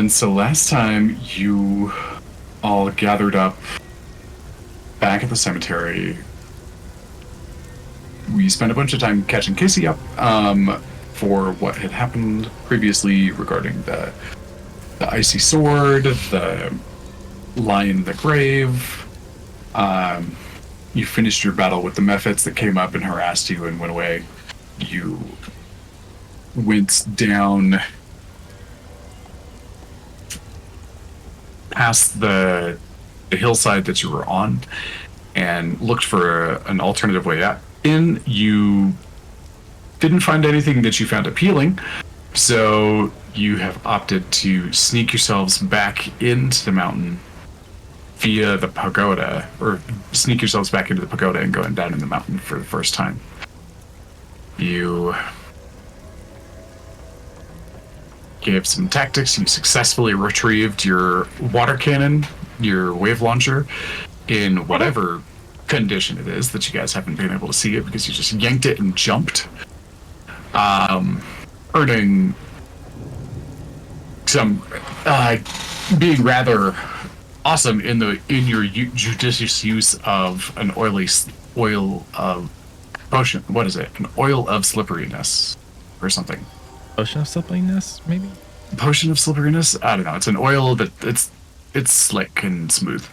And so last time you all gathered up back at the cemetery, we spent a bunch of time catching Casey up for what had happened previously regarding the icy sword, the lion in the grave. You finished your battle with the Mephits that came up and harassed you and went away. You went down past the hillside that you were on and looked for an alternative way out. You didn't find anything that you found appealing, so you have opted to sneak yourselves back into the mountain via the pagoda, or sneak yourselves back into the pagoda and going down in the mountain for the first time. You gave some tactics. You successfully retrieved your water cannon, your wave launcher, in whatever condition it is that you guys haven't been able to see it because you just yanked it and jumped, earning some being rather awesome in your judicious use of an oil of potion. What is it? An oil of slipperiness or something. Potion of slipperiness, maybe? Potion of slipperiness? I don't know. It's an oil that it's slick and smooth.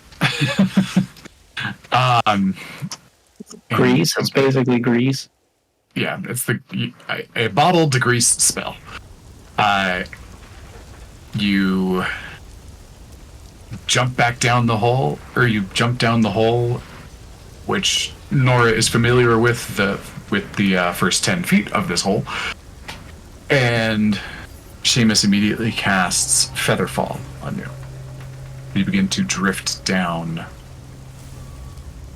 Grease. It's basically grease. Yeah, it's a bottled grease spell. You jump back down the hole, or you jump down the hole, which Nora is familiar with the first 10 feet of this hole, and Seamus immediately casts Featherfall on you. You begin to drift down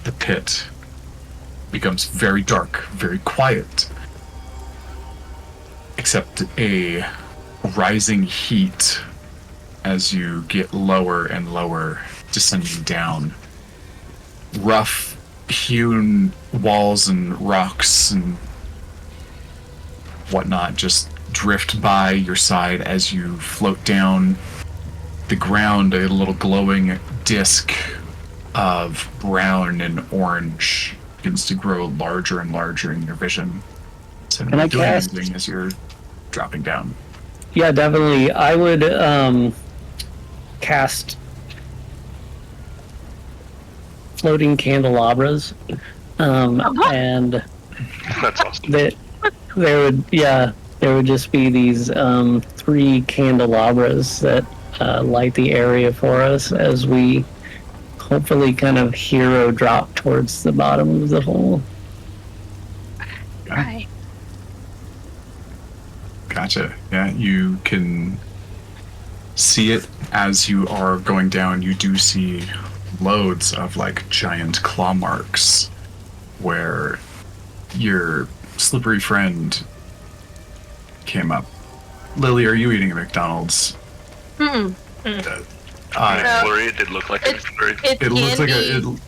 the pit. It becomes very dark, very quiet, except a rising heat as you get lower and lower, descending down. Rough hewn walls and rocks and whatnot just drift by your side as you float down the ground. A little glowing disc of brown and orange begins to grow larger and larger in your vision. So Can I doing cast? anything as you're dropping down. Yeah, definitely. I would cast floating candelabras, and That's awesome. there would just be these 3 candelabras that light the area for us as we hopefully kind of hero drop towards the bottom of the hole. Right. Gotcha. Yeah, you can see it as you are going down. You do see loads of like giant claw marks where your slippery friend came up. Lily, are you eating a McDonald's? McFlurry, it did look like a McFlurry. It looks like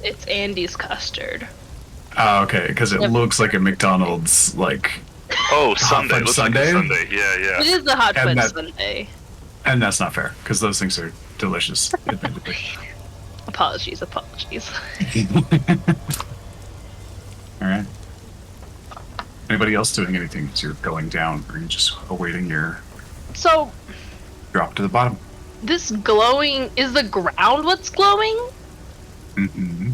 It's Andy's custard. Oh, okay, because it looks like a McDonald's, like... Oh, Sunday. Fudge Looks sundae? like a Sunday. Yeah. It is the hot And fudge that- sundae. And that's not fair, because those things are delicious, admittedly. Apologies. Alright. Anybody else doing anything as you're going down, or are you just awaiting your So, drop to the bottom? this glowing, is the ground what's glowing? Mm-hmm.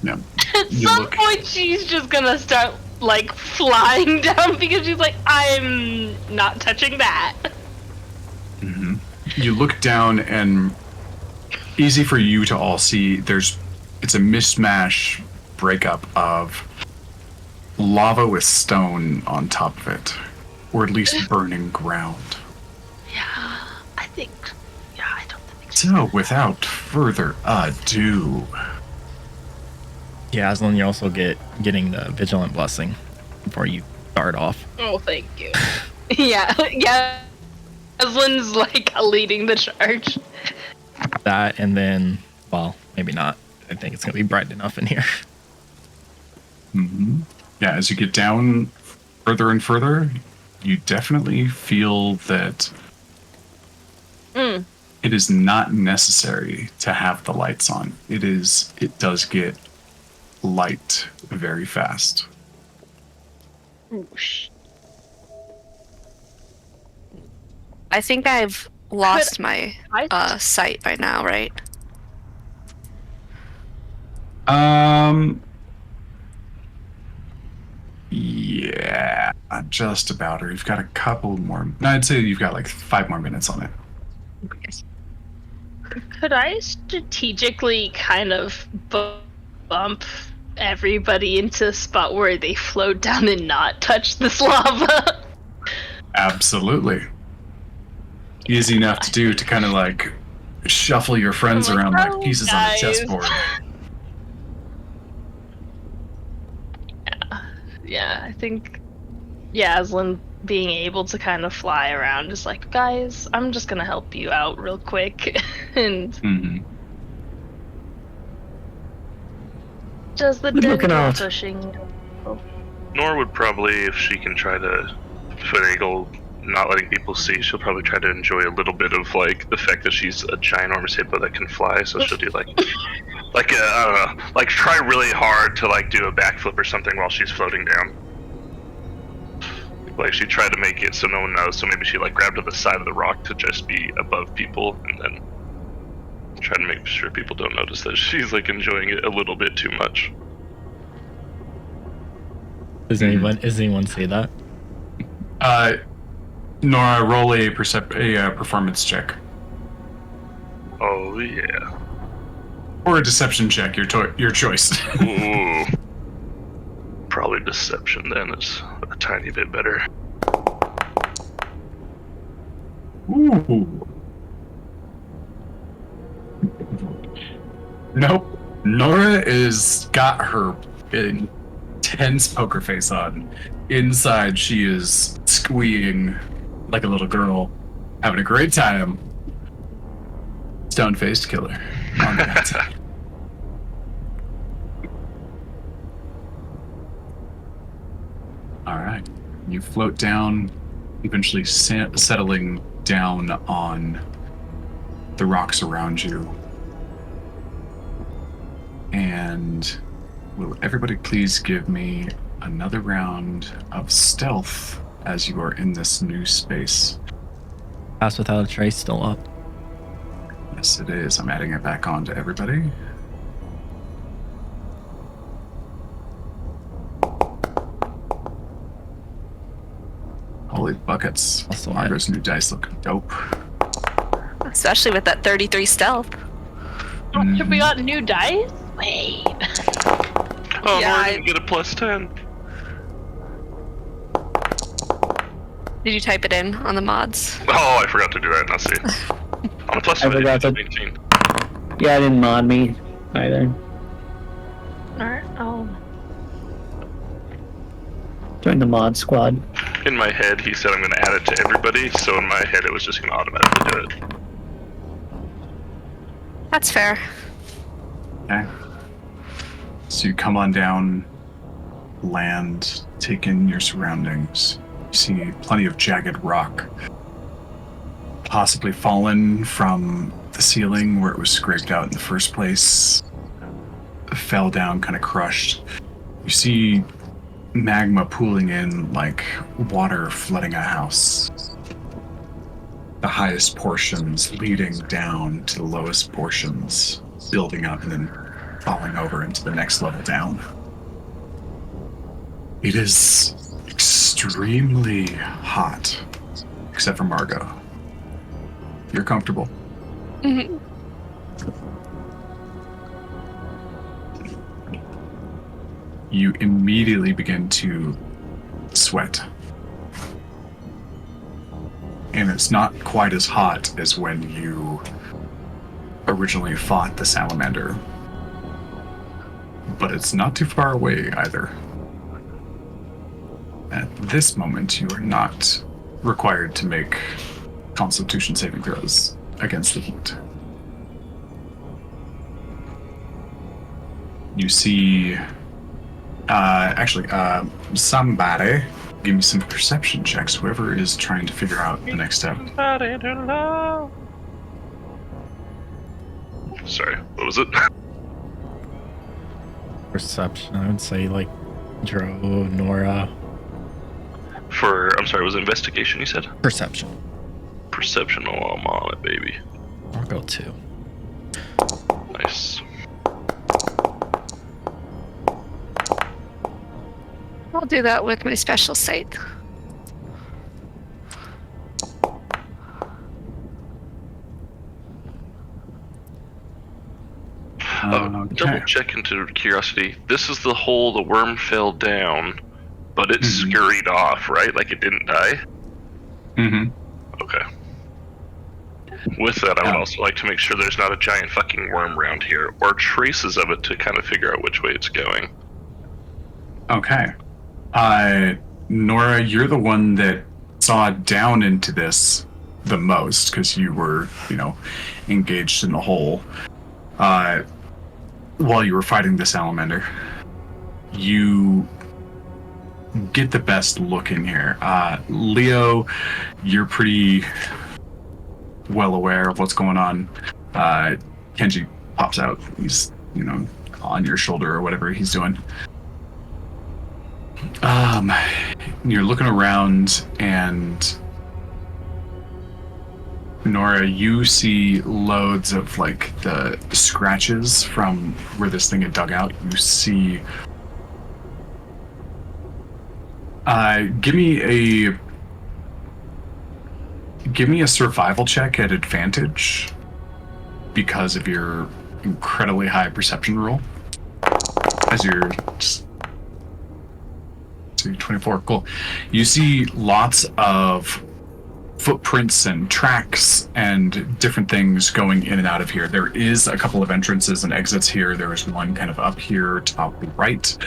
No. At You some look- point, she's just gonna start, like, flying down because she's like, I'm not touching that. Mm-hmm. You look down, and easy for you to all see, it's a mishmash breakup of lava with stone on top of it, or at least burning ground. Yeah, I don't think So, without further ado, Yeah, Aslan, you also getting the Vigilant Blessing before you start off. Oh, thank you. yeah. Aslan's, like, leading the charge. That, and then, well, maybe not. I think it's going to be bright enough in here. yeah, as you get down further and further, you definitely feel that Mm. it is not necessary to have the lights on. It does get light very fast. Oosh. I think I've lost my I sight by now, right? Yeah, just about. Or you've got a couple more. No, I'd say you've got like 5 more minutes on it. could I strategically kind of bump everybody into a spot where they float down and not touch this lava? Absolutely. Easy enough to do to kind of like shuffle your friends I'm like, around like "Oh, pieces on a guys." chessboard. Yeah, I think Yaslin being able to kind of fly around is like, guys, I'm just gonna help you out real quick. And Mhm. does the Good looking dental out. pushing. Nor would probably, if she can try to finagle not letting people see, she'll probably try to enjoy a little bit of like the fact that she's a ginormous hippo that can fly. So she'll do like I don't know, like try really hard to like do a backflip or something while she's floating down. Like she tried to make it so no one knows. So maybe she like grabbed to the side of the rock to just be above people, and then try to make sure people don't notice that she's like enjoying it a little bit too much. Does anyone say that? Nora, roll a performance check Oh yeah. or a deception check. Your choice. Ooh. Probably deception then is a tiny bit better. Ooh. Nope. Nora is got her intense poker face on. Inside, she is squeeing like a little girl, having a great time. Stone-faced killer on the outside. All right. You float down, eventually settling down on the rocks around you. And will everybody please give me another round of stealth as you are in this new space? Pass without a trace still up. Yes, it is. I'm adding it back on to everybody. Holy buckets. Also Margot's new dice look dope. Especially with that 33 stealth. Oh, should we got new dice? Wait. Oh, Yeah, Nora I- didn't get a +10. Did you type it in on the mods? Oh, I forgot to do that. Now see. On a plus I forgot to- 18. Yeah, I didn't mod me either. Alright, Join the mod squad. In my head, he said I'm going to add it to everybody, so in my head, it was just going to automatically do it. That's fair. Okay. So you come on down, land, take in your surroundings. You see plenty of jagged rock, possibly fallen from the ceiling where it was scraped out in the first place. Fell down, kind of crushed. You see magma pooling in like water flooding a house. The highest portions leading down to the lowest portions, building up and then falling over into the next level down. It is extremely hot, except for Margot. You're comfortable. Mhm. You immediately begin to sweat. And it's not quite as hot as when you originally fought the salamander. But it's not too far away either. At this moment, you are not required to make Constitution saving throws against the heat. You see, somebody give me some perception checks, whoever is trying to figure out the next step. Sorry, what was it? Perception, I would say like Dro, Nora. I'm sorry, was it investigation you said? Perception. Perception, oh, I'm on it, baby. I'll go 2. Nice. I'll do that with my special sight. Double check into curiosity. This is the hole the worm fell down, but it scurried off, right? Like it didn't die? Mm-hmm. Okay. With that, I would also like to make sure there's not a giant fucking worm around here, or traces of it to kind of figure out which way it's going. Okay. Nora, you're the one that saw down into this the most, because you were, engaged in the hole. While you were fighting the salamander, you get the best look in here. Leo, you're pretty well aware of what's going on. Kenji pops out. He's, on your shoulder or whatever he's doing. You're looking around, and Nora, you see loads of the scratches from where this thing had dug out. You see. Give me a survival check at advantage because of your incredibly high perception roll. As you're just 24, cool. You see lots of footprints and tracks and different things going in and out of here. There is a couple of entrances and exits here. There is one kind of up here, top right.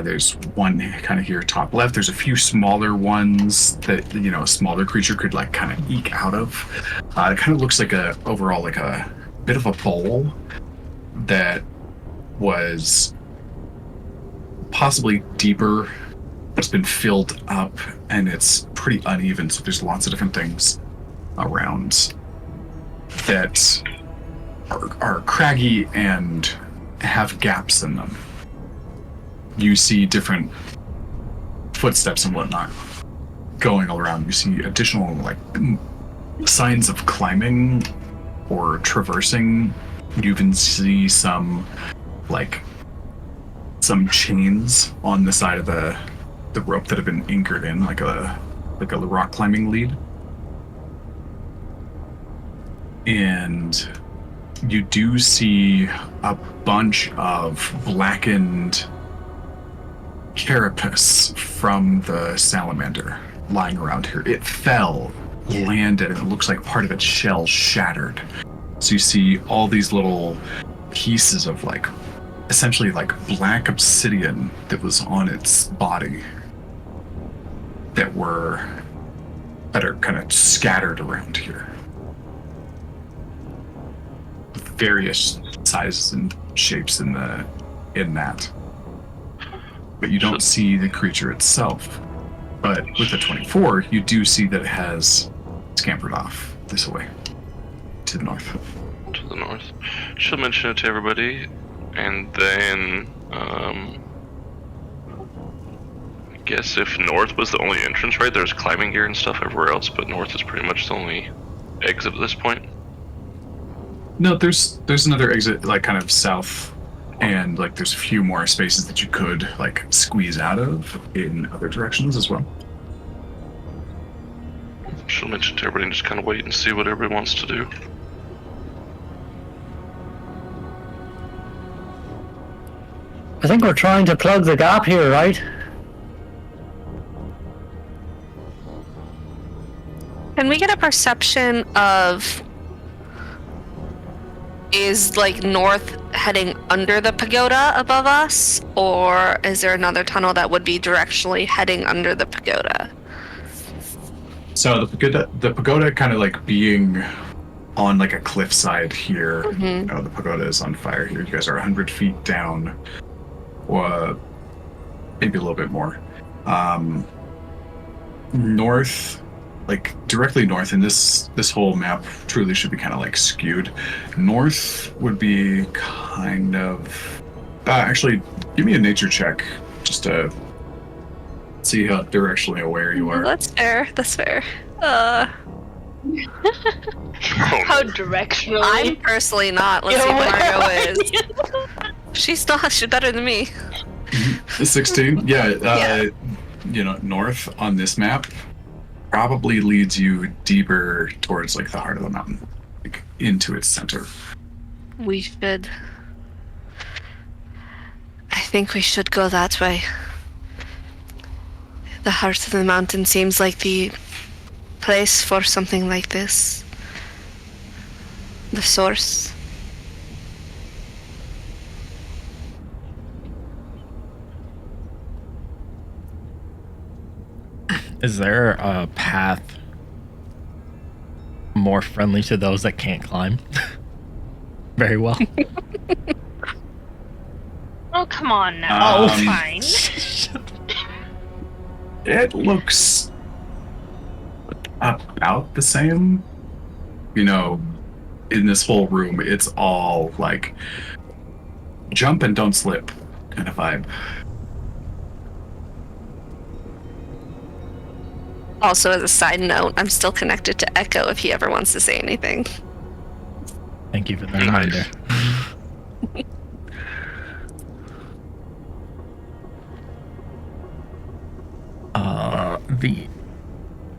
There's one kind of here, top left. There's a few smaller ones that, a smaller creature could kind of eke out of. It kind of looks like overall a bit of a bowl that was possibly deeper. It's been filled up, and it's pretty uneven, so there's lots of different things around that are craggy and have gaps in them. You see different footsteps and whatnot going all around. You see additional signs of climbing or traversing. You even see some chains on the side of the rope that have been anchored in like a rock climbing lead. And you do see a bunch of blackened carapace from the salamander lying around here. It fell, landed, and it looks like part of its shell shattered. So you see all these little pieces of essentially black obsidian that was on its body that are kind of scattered around here. Various sizes and shapes in that. But you don't see the creature itself. But with the 24, you do see that it has scampered off this way to the north. To the north. She'll mention it to everybody, and then I guess if north was the only entrance, right? There's climbing gear and stuff everywhere else, but north is pretty much the only exit at this point. No, there's another exit kind of south, and there's a few more spaces that you could squeeze out of in other directions as well. She'll mention to everybody and just kind of wait and see what everybody wants to do. I think we're trying to plug the gap here, right? Can we get a perception of, is north heading under the pagoda above us, or is there another tunnel that would be directionally heading under the pagoda? So the pagoda kind of being on a cliffside here. Mm-hmm. The pagoda is on fire here. You guys are 100 feet down, or maybe a little bit more. north, like directly north, and this whole map truly should be kind of like skewed. North would be kind of. Actually, give me a nature check just to see how directionally aware you are. That's fair. That's fair. How directionally? I'm personally not. Let's see what Margo is. She's not. She's better than me. 16. Yeah. Yeah. North on this map probably leads you deeper towards like the heart of the mountain, like into its center. We should. I think we should go that way. The heart of the mountain seems like the place for something like this. The source. Is there a path more friendly to those that can't climb? Very well. Oh, come on now. Um, Fine. It looks about the same. In this whole room, it's all like jump and don't slip kind of vibe. Also, as a side note, I'm still connected to Echo if he ever wants to say anything. Thank you for the reminder.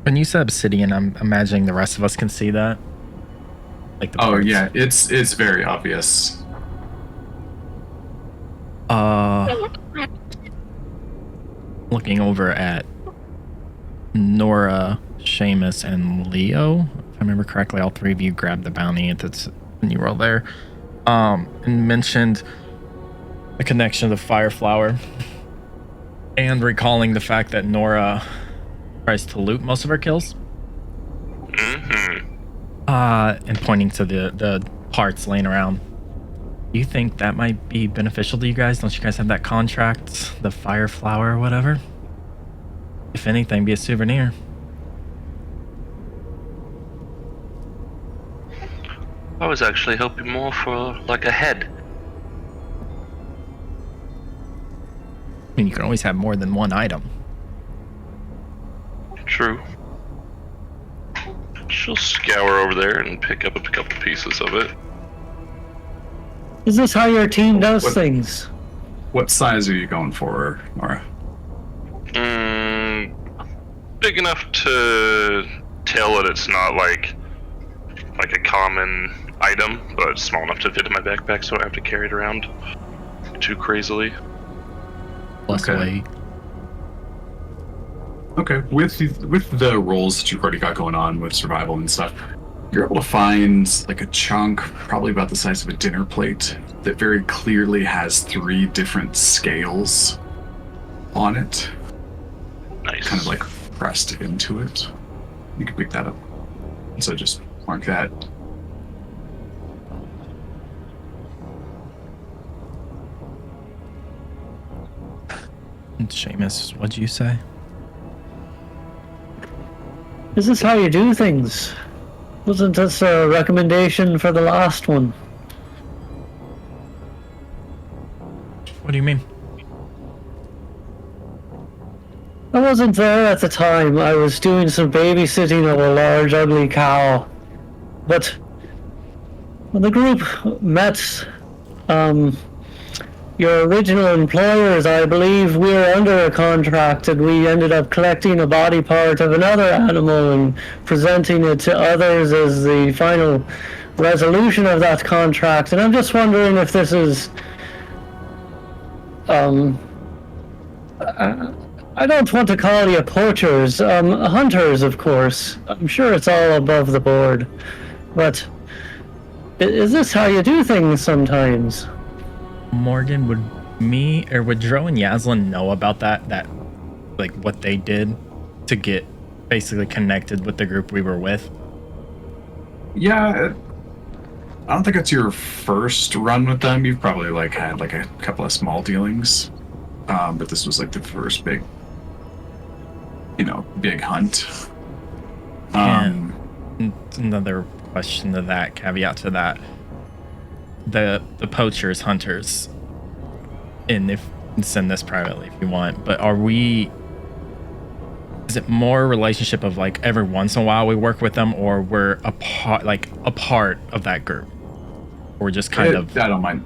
When you said obsidian, I'm imagining the rest of us can see that. Like the parts. Yeah, it's very obvious. Looking over at Nora, Seamus, and Leo. If I remember correctly, all three of you grabbed the bounty when you were all there. And mentioned the connection to the fire flower. And recalling the fact that Nora tries to loot most of her kills. Mm-hmm. And pointing to the parts laying around. Do you think that might be beneficial to you guys? Don't you guys have that contract? The fire flower or whatever? If anything, be a souvenir. I was actually hoping more for like a head. I mean, you can always have more than one item. True. She'll scour over there and pick up a couple pieces of it. Is this how your team does What- things? What size are you going for, Nora? Big enough to tell that it's not like a common item, but small enough to fit in my backpack so I don't have to carry it around too crazily. Plus Okay. weight. Okay, with the rolls that you've already got going on with survival and stuff, you're able to find like a chunk, probably about the size of a dinner plate, that very clearly has 3 different scales on it, Nice. kind of like pressed into it. You can pick that up. So just mark that. And Seamus, what'd you say? Is this how you do things? Wasn't this a recommendation for the last one? What do you mean? I wasn't there at the time. I was doing some babysitting of a large, ugly cow. But when the group met, your original employers, I believe we were under a contract, and we ended up collecting a body part of another animal and presenting it to others as the final resolution of that contract. And I'm just wondering if this is, I don't want to call you poachers, hunters, of course. I'm sure it's all above the board. But is this how you do things sometimes? Morgan, would Dro and Yaslin know about that like what they did to get basically connected with the group we were with? Yeah, I don't think it's your first run with them. You've probably like had like a couple of small dealings, but this was like the first big. big hunt. Another question to that, caveat to that. The poachers, hunters, and if send this privately if you want, but is it more relationship of like every once in a while we work with them, or we're a part of that group? Or just kind of... I don't mind.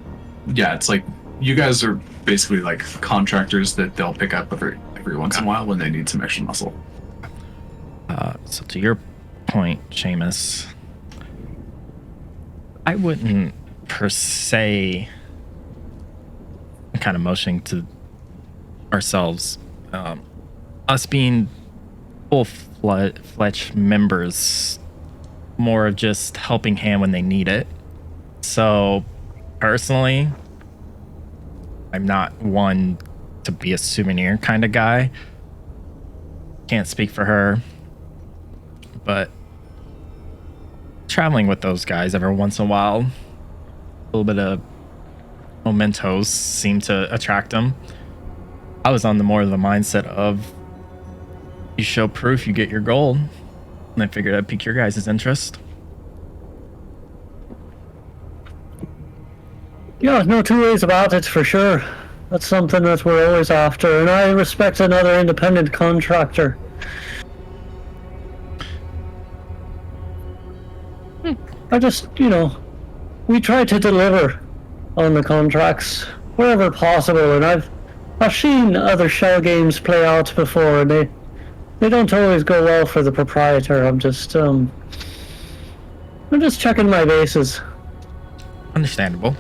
Yeah, it's like you guys are basically like contractors that they'll pick up every once in a while when they need some extra muscle. So to your point, Seamus, I wouldn't per se kind of motioning to ourselves, us being full-fledged members, more of just helping hand when they need it. So personally, I'm not one to be a souvenir kind of guy. Can't speak for her, but traveling with those guys every once in a while, a little bit of mementos seem to attract them. I was on the more of the mindset of you show proof, you get your gold, and I figured I'd pique your guys' interest. Yeah, no two ways about it for sure. That's something that we're always after, and I respect another independent contractor. I just, we try to deliver on the contracts wherever possible, and I've seen other shell games play out before, and they don't always go well for the proprietor. I'm just checking my bases. Understandable.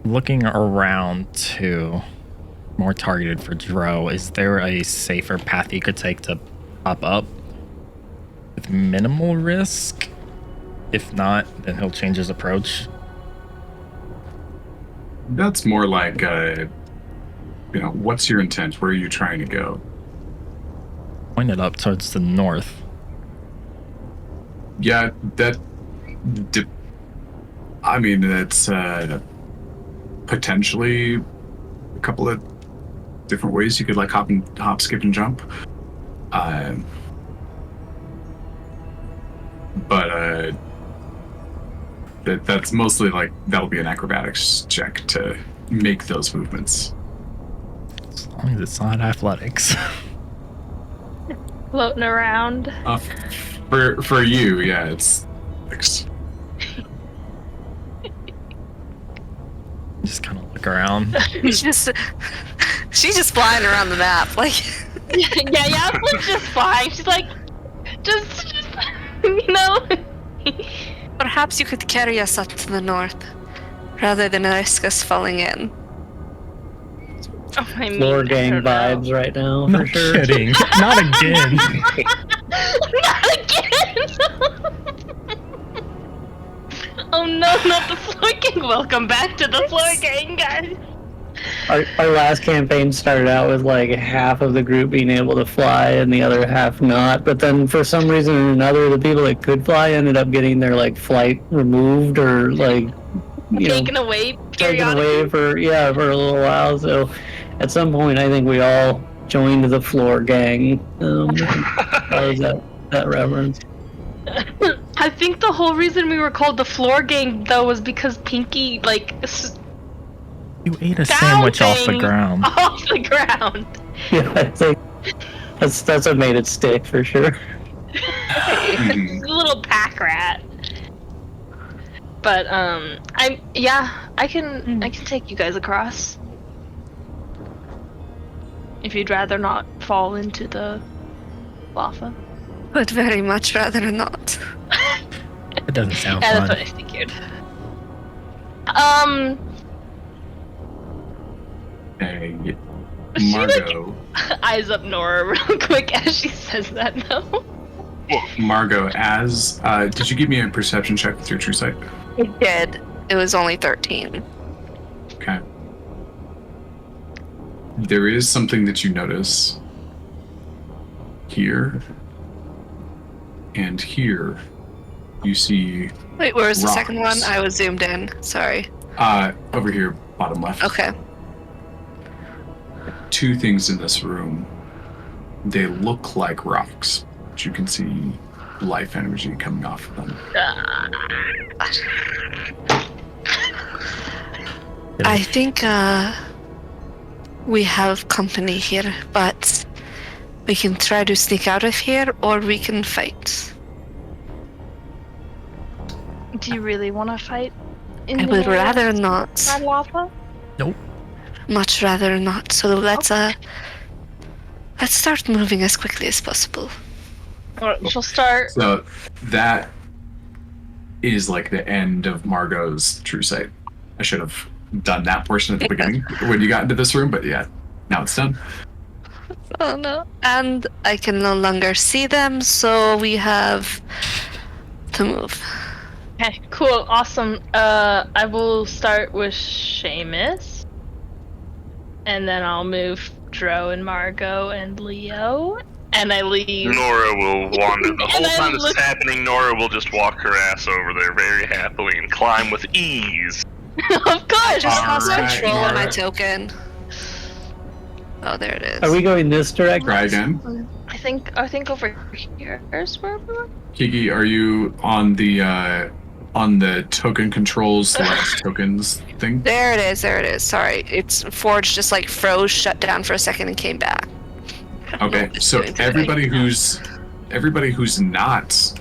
Looking around to more targeted for Dro, is there a safer path you could take to pop up with minimal risk? If not, then he'll change his approach. That's more like, what's your intent? Where are you trying to go? Pointed up towards the north. Yeah, that's potentially a couple of different ways you could like hop, skip, and jump. But that's mostly like that'll be an acrobatics check to make those movements. As long as it's not athletics. Floating around. For you, yeah, it's Just kind of look around. she's just flying around the map, like. yeah, Flick's just fine. She's like, just Perhaps you could carry us up to the north, rather than risk us falling in. Floor gang vibes right now, for sure. Kidding. Not again. Not again! Oh no, not the floor gang. Welcome back to the floor gang, guys. Our last campaign started out with like half of the group being able to fly and the other half not, but then for some reason or another, the people that could fly ended up getting their like flight removed or like taken away for a little while. So at some point, I think we all joined the floor gang. How is that reverence? I think the whole reason we were called the floor gang though was because Pinky You ate a sandwich off the ground. Off the ground. Yeah, I think that's what made it stick for sure. A little pack rat. But I can take you guys across. If you'd rather not fall into the lava. Would very much rather not. It doesn't sound Yeah, fun. that's what I figured. Hey, She, Margot. Eyes up Nora real quick as she says that though. Margot, did you give me a perception check with your true sight? It did. It was only 13. Okay. There is something that you notice here and here. You see. Wait, where was the rocks. second one? I was zoomed in. Sorry. Over here, bottom left. Okay. two things in this room. They look like rocks, but you can see life energy coming off of them. I think we have company here, but we can try to sneak out of here, or we can fight. Do you really want to fight? I would rather not. Red lava? Nope. Much rather not. So let's start moving as quickly as possible. Alright, she'll start. So that is like the end of Margot's true sight. I should have done that portion at the beginning when you got into this room, but yeah, now it's done. Oh no. And I can no longer see them, so we have to move. Okay, cool, awesome. I will start with Seamus. And then I'll move Dro and Margot and Leo. And I leave. Nora will wander. The whole And I time this is look- happening, Nora will just walk her ass over there very happily and climb with ease. Of course! Just All lost right, control of my Nora. token. Oh, there it is. Are we going this direction? Try again. I think over here is where we were. Kiki, are you on the token controls select tokens thing? There it is. There it is. Sorry, it's Forge just like froze, shut down for a second, and came back. Okay, so everybody who's not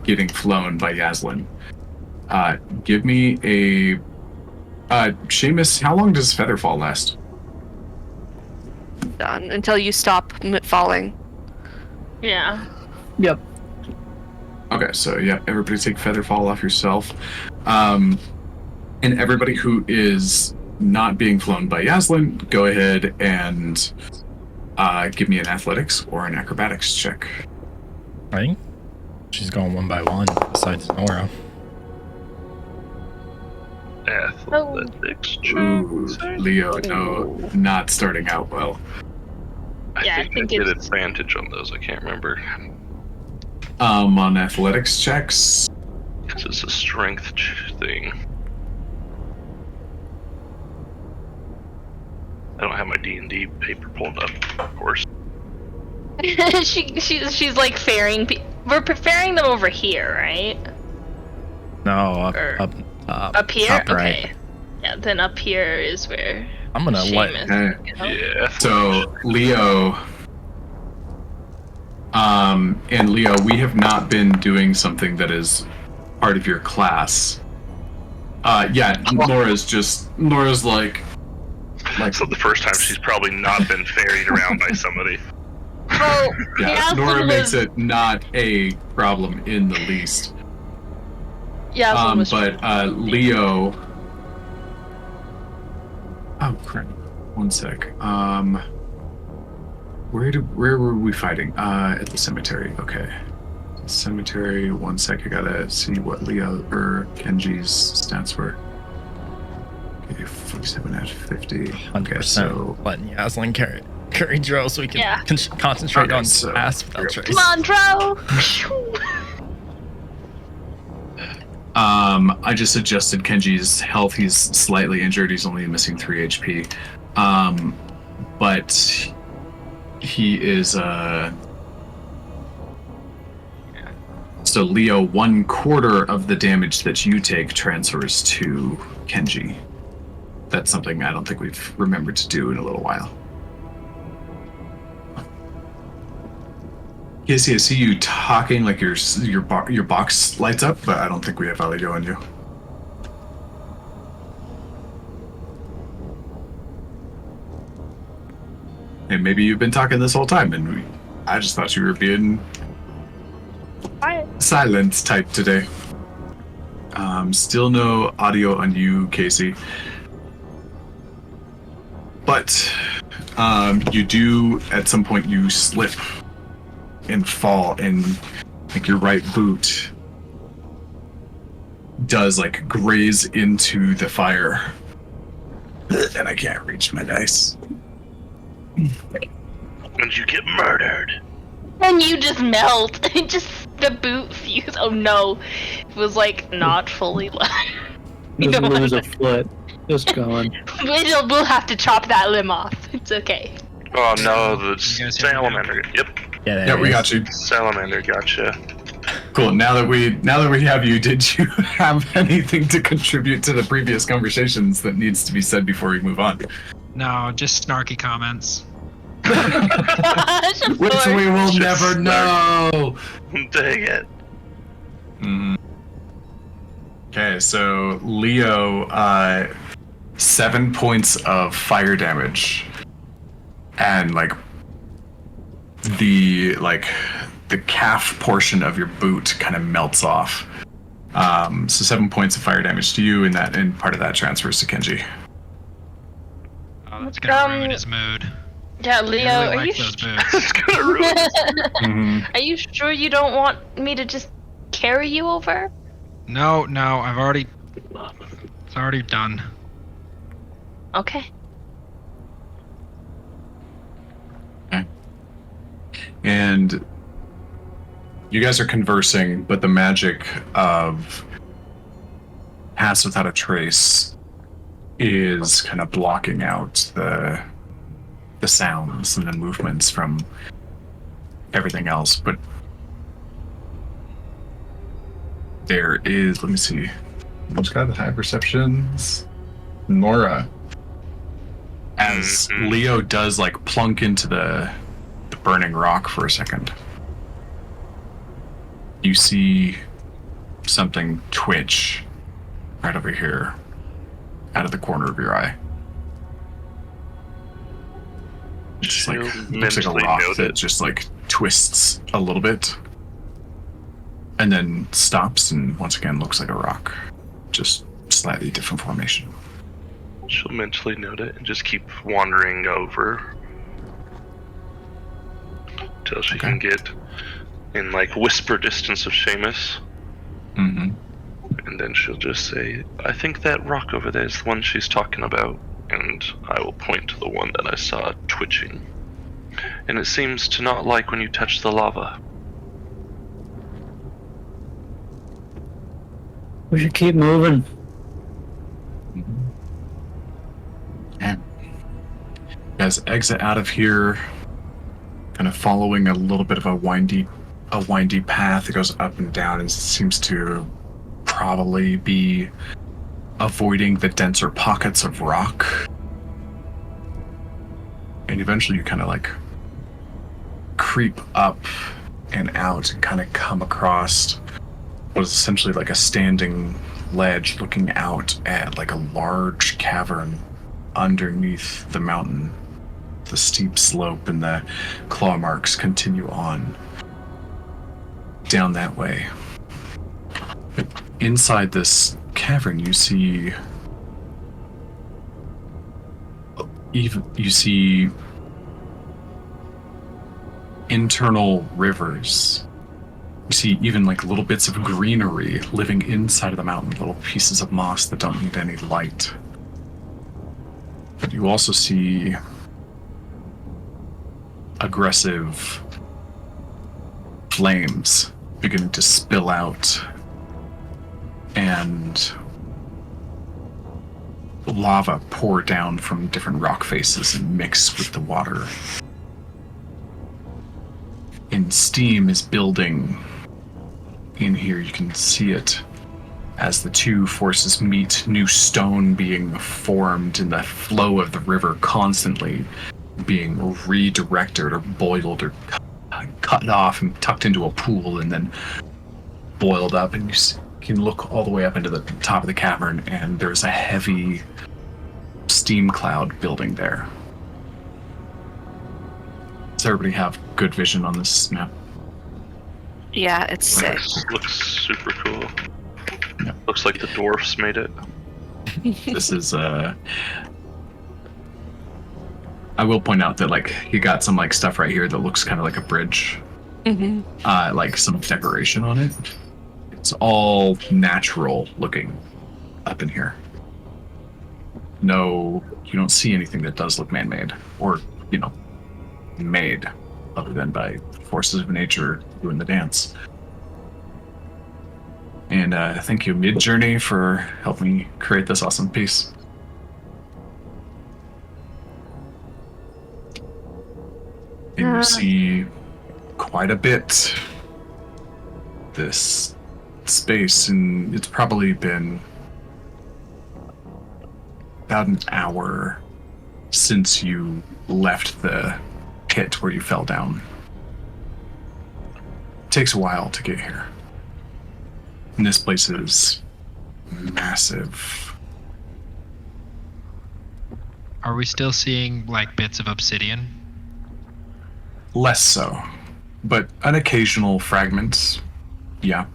getting flown by Yaslin, give me a Seamus. How long does Featherfall last? Done until you stop falling. Yeah. Yep. Okay, so yeah, everybody take Featherfall off yourself, and everybody who is not being flown by Yaslin, go ahead and give me an athletics or an acrobatics check. I think she's going one by one, besides Nora. Athletics Ooh, check. Leo, no, not starting out well. I Yeah, I think think I get it's- advantage on those. I can't remember. On athletics checks, Because it's a strength thing. I don't have my D&D paper pulled up, of course. she's like ferrying. We're ferrying them over here, right? No, Or- up, Up here. top right. Okay. Yeah. Then up here is where. I'm gonna let. Seamus. Okay. Yeah. So Leo, and Leo, we have not been doing something that is part of your class. Yeah, Nora's like So the first time she's probably not been ferried around by somebody. Well, yeah, Yaslin Nora makes was- it not a problem in the least. Yaslin was. But Leo. Oh crap! One sec. Where were we fighting? At the cemetery. Okay. Cemetery. 1 sec. I gotta see what Leo or Kenji's stats were. Okay, 47 out of 50. 100% Okay, so letting Yaslin carry Dro so we can Yeah. concentrate Okay, on so- pass without trace. Come on, Dro! I just adjusted Kenji's health. He's slightly injured. He's only missing 3 HP. But he is so Leo, 1/4 of the damage that you take transfers to Kenji. That's something I don't think we've remembered to do in a little while. Casey, I see you talking like your box lights up, but I don't think we have audio on you. And maybe you've been talking this whole time, and I just thought you were being silent type today. Still no audio on you, Casey. But you do, at some point, you slip and fall, and like your right boot does like graze into the fire. And I can't reach my dice. And you get murdered. And you just melt. The boot fuse. Oh no. It was like not fully left. Just lose a foot. Just going. We'll have to chop that limb off. It's okay. Oh no, the You guys hear me salamander. Yep, Yeah, we got you. salamander. Gotcha. Cool. Now that we have you, did you have anything to contribute to the previous conversations that needs to be said before we move on? No, just snarky comments. Which we will Just never know. Dang it. Okay, so Leo, 7 points of fire damage, and the calf portion of your boot kind of melts off. So 7 points of fire damage to you, and part of that transfers to Kenji. Oh, that's gonna ruin his mood. Yeah, I Leo, really are you like those boots. It's gonna ruin. are you sure you don't want me to just carry you over? No, I've already. It's already done. Okay. And you guys are conversing, but the magic of Pass Without a Trace is kind of blocking out the sounds and the movements from everything else. But there is, let me see, who's got the high perceptions? Nora. As Leo does plunk into the burning rock for a second, you see something twitch right over here out of the corner of your eye. It's looks like a Mentally rock note that it. just twists a little bit and then stops, and once again looks like a rock, just slightly different formation. She'll mentally note it and just keep wandering over till she can get in whisper distance of Seamus. Mm-hmm. And then she'll just say, I think that rock over there is the one she's talking about. And I will point to the one that I saw twitching. And it seems to not like when you touch the lava. We should keep moving. And you guys exit out of here, kind of following a little bit of a windy path. It goes up and down and seems to probably be avoiding the denser pockets of rock. And eventually you kind of creep up and out and kind of come across what is essentially a standing ledge looking out at a large cavern underneath the mountain. The steep slope and the claw marks continue on down that way. But inside this cavern, you see internal rivers. You see even little bits of greenery living inside of the mountain, little pieces of moss that don't need any light. But you also see aggressive flames beginning to spill out and lava pour down from different rock faces and mix with the water. And steam is building in here. You can see it as the two forces meet, new stone being formed in the flow of the river, constantly being redirected or boiled or cut off and tucked into a pool and then boiled up. And you can look all the way up into the top of the cavern, and there's a heavy steam cloud building there. Does everybody have good vision on this map? Yeah, it's sick. Looks super cool. Yeah. Looks like the dwarfs made it. This is I will point out that you got some stuff right here that looks kind of like a bridge. Mm-hmm. Some decoration on it. It's all natural looking up in here. No, you don't see anything that does look man-made or, made other than by forces of nature doing the dance. And thank you, Midjourney, for helping me create this awesome piece. You see quite a bit. This space, and it's probably been about an hour since you left the pit where you fell down. It takes a while to get here. And this place is massive. Are we still seeing like bits of obsidian? Less so, but an occasional fragment, yeah.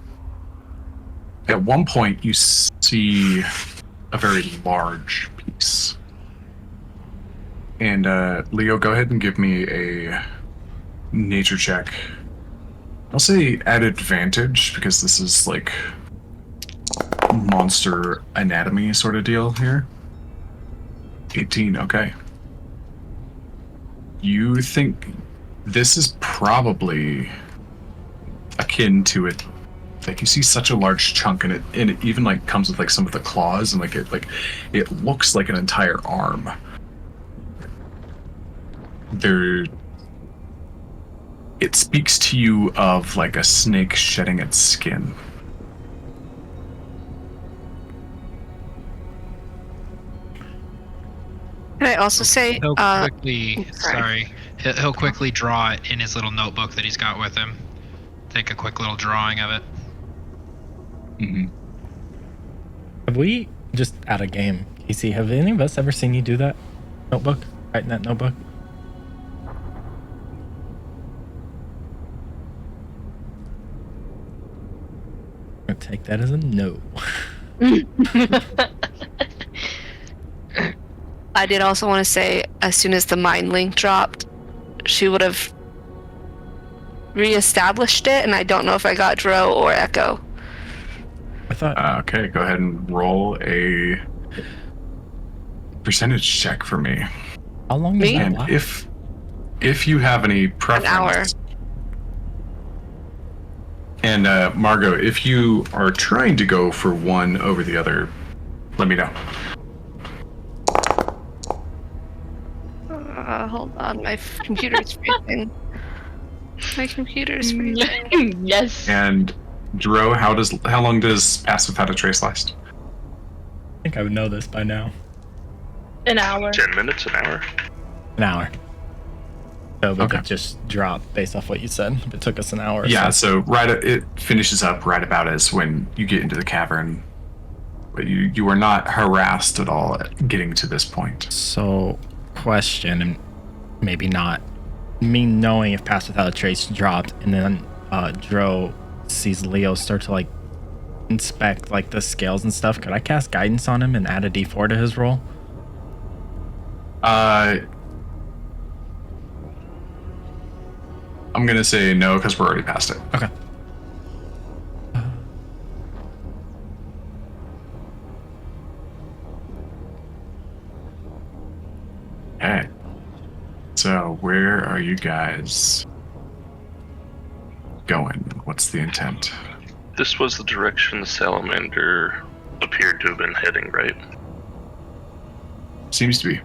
At one point, you see a very large piece. And Leo, go ahead and give me a nature check. I'll say at advantage, because this is like monster anatomy sort of deal here. 18, okay. You think this is probably akin to it. Like, you see such a large chunk, and it even like comes with like some of the claws, and like it looks like an entire arm. It speaks to you of like a snake shedding its skin. Can I also say, He'll quickly, sorry. he'll quickly draw it in his little notebook that he's got with him. Take a quick little drawing of it. Mm-hmm. Have we, just out of game, Casey, have any of us ever seen you do that notebook? Write in that notebook? I'm gonna take that as a no. I did also want to say, as soon as the mind link dropped, she would have reestablished it, and I don't know if I got Dro or Echo. I thought Okay, go ahead and roll a percentage check for me. how long does Me? that And last? if you have any preference. hour. And Margot, if you are trying to go for one over the other, let me know. Hold on, my computer's freezing. My computer's freezing. Yes. And Dro, how long does Pass Without a Trace last? I think I would know this by now. An hour. 10 minutes, an hour. An hour. So we Okay. could just drop based off what you said. If it took us an hour. or Yeah, so. so it finishes up right about as when you get into the cavern. But you are not harassed at all at getting to this point. So, question, and maybe not. Me knowing if Pass Without a Trace dropped, and then Dro sees Leo start to like inspect like the scales and stuff. Could I cast guidance on him and add a D4 to his roll? I'm gonna say no because we're already past it. Okay. Okay. So where are you guys going? What's the intent? This was the direction the salamander appeared to have been heading, right? Seems to be.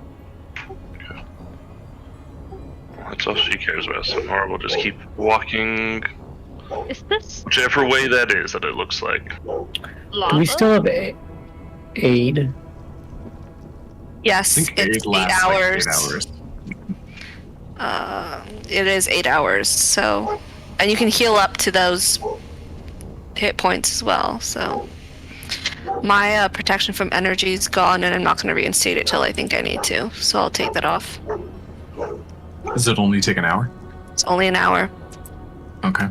That's all she cares about, so Nora will just keep walking Is this whichever way that is that it looks like. lava? Do we still have aid? Yes, I think it's aid 8 lasts hours. like 8 hours. It is 8 hours, so. And you can heal up to those hit points as well, so. My protection from energy is gone, and I'm not going to reinstate it till I think I need to, so I'll take that off. Does it only take an hour? It's only an hour. Okay.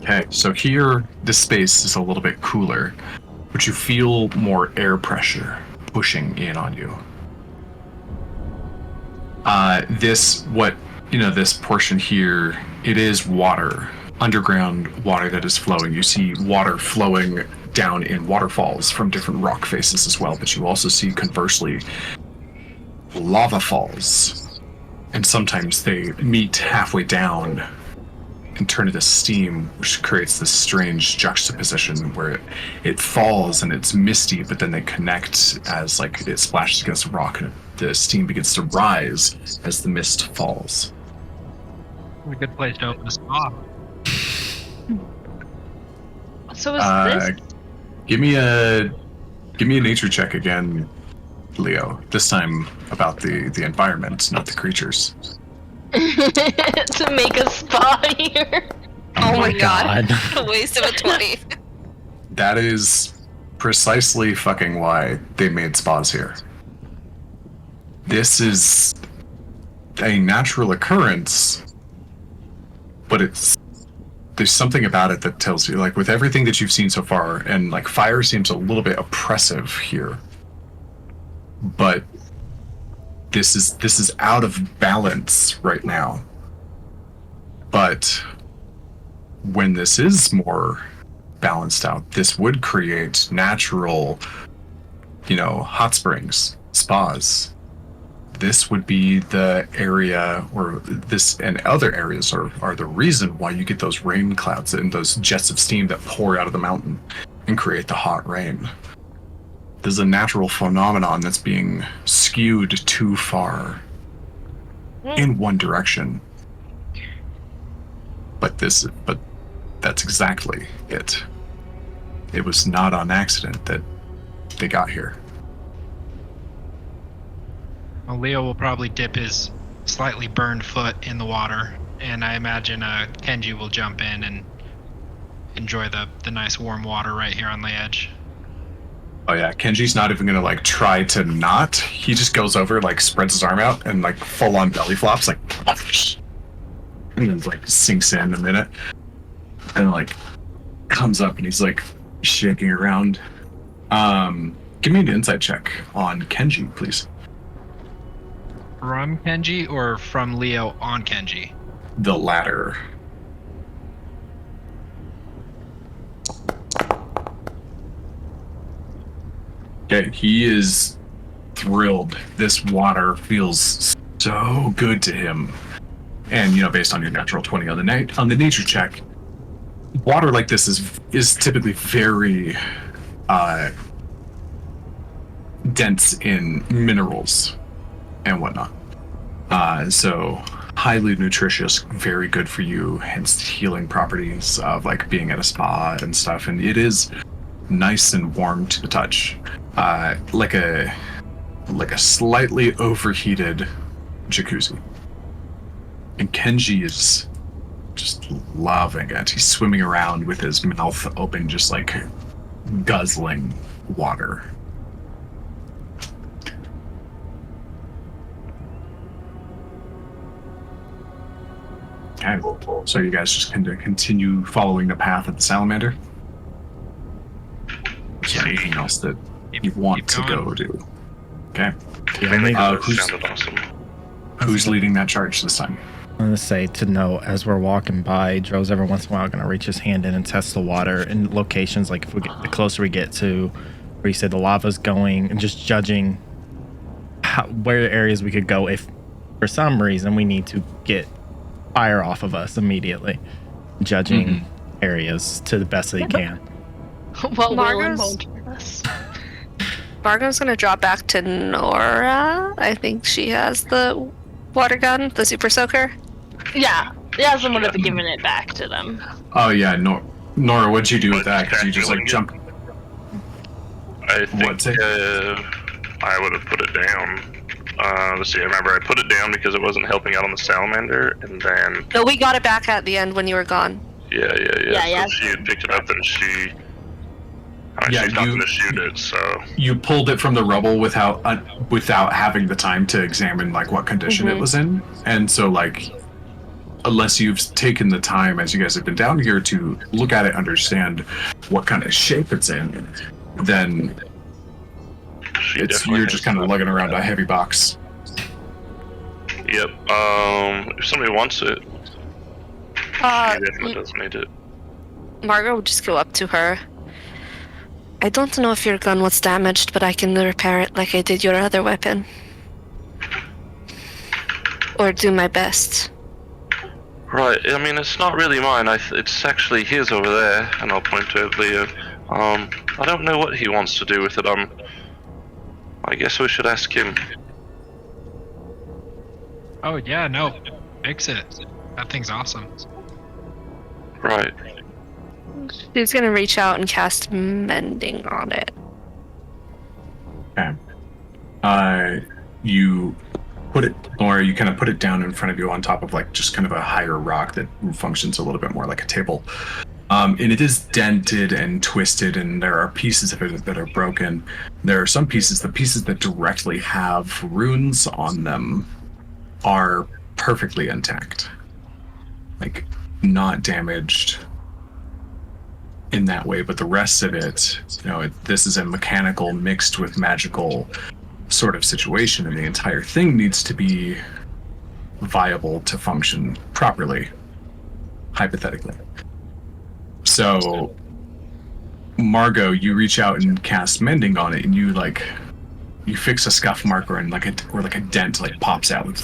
Okay, so here the space is a little bit cooler, but you feel more air pressure pushing in on you. This portion here, it is water, underground water that is flowing. You see water flowing down in waterfalls from different rock faces as well, but you also see, conversely, lava falls. And sometimes they meet halfway down and turn into steam, which creates this strange juxtaposition where it falls and it's misty, but then they connect as like it splashes against a rock and it the steam begins to rise as the mist falls. A good place to open a spa. So is this? Give me a nature check again, Leo. This time about the environment, not the creatures. To make a spa here. Oh my God. god. A waste of a 20. That is precisely fucking why they made spas here. This is a natural occurrence, but there's something about it that tells you, like, with everything that you've seen so far, and like fire seems a little bit oppressive here, but this is out of balance right now. But when this is more balanced out, this would create natural, hot springs, spas. This would be the area, or this and other areas are the reason why you get those rain clouds and those jets of steam that pour out of the mountain and create the hot rain. There's a natural phenomenon that's being skewed too far in one direction. But that's exactly it. It was not on accident that they got here. Well, Leo will probably dip his slightly burned foot in the water, and I imagine Kenji will jump in and enjoy the nice warm water right here on the edge. Oh yeah, Kenji's not even gonna like try to not. He just goes over, like spreads his arm out and like full on belly flops, like, and then like sinks in a minute, and like comes up and he's like shaking around. Give me an insight check on Kenji, please. From Kenji or from Leo on Kenji? The latter. Okay, he is thrilled. This water feels so good to him. And based on your natural 20 on the nature check, water like this is typically very dense in minerals and whatnot. So highly nutritious, very good for you, hence healing properties of like being at a spa and stuff. And it is nice and warm to the touch. Like a slightly overheated jacuzzi. And Kenji is just loving it. He's swimming around with his mouth open, just like guzzling water. Okay, so you guys just continue following the path of the salamander? Is there anything else that you want to go do? Okay. Sounded awesome. Who's leading that charge this time? I'm going to say to know, as we're walking by, Joe's every once in a while going to reach his hand in and test the water in locations, like if we get, the closer we get to where you said the lava's going, and just judging where areas we could go if for some reason we need to get fire off of us immediately. Judging areas to the best that he can. Well, Margo's gonna drop back to Nora. I think she has the water gun, the super soaker. Yeah, someone would have given it back to them. Oh yeah, Nora, what'd you do with that? Because you just like jumped. I think I would have put it down. Let's see, I remember I put it down because it wasn't helping out on the salamander, and then... No, we got it back at the end when you were gone. Yeah. Yeah. So she had picked it up, and she's not going to shoot it, so... You pulled it from the rubble without having the time to examine like what condition it was in, and so like, unless you've taken the time, as you guys have been down here, to look at it, understand what kind of shape it's in, then you're just kind of lugging around a heavy box. Yep. If somebody wants it, she definitely doesn't need it. Margo would just go up to her. I don't know if your gun was damaged, but I can repair it like I did your other weapon. Or do my best. Right, I mean, it's not really mine. It's actually his over there, and I'll point to Leo. I don't know what he wants to do with it. I guess we should ask him. Oh yeah, no, fix it. That thing's awesome. Right. She's gonna reach out and cast mending on it. Okay. You put it, or you kind of put it down in front of you on top of like just kind of a higher rock that functions a little bit more like a table. And it is dented and twisted, and there are pieces of it that are broken. There are some pieces, the pieces that directly have runes on them are perfectly intact. Like, not damaged in that way, but the rest of it, this is a mechanical mixed with magical sort of situation, and the entire thing needs to be viable to function properly, hypothetically. So, Margot, you reach out and cast mending on it, and you fix a scuff marker, and like a dent pops out.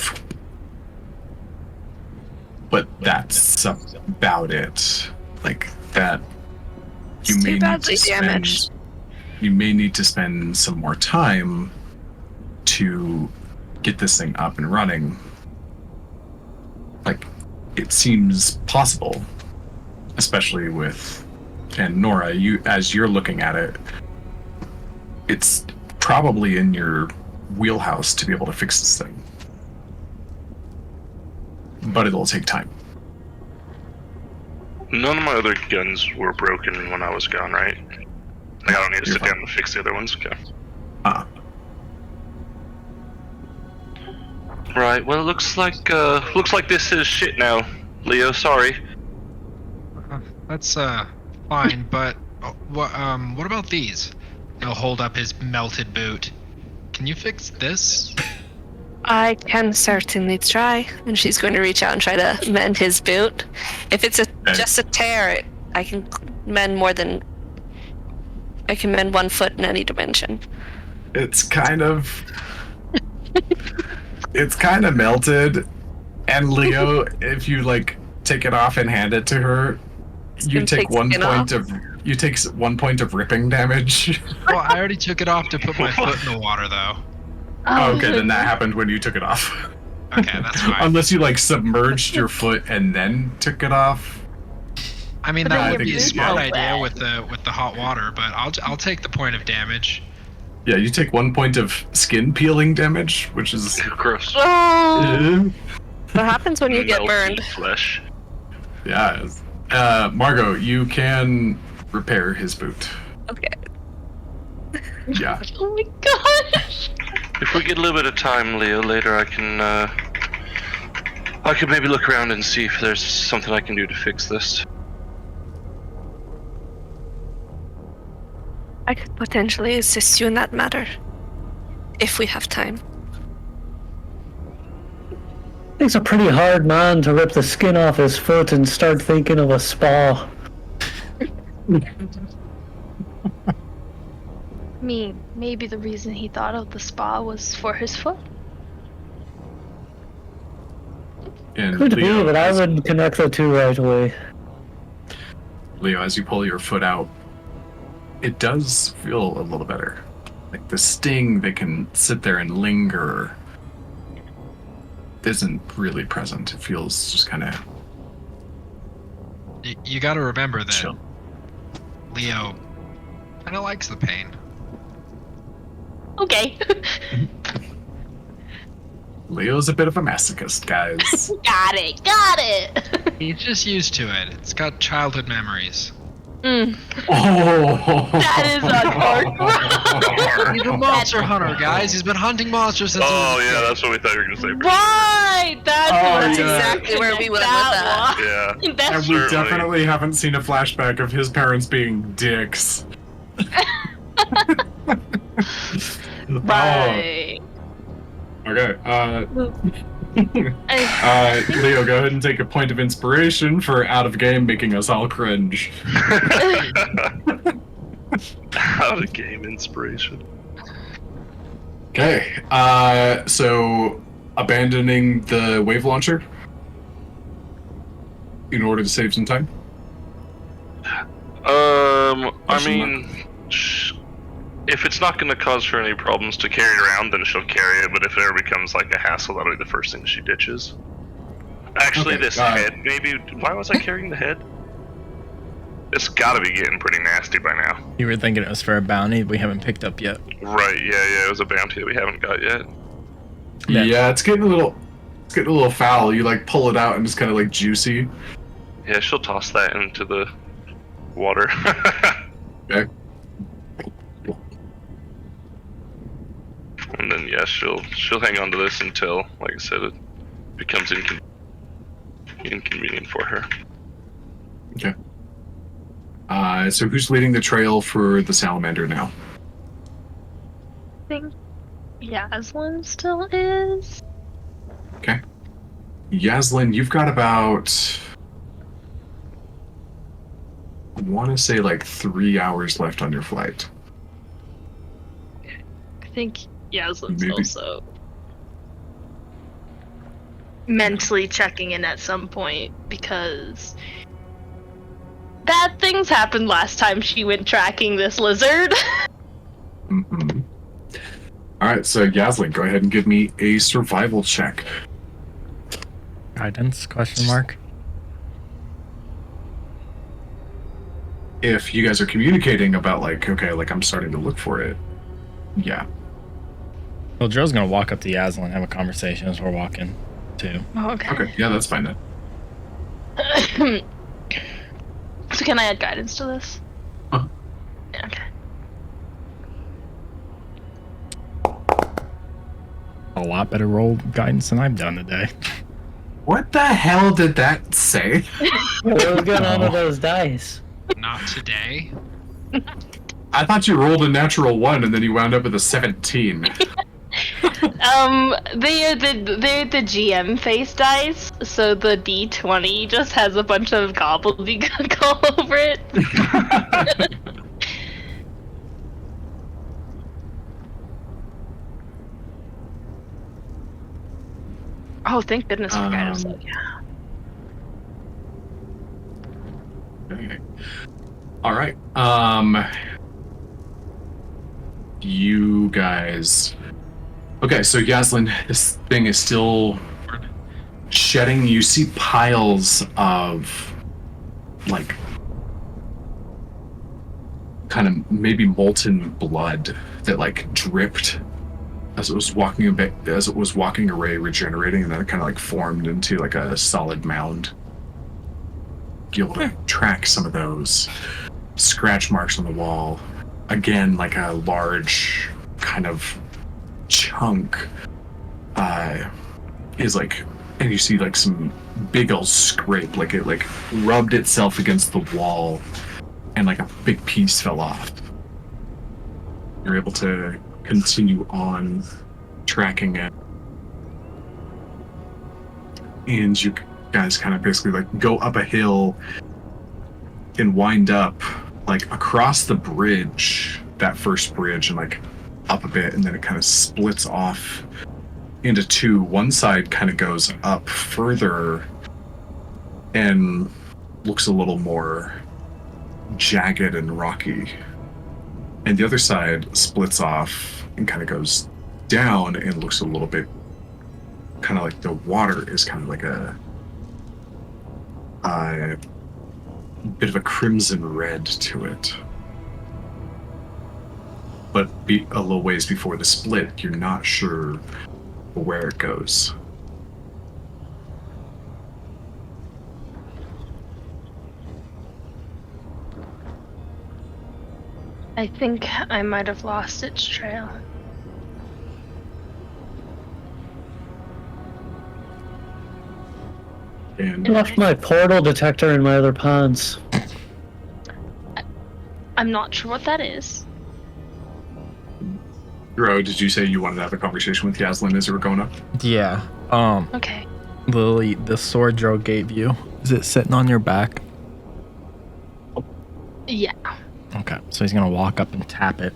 But that's about it. Like that. You It's may too need badly to damaged. You may need to spend some more time to get this thing up and running. Like, it seems possible, especially with, and Nora, as you're looking at it, it's probably in your wheelhouse to be able to fix this thing. But it'll take time. None of my other guns were broken when I was gone, right? Like, I don't need to You're sit fine. down and fix the other ones. Okay. Right. Well, it looks like this is shit now, Leo. Sorry. That's fine, but what about these? He'll hold up his melted boot. Can you fix this? I can certainly try. And she's going to reach out and try to mend his boot. If it's just a tear, I can mend more than. I can mend 1 foot in any dimension. It's kind of melted, and Leo, if you take it off and hand it to her, you take 1 point of 1 point of ripping damage. Well, I already took it off to put my foot in the water, though. Oh, okay, then that happened when you took it off. Okay, that's fine. Unless you submerged your foot and then took it off. I mean, But that then would your be a boot's smart all idea wet. with the hot water, but I'll take the point of damage. Yeah, you take 1 point of skin peeling damage, which is Gross. Oh! What happens when you get Melted burned? Flesh. yeah. Margot, you can repair his boot. Okay. Yeah. Oh my gosh! If we get a little bit of time, Leo, later I could maybe look around and see if there's something I can do to fix this. I could potentially assist you in that matter. If we have time. It's a pretty hard man to rip the skin off his foot and start thinking of a spa. Maybe the reason he thought of the spa was for his foot. And Could be, but I as- would connect the two right away. Leo, as you pull your foot out, it does feel a little better. Like the sting that can sit there and linger isn't really present. It feels just kind of You got to remember that chill. Leo kind of likes the pain. Okay. Leo's a bit of a masochist, guys. Got it. He's just used to it. It's got childhood memories. Mm. Oh, That is a He's a monster hunter, guys. He's been hunting monsters since. Oh yeah, that's what we thought you were gonna say. Right! That's yeah. exactly where we went with that. Yeah. And That's we Certainly. definitely haven't seen a flashback of his parents being dicks. right. Oh, okay. I- Leo, go ahead and take a point of inspiration for out of game, making us all cringe. Out of game inspiration. Okay. So abandoning the wave launcher in order to save some time. I Question mean, If it's not going to cause her any problems to carry it around, then she'll carry it. But if it ever becomes like a hassle, that'll be the first thing she ditches. Actually, Okay, this head, maybe. Why was I carrying the head? It's got to be getting pretty nasty by now. You were thinking it was for a bounty we haven't picked up yet. Right? Yeah. It was a bounty that we haven't got yet. Yeah, it's getting a little foul. You like pull it out and it's kind of like juicy. Yeah, she'll toss that into the water. Okay. And then she'll hang on to this until, like I said, it becomes inconvenient for her. Okay. So who's leading the trail for the salamander now? I think Yaslin still is. Okay. Yaslin, you've got about, I want to say like 3 hours left on your flight. I think Yaslin's Maybe. also mentally checking in at some point because bad things happened last time she went tracking this lizard. Mm-hmm. All right, so Yaslin, go ahead and give me a survival check. Guidance? Question mark. If you guys are communicating about like, okay, like I'm starting to look for it. Yeah. Well, Joe's gonna walk up to Yaslin and have a conversation as we're walking, too. Okay, yeah, that's fine then. So can I add guidance to this? Uh-huh. Yeah, okay. A lot better roll guidance than I've done today. What the hell did that say? What was going on with those dice? Not today. I thought you rolled a natural 1 and then you wound up with a 17. They're the GM face dice, so the D20 just has a bunch of gobbledygook all over it. Oh, thank goodness for guidance. Yeah. Okay. All right. You guys. Okay, so Yaslin, this thing is still shedding. You see piles of, like, kind of maybe molten blood that like dripped as it was walking away, regenerating, and then it kind of like formed into like a solid mound. You're able to track some of those scratch marks on the wall. Again, like a large kind of chunk is like, and you see like some big old scrape, like it like rubbed itself against the wall and like a big piece fell off. You're able to continue on tracking it, and you guys kind of basically like go up a hill and wind up like across the bridge, that first bridge, and like up a bit, and then it kind of splits off into two. One side kind of goes up further and looks a little more jagged and rocky, and the other side splits off and kind of goes down and looks a little bit kind of like the water is kind of like a bit of a crimson red to it. But a little ways before the split, you're not sure where it goes. I think I might have lost its trail. And I left my portal detector in my other ponds. I'm not sure what that is. Ro, did you say you wanted to have a conversation with Yaslin as you were going up? Yeah. Okay. Lily, the sword Joe gave you, is it sitting on your back? Yeah. Okay, so he's gonna walk up and tap it.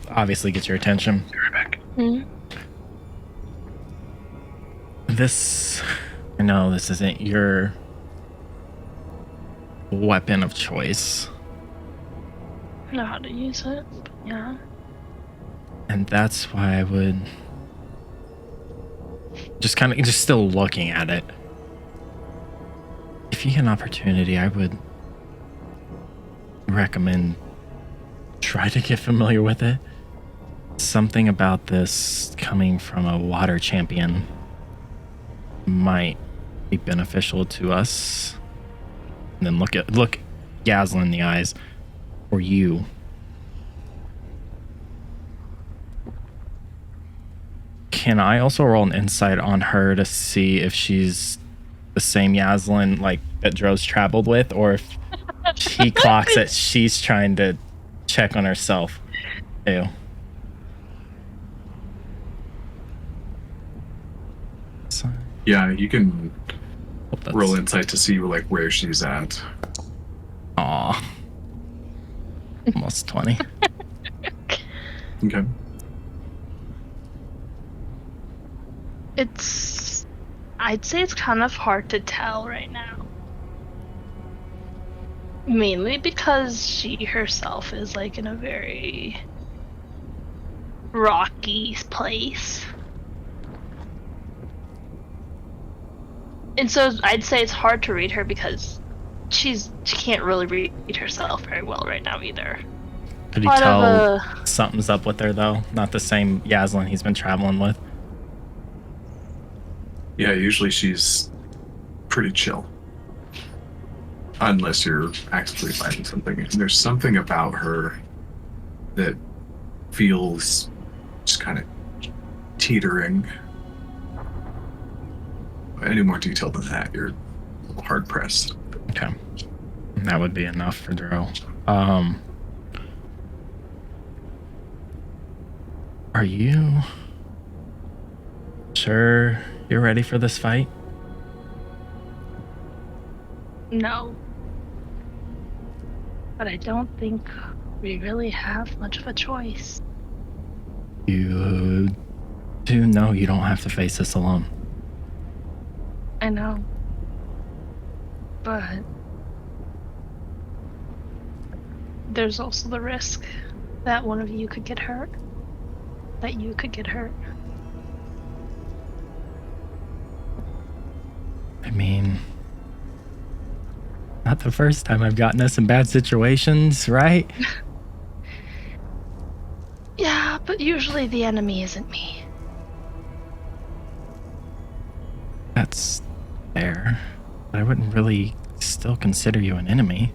Obviously get your attention. Be right back. Mm-hmm. I know this isn't your weapon of choice, know how to use it. But yeah. And that's why I would just still looking at it. If you get an opportunity, I would recommend try to get familiar with it. Something about this coming from a water champion might be beneficial to us. And then look Gazlan in the eyes, or you. Can I also roll an insight on her to see if she's the same Yaslin like that Dro's traveled with, or if he clocks that she's trying to check on herself? Ew. So, Yeah, you can hope that's- roll insight to see like where she's at. Aw. Almost 20. Okay. I'd say it's kind of hard to tell right now. Mainly because she herself is like in a very rocky place. And so I'd say it's hard to read her because she can't really read herself very well right now either. Could you Part tell of something's up with her though? Not the same Yaslin he's been traveling with. Yeah, usually she's pretty chill. Unless you're actively finding something. And there's something about her that feels just kind of teetering. Any more detail than that, you're a little hard pressed. Okay. That would be enough for Dro. Are you sure you're ready for this fight? No. But I don't think we really have much of a choice. You do know you don't have to face this alone. I know. But there's also the risk that one of you could get hurt. That you could get hurt. I mean, not the first time I've gotten us in bad situations, right? Yeah, but usually the enemy isn't me. That's fair. But I wouldn't really still consider you an enemy.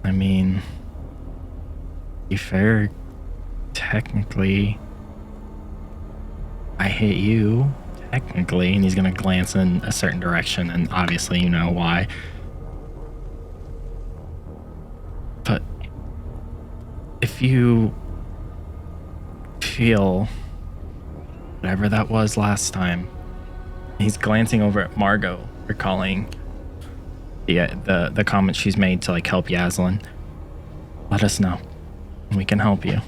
I mean, to be fair, technically, I hate you, technically, and he's gonna glance in a certain direction, and obviously you know why. But if you feel whatever that was last time, he's glancing over at Margot, recalling the comment she's made to like help Yaslin. Let us know. We can help you.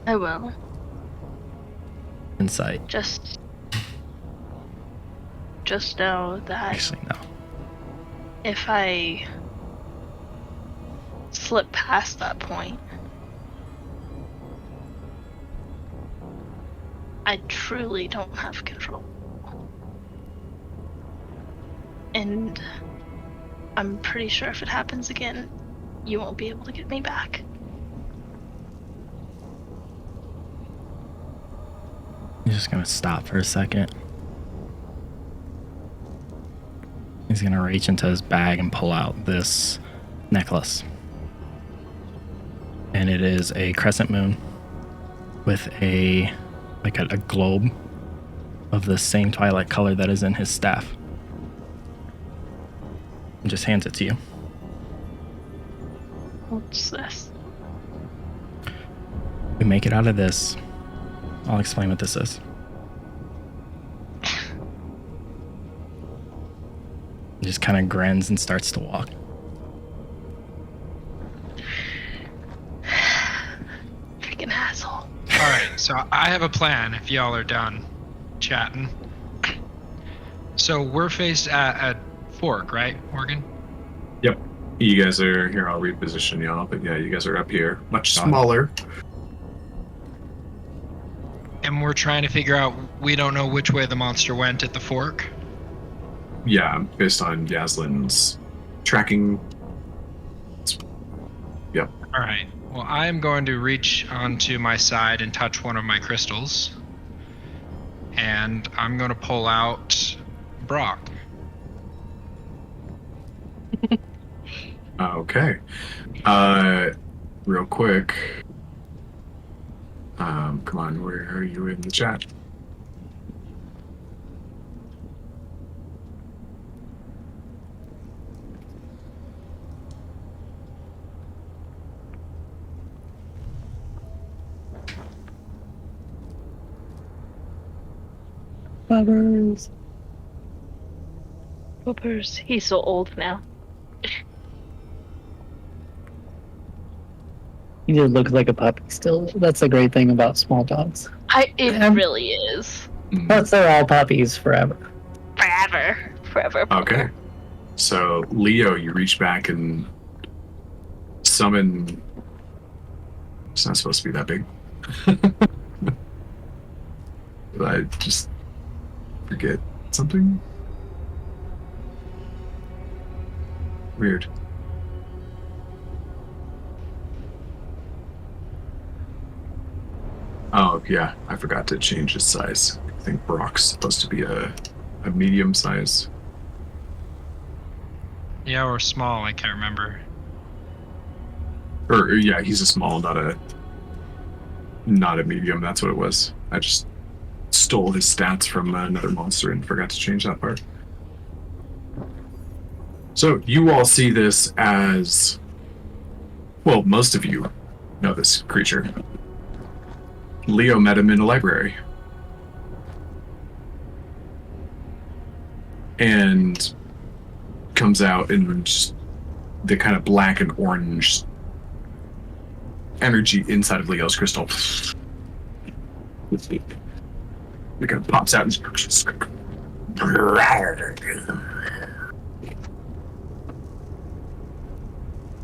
I will. Insight. Just know that Actually, no. if I slip past that point, I truly don't have control. And I'm pretty sure if it happens again, you won't be able to get me back. He's just gonna stop for a second. He's gonna reach into his bag and pull out this necklace. And it is a crescent moon with a globe of the same twilight color that is in his staff. And just hands it to you. What's this? We make it out of this. I'll explain what this is. He just kind of grins and starts to walk. Freaking asshole. All right, so I have a plan if y'all are done chatting. So we're faced at fork, right, Morgan? Yep. You guys are here. I'll reposition y'all, but yeah, you guys are up here, much Got it. smaller. And we're trying to figure out. We don't know which way the monster went at the fork. Yeah, based on Yaslin's tracking. Yep. All right. Well, I am going to reach onto my side and touch one of my crystals, and I'm going to pull out Brock. Okay. Real quick. Come on, where are you in the chat? Bubbers. Whoopers. He's so old now. You just look like a puppy still. That's the great thing about small dogs. It Um, really is. Plus, they're all puppies forever. Forever. Okay. So, Leo, you reach back and summon. It's not supposed to be that big. Did I just forget something? Weird. Oh, yeah. I forgot to change his size. I think Brock's supposed to be a medium size. Yeah, or small. I can't remember. Or yeah, he's a small, not a medium. That's what it was. I just stole his stats from another monster and forgot to change that part. So you all see this as, well, most of you know this creature. Leo met him in a library. And comes out in just the kind of black and orange energy inside of Leo's crystal. It kind of pops out and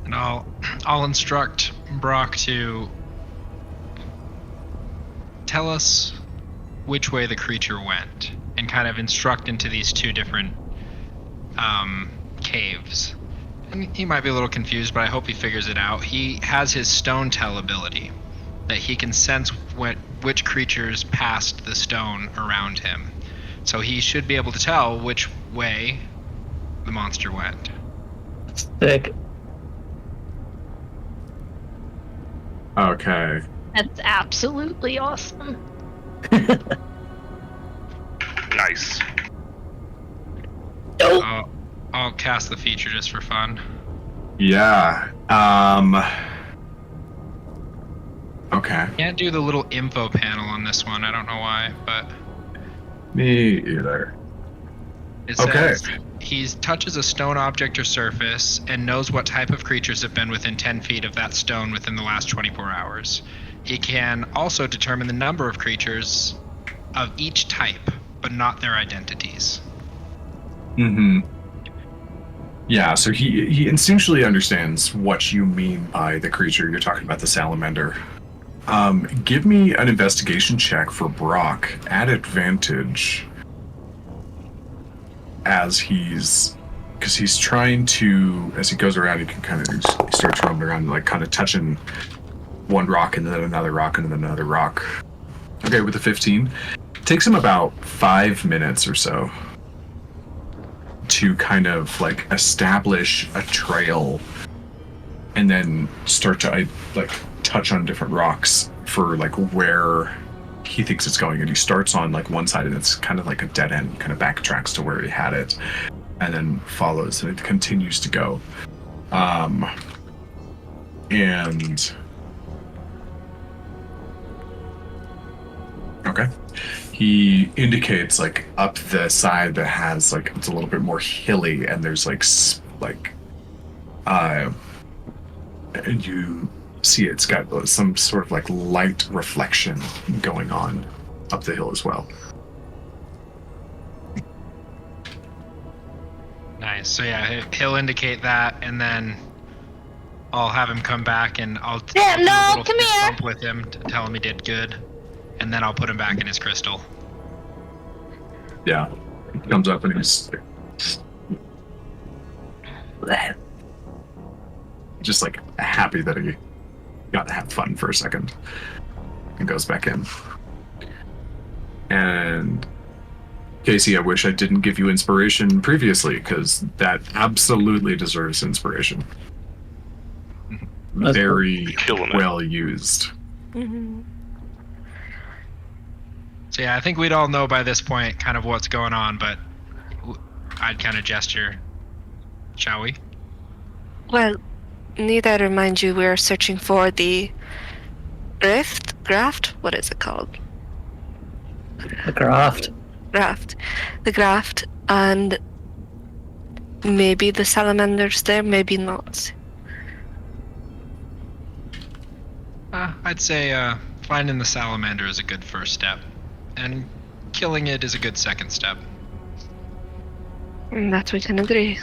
And I'll instruct Brock to tell us which way the creature went, and kind of instruct into these two different caves. And he might be a little confused, but I hope he figures it out. He has his stone tell ability that he can sense which creatures passed the stone around him. So he should be able to tell which way the monster went. Sick. Okay. That's absolutely awesome. Nice. I'll cast the feature just for fun. Yeah. Okay. Can't do the little info panel on this one. I don't know why, but Me either. it Okay. says he touches a stone object or surface and knows what type of creatures have been within 10 feet of that stone within the last 24 hours. He can also determine the number of creatures of each type, but not their identities. Mm-hmm. Yeah, so he instinctually understands what you mean by the creature. You're talking about the salamander. Give me an investigation check for Brock at advantage, as because he's trying to, as he goes around, he can kind of, he starts roaming around, like kind of touching one rock and then another rock and then another rock. Okay, with a 15. Takes him about 5 minutes or so to kind of like establish a trail and then start to like touch on different rocks for like where he thinks it's going. And he starts on like one side and it's kind of like a dead end, kind of backtracks to where he had it and then follows and it continues to go. And okay. He indicates like up the side that has like, it's a little bit more hilly and there's and you see it's got some sort of like light reflection going on up the hill as well. Nice. So yeah, he'll indicate that, and then I'll have him come back, and I'll do a little come fist here. bump with him to tell him he did good, and then I'll put him back in his crystal. Yeah. He comes up and he's just like happy that he got to have fun for a second and goes back in. And Casey, I wish I didn't give you inspiration previously, because that absolutely deserves inspiration. That's Very Killing it. well used. So yeah, I think we'd all know by this point kind of what's going on, but I'd kind of gesture. Shall we? Well, need I remind you we're searching for the graft? What is it called? The graft. Graft. The graft, and maybe the salamanders there, maybe not. I'd say finding the salamander is a good first step, and killing it is a good second step. That we can agree.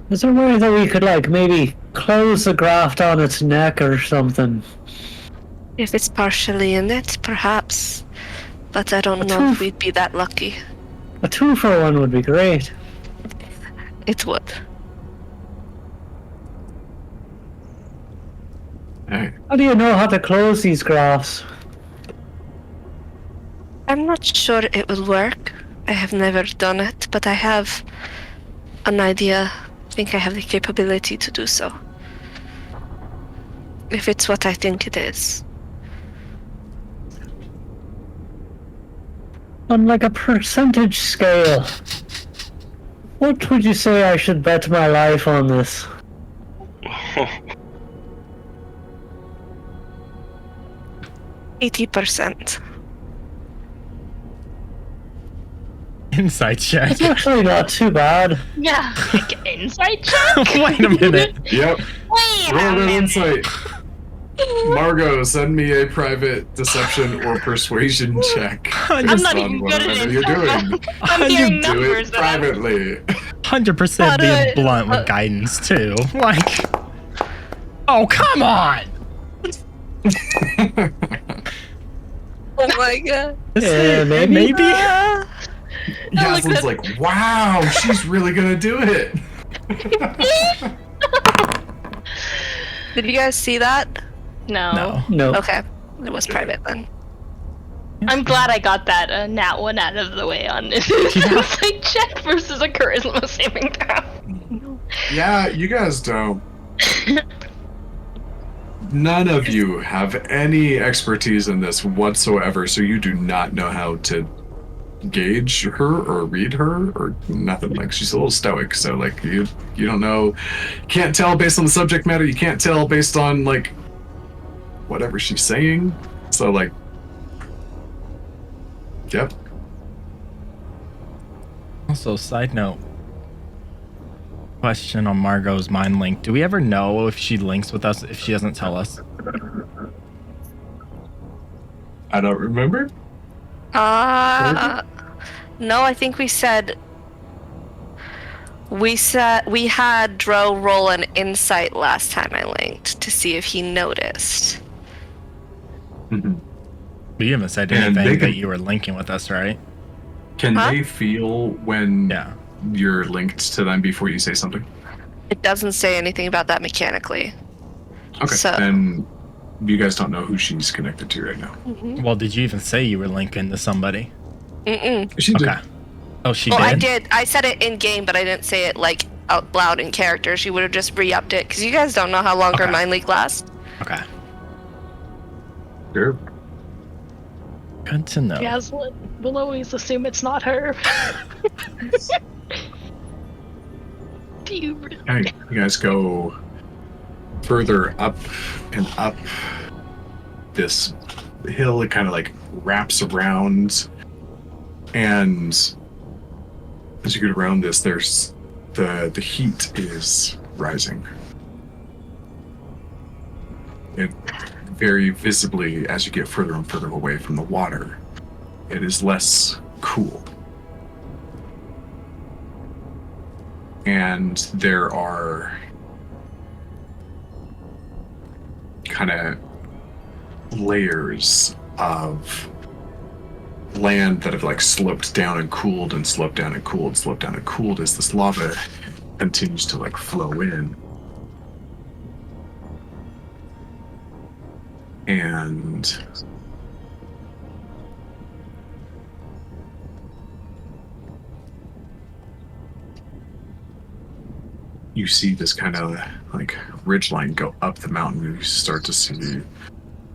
Is there a way that we could, like, maybe close the graft on its neck or something? If it's partially in it, perhaps. But I don't know if we'd be that lucky. A 2-for-1 would be great. It would. Hey, How do you know how to close these grafts? I'm not sure it will work. I have never done it, but I have an idea. I think I have the capability to do so. If it's what I think it is. On, like, a percentage scale, what would you say I should bet my life on this? 80%. Insight check. It's actually not too bad. Yeah. Like, insight check? Wait a minute. yep. Wait Roll a an minute. insight. Margot, send me a private deception or persuasion check. I'm based not on even good at whatever it. you're doing. I'm hearing Do numbers it that I'm... privately. 100% being blunt with guidance too. Like, oh come on! Oh my god. Yeah, maybe. Yaslin's like, wow, she's really gonna do it. Did you guys see that? No. No. No. Okay. It was private then. I'm glad I got that nat one out of the way on this insight check versus a charisma saving throw. Yeah, you guys don't. None of you have any expertise in this whatsoever, so you do not know how to gauge her or read her or nothing. Like, she's a little stoic, so like you don't know, can't tell based on the subject matter, you can't tell based on like whatever she's saying, so like, yep. Also, side note. Question on Margot's mind link. Do we ever know if she links with us if she doesn't tell us? I don't remember. No, I think we said we had Dro roll an insight last time I linked to see if he noticed. You haven't said And anything they that can- you were linking with us, right? Can Huh? they feel when Yeah. you're linked to them before you say something? It doesn't say anything about that mechanically. Okay, So- then you guys don't know who she's connected to right now. Well, did you even say you were linking to somebody? Mm-mm. She did. Okay. Oh, she Well, did? I did. I said it in game, but I didn't say it like out loud in character. She would have just re-upped it because you guys don't know how long her Okay. mind leak lasts. Okay. Sure. Good to know. Yaslin will always assume it's not her. Do you really? Okay, you guys go further up and up this hill. It kind of like wraps around, and as you get around this, there's the heat is rising. It very visibly, as you get further and further away from the water, it is less cool. And there are kind of layers of land that have like sloped down and cooled and sloped down and cooled, sloped down and cooled as this lava continues to like flow in. And you see this kind of like ridgeline go up the mountain. You start to see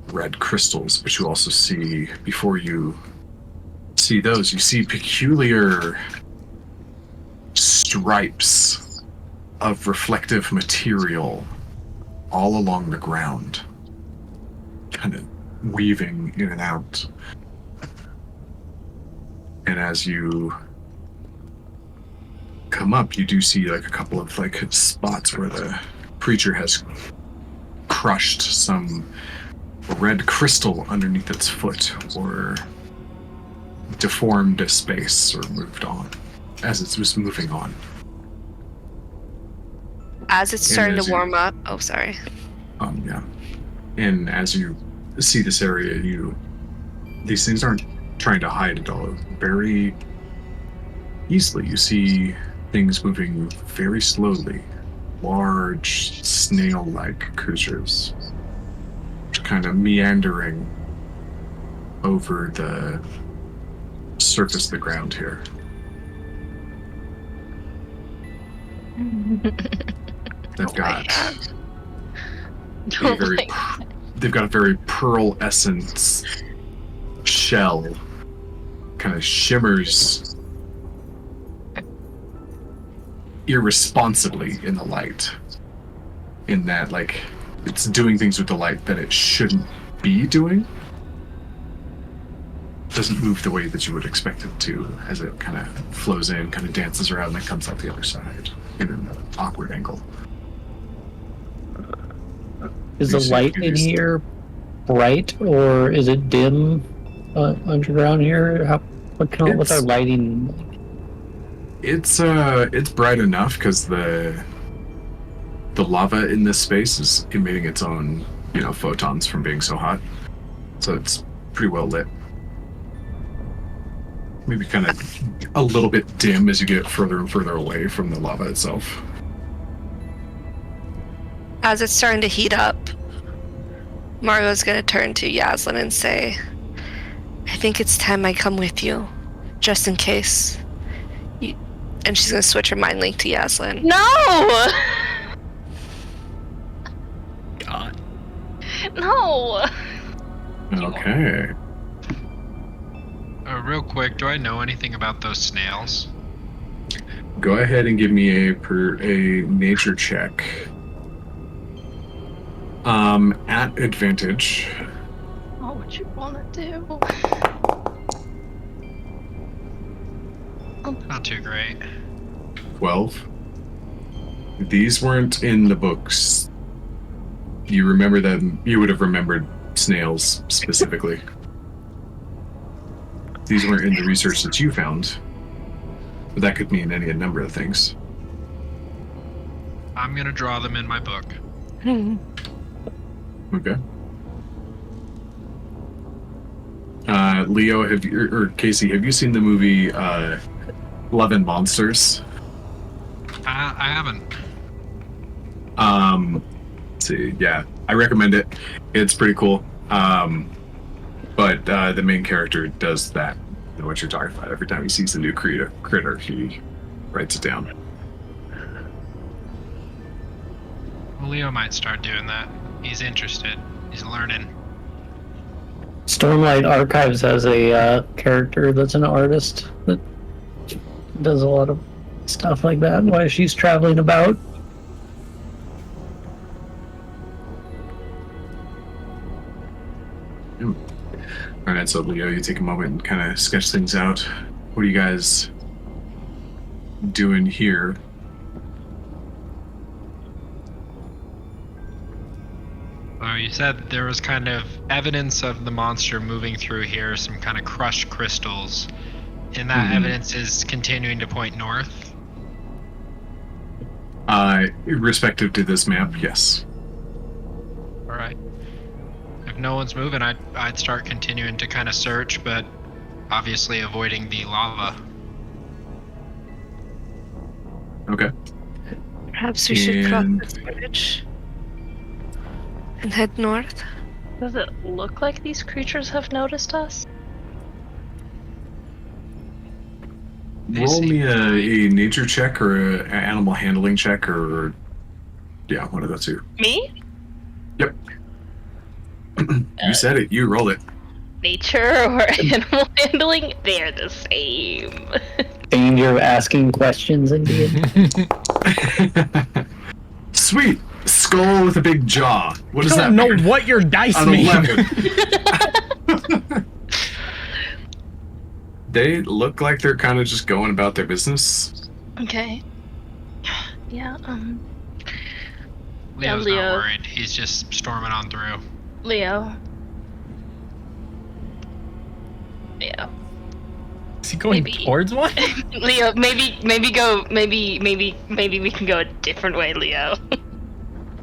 red crystals, but you also see, before you see those, you see peculiar stripes of reflective material all along the ground, kind of weaving in and out. And as you come up, you do see like a couple of like spots where the creature has crushed some red crystal underneath its foot, or deformed a space, or moved on as it was moving on. As it's starting to warm up. Oh, sorry. Yeah. And as you see this area, these things aren't trying to hide at all. Very easily, you see things moving very slowly. Large, snail-like creatures, kind of meandering over the surface of the ground here. They've got they've got a very pearl-essence shell, kind of shimmers irresponsibly in the light, in that like it's doing things with the light that it shouldn't be doing. Doesn't move the way that you would expect it to, as it kind of flows in, kind of dances around, and then comes out the other side in an awkward angle. Is the light in here bright, or is it dim underground here? What's our lighting like? It's bright enough because the lava in this space is emitting its own, photons from being so hot. So it's pretty well lit. Maybe kind of a little bit dim as you get further and further away from the lava itself. As it's starting to heat up, Margot's gonna turn to Yaslin and say, I think it's time I come with you, just in case. And she's gonna switch her mind link to Yaslin. No! God. No! Okay. Real quick, do I know anything about those snails? Go ahead and give me a nature check. At advantage. What would you want to do? Not too great. 12. These weren't in the books. You remember them? You would have remembered snails specifically. These weren't in the research that you found, but that could mean any number of things. I'm gonna draw them in my book. Okay. Leo, or Casey, have you seen the movie Love and Monsters? I haven't. Let's see, yeah, I recommend it. It's pretty cool. But the main character does that, what you're talking about. Every time he sees a new critter, he writes it down. Well, Leo might start doing that. He's interested. He's learning. Stormlight Archives has a character that's an artist that does a lot of stuff like that while she's traveling about. All right, so Leo, you take a moment and kind of sketch things out. What are you guys doing here? You said there was kind of evidence of the monster moving through here, some kind of crushed crystals. And that evidence is continuing to point north. Respective to this map, yes. All right. If no one's moving, I'd start continuing to kind of search, but obviously avoiding the lava. Okay. Perhaps we should cross this bridge and head north. Does it look like these creatures have noticed us? Roll me a nature check or an animal handling check, or yeah, one of the two. Me? Yep. You said it. You roll it. Nature or animal handling? They're the same. Danger of asking questions, indeed. Sweet skull with a big jaw. What does I that don't know mean? what your dice An mean. 11. They look like they're kind of just going about their business. Okay. Yeah, Leo's Leo. not worried. He's just storming on through. Leo. Is he going Maybe. towards one? Leo, maybe we can go a different way, Leo.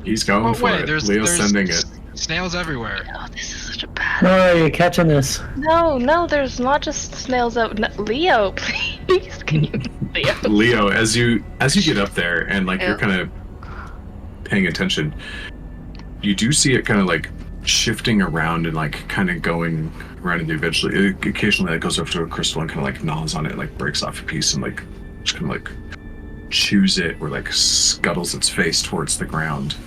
He's going for it. Leo's sending it. Snails everywhere. Oh, this is such a bad. Oh, you're catching this. No, there's not just snails out. No, Leo, please, can you, Leo? Leo, as you get up there and like Yeah. you're kind of paying attention, you do see it kind of like shifting around and like kind of going around, and eventually, occasionally, it goes over to a crystal and kind of like gnaws on it, and, like breaks off a piece and like just kind of like chews it or like scuttles its face towards the ground.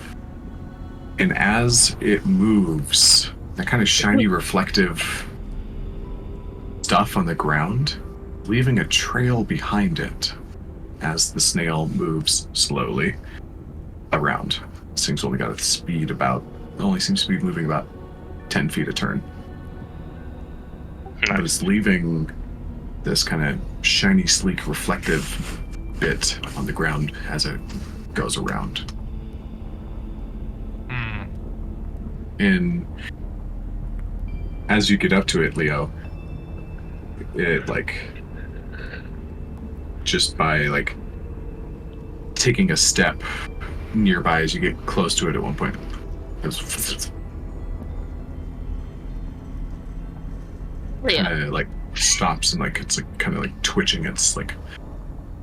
And as it moves, that kind of shiny, reflective stuff on the ground, leaving a trail behind it as the snail moves slowly around. This thing's only got a speed only seems to be moving about 10 feet a turn. But it's leaving this kind of shiny, sleek, reflective bit on the ground as it goes around. And as you get up to it, Leo, it like just by like taking a step nearby as you get close to it at one point, it goes Leo. kind of like stops and like it's like kind of like twitching its like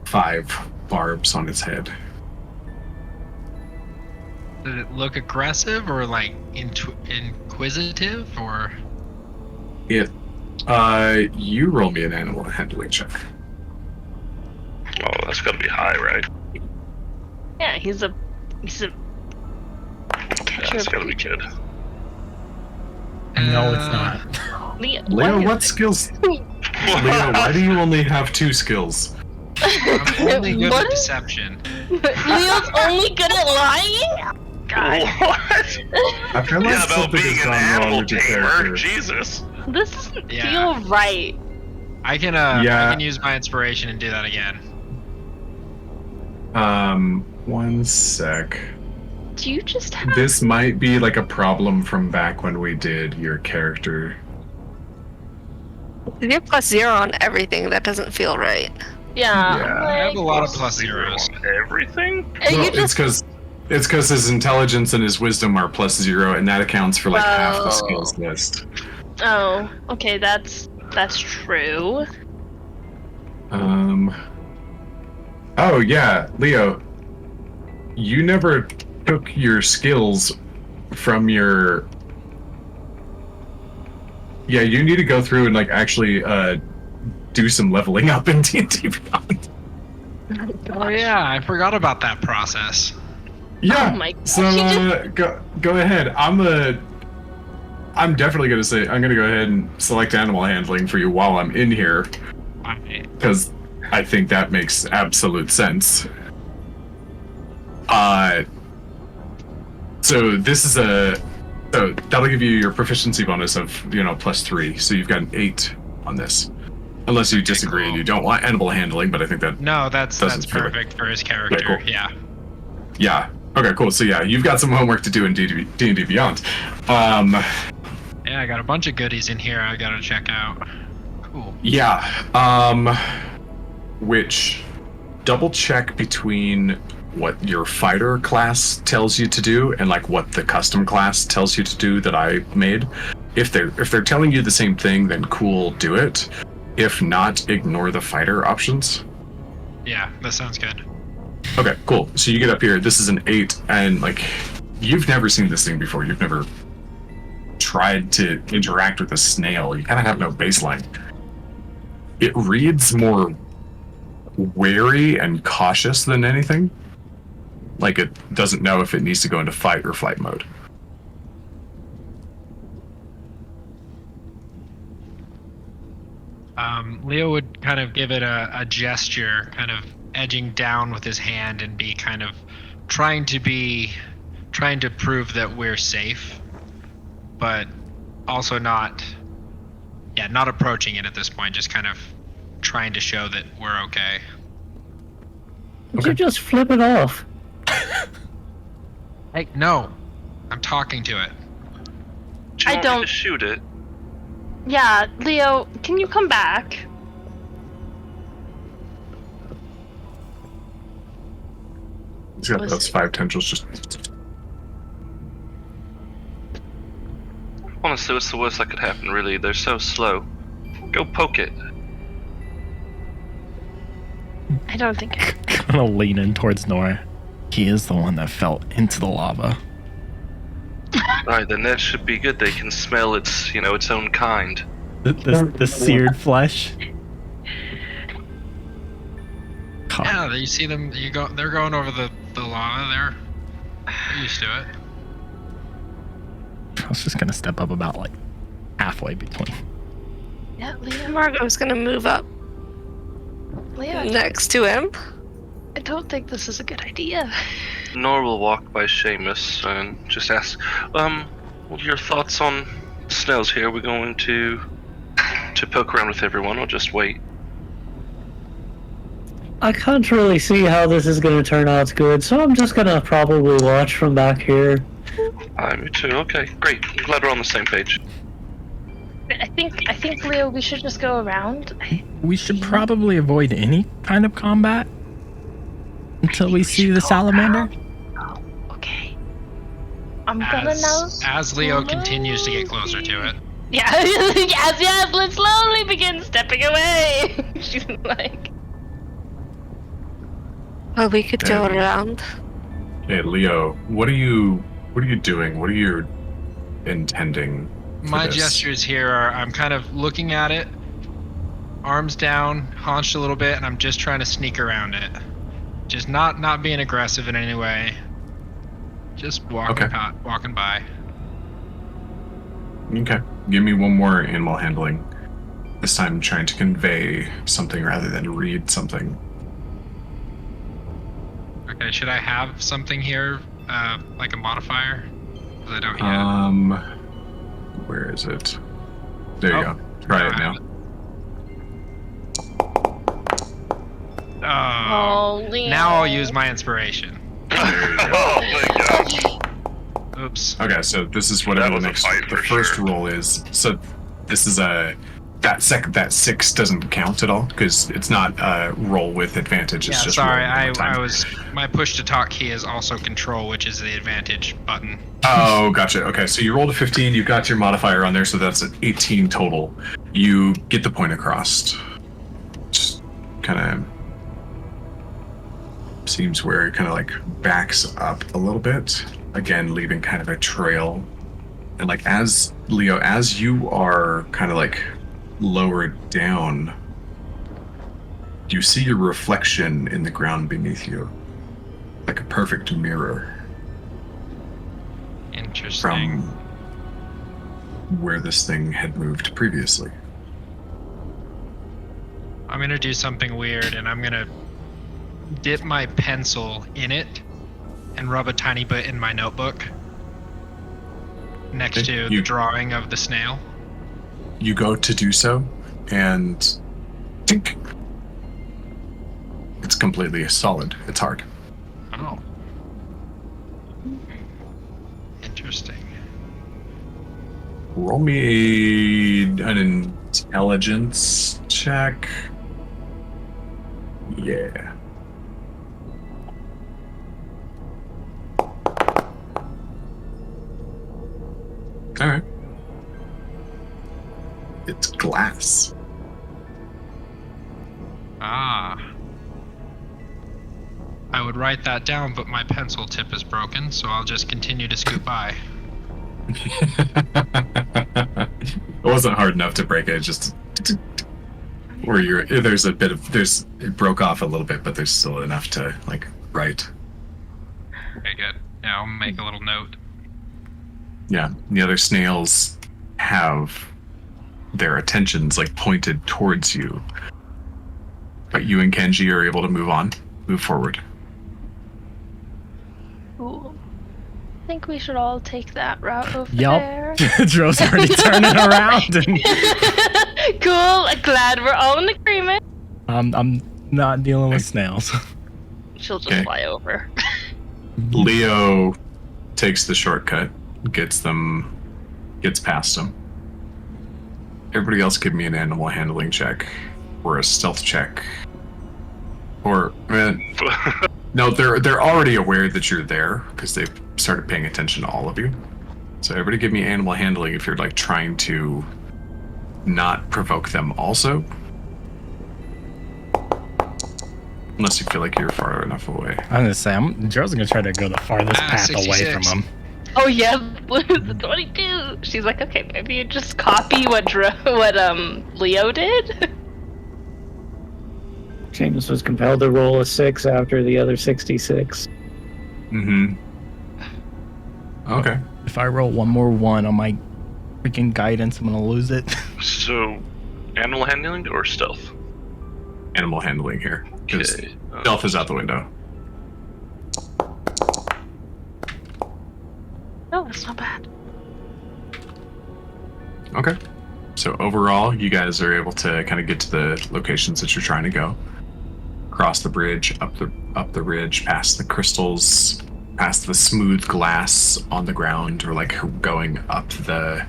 5 barbs on its head. Did it look aggressive or like inquisitive or? It you roll me an animal handling check. Oh, that's gotta be high, right? Yeah, he's a Yeah, catcher that's of gotta be good. No, it's not. Leo. Leo, what skills? Leo, why do you only have 2 skills? I'm only good What? at deception. Leo's only good at lying? God. What? I feel like Yeah, about something being has an gone wrong animal with your tamer. character. Jesus. This doesn't Yeah. feel right. I can Yeah. I can use my inspiration and do that again. One sec. Do you just have... This might be like a problem from back when we did your character. You get +0 on everything. That doesn't feel right. Yeah. Yeah. I have a lot of Plus +0s. on everything? And Well, you just... it's because his intelligence and his wisdom are +0, and that accounts for like half the Oh. skills list. Oh, okay, that's true. Oh yeah, Leo. You never took your skills from your. Yeah, you need to go through and like actually do some leveling up in D&D Beyond. Oh yeah, I forgot about that process. Yeah. Oh my gosh, So you go ahead. I'm definitely gonna go ahead and select animal handling for you while I'm in here, because I think that makes absolute sense. So this is so that'll give you your proficiency bonus of +3. So you've got an 8 on this, unless you disagree and you don't want animal handling. But I think that No, that's Doesn't feel like- perfect for his character. cool. Yeah. yeah. Okay, cool. So yeah, you've got some homework to do in D&D Beyond. Yeah, I got a bunch of goodies in here I gotta check out. Cool. Yeah. Which double check between what your fighter class tells you to do and like what the custom class tells you to do that I made. If they're telling you the same thing, then cool, do it. If not, ignore the fighter options. Yeah, that sounds good. Okay, cool. So you get up here. This is an 8, and like you've never seen this thing before. You've never tried to interact with a snail. You kind of have no baseline. It reads more wary and cautious than anything. Like it doesn't know if it needs to go into fight or flight mode. Leo would kind of give it a gesture, kind of edging down with his hand and be kind of trying to prove that we're safe, but also not approaching it at this point, just kind of trying to show that we're okay. Would you just flip it off? Hey, no, I'm talking to it. Do you I want me don't- to shoot it? Yeah, Leo, can you come back? He's got those 5 tendrils just. Honestly, what's the worst that could happen, really? They're so slow. Go poke it. I don't think I I'm gonna lean in towards Nora. He is the one that fell into the lava. Alright, then that should be good. They can smell its, its own kind. The seared flesh. Yeah, you see them. They're going over the lava. They're used to it. I was just gonna step up about like halfway between. Yeah, Leo. Margot's gonna move up Leo, next to him. I don't think this is a good idea. Nor will walk by Seamus and just ask, what are your thoughts on snails here? We're going to poke around with everyone, or just wait? I can't really see how this is going to turn out good, so I'm just going to probably watch from back here. Me too. Okay, great. I'm glad we're on the same page. I think Leo, we should just go around. We should probably avoid any kind of combat until we see the salamander. Oh, okay. I'm gonna know. As Leo continues to get closer to it. Yeah, yes, let's slowly begin stepping away. She's like, Well, we could go Um, around. Hey, Leo, what are you doing? What are you intending? for My this? gestures here are I'm kind of looking at it, arms down, haunched a little bit, and I'm just trying to sneak around it. Just not being aggressive in any way. Just walking by. Okay. Give me one more animal handling. This time trying to convey something rather than read something. Okay, should I have something here, like a modifier? 'Cause I don't yet. Where is it? There you Oh, go. Try it I now. have oh, Leo. Now I'll use my inspiration. There you go. Oh my gosh. Oops. Okay, so this is whatever That was the a next, fight the for first sure. roll is. So this is that 6 doesn't count at all because it's not a roll with advantage. It's Yeah, just sorry. rolling one time. I was my push to talk key is also control, which is the advantage button. Oh, gotcha. Okay, so you rolled a 15. You got your modifier on there, so that's an 18 total. You get the point across. Just kind of seems where it kind of like backs up a little bit, again leaving kind of a trail. And like as Leo, as you are kind of like lowered down, you see your reflection in the ground beneath you, like a perfect mirror Interesting. from where this thing had moved previously. I'm gonna do something weird, and I'm gonna dip my pencil in it and rub a tiny bit in my notebook next Okay, to the you- drawing of the snail. You go to do so, and tink. It's completely solid. It's hard. Oh. Interesting. Roll me an intelligence check. Yeah. All right. It's glass. Ah. I would write that down, but my pencil tip is broken, so I'll just continue to scoot by. It wasn't hard enough to break it. Just where there's a bit of it broke off a little bit, but there's still enough to like write. Okay, good. Yeah, I'll make a little note. Yeah, the other snails have their attentions like pointed towards you, but you and Kenji are able to move forward. Cool. I think we should all take that route over Yup. there. Dro's already turning around, and Cool. Glad we're all in agreement. I'm not dealing with snails. She'll just Okay. fly over. Leo takes the shortcut, gets past them. Everybody else give me an animal handling check or a stealth check. Or no, they're already aware that you're there because they've started paying attention to all of you. So everybody give me animal handling if you're like trying to not provoke them also. Unless you feel like you're far enough away. I'm gonna say, Dro's gonna try to go the farthest path away from 66. him. Oh yeah, the 22. She's like, okay, maybe you just copy what Leo did. James was compelled to roll a 6 after the other 66. Mm-hmm. Okay. If I roll one more 1 on my freaking guidance, I'm gonna lose it. So, animal handling or stealth? Animal handling here. Because Okay. stealth is out the window. No, that's not bad. Okay. So overall, you guys are able to kind of get to the locations that you're trying to go. Cross the bridge, up the ridge, past the crystals, past the smooth glass on the ground, or like going up the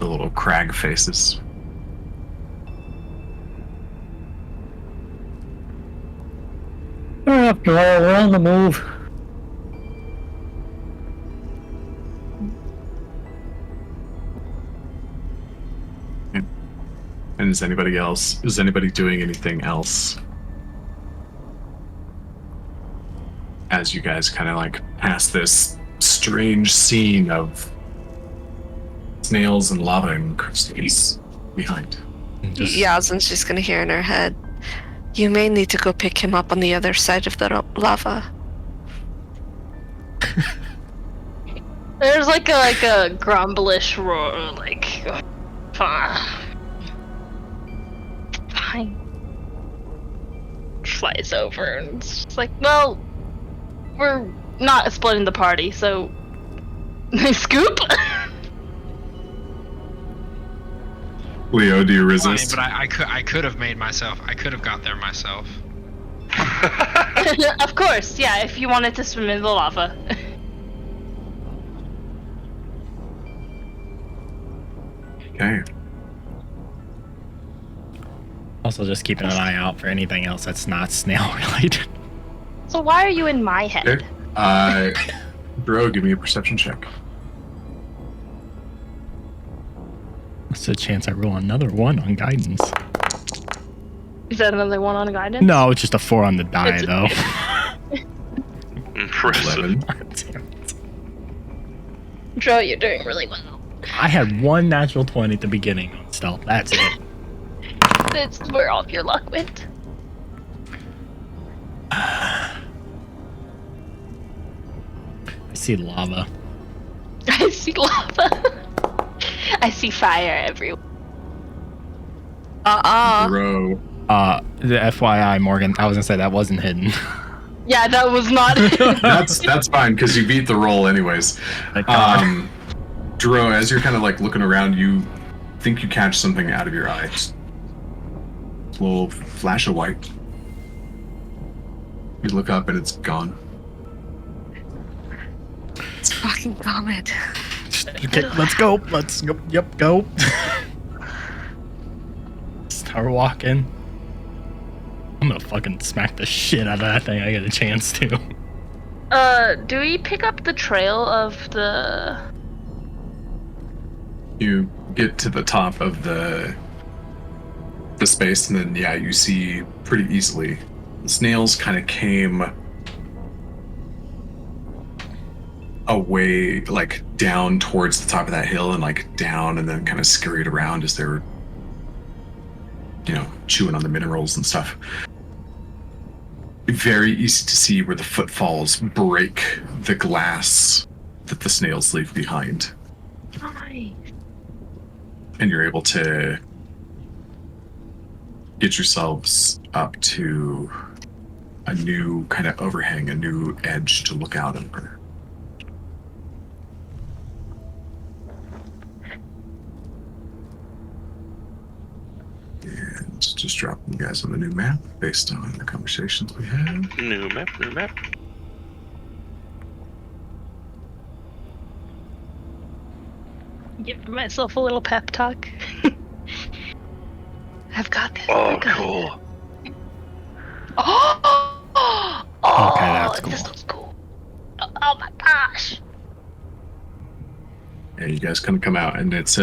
little crag faces. After all, we're on the move. And is anybody doing anything else? As you guys kind of like pass this strange scene of snails and lava and crystals behind. Just, Yazin's just gonna hear in her head, "You may need to go pick him up on the other side of the lava." There's like a grumblish roar, like, fine. Flies over and it's just like, well, we're not splitting the party, so scoop. Leo, do you Fine, resist? but I could have made myself. I could have got there myself. Of course, yeah. If you wanted to swim in the lava. Okay. also just keeping an eye out for anything else that's not snail related. So why are you in my head? Okay. Bro, give me a perception check. What's the chance I roll another 1 on guidance? Is that another one on guidance? No, it's just a 4 on the die It's- though. Impressive. 11. Damn it. Dro, you're doing really well. I had 1 natural 20 at the beginning on stealth. That's it. That's where all of your luck went. I see lava. I see lava. I see fire everywhere. Bro. The FYI, Morgan, I was gonna say that wasn't hidden. Yeah, that was not. That's fine because you beat the roll anyways. Like, Dro, as you're kind of like looking around, you think you catch something out of your eye. Just a little flash of white. You look up and it's gone. It's fucking vomit. okay, let's go. Let's go. Yep, go. how we're walking. I'm gonna fucking smack the shit out of that thing. I get a chance to. Do we pick up the trail of the... You get to the top of the space, and then yeah, you see pretty easily the snails kind of came away, like down towards the top of that hill, and like down, and then kind of scurried around as they were, chewing on the minerals and stuff. Very easy to see where the footfalls break the glass that the snails leave behind. Nice. And you're able to get yourselves up to a new kind of overhang, a new edge to look out over. And just dropping you guys on the new map based on the conversations we had. New map, new map. Give myself a little pep talk. I've got this. Oh, I've got cool. this. Oh, Okay, that's cool. This looks cool. Oh my gosh. Yeah, you guys kind of come out, and it's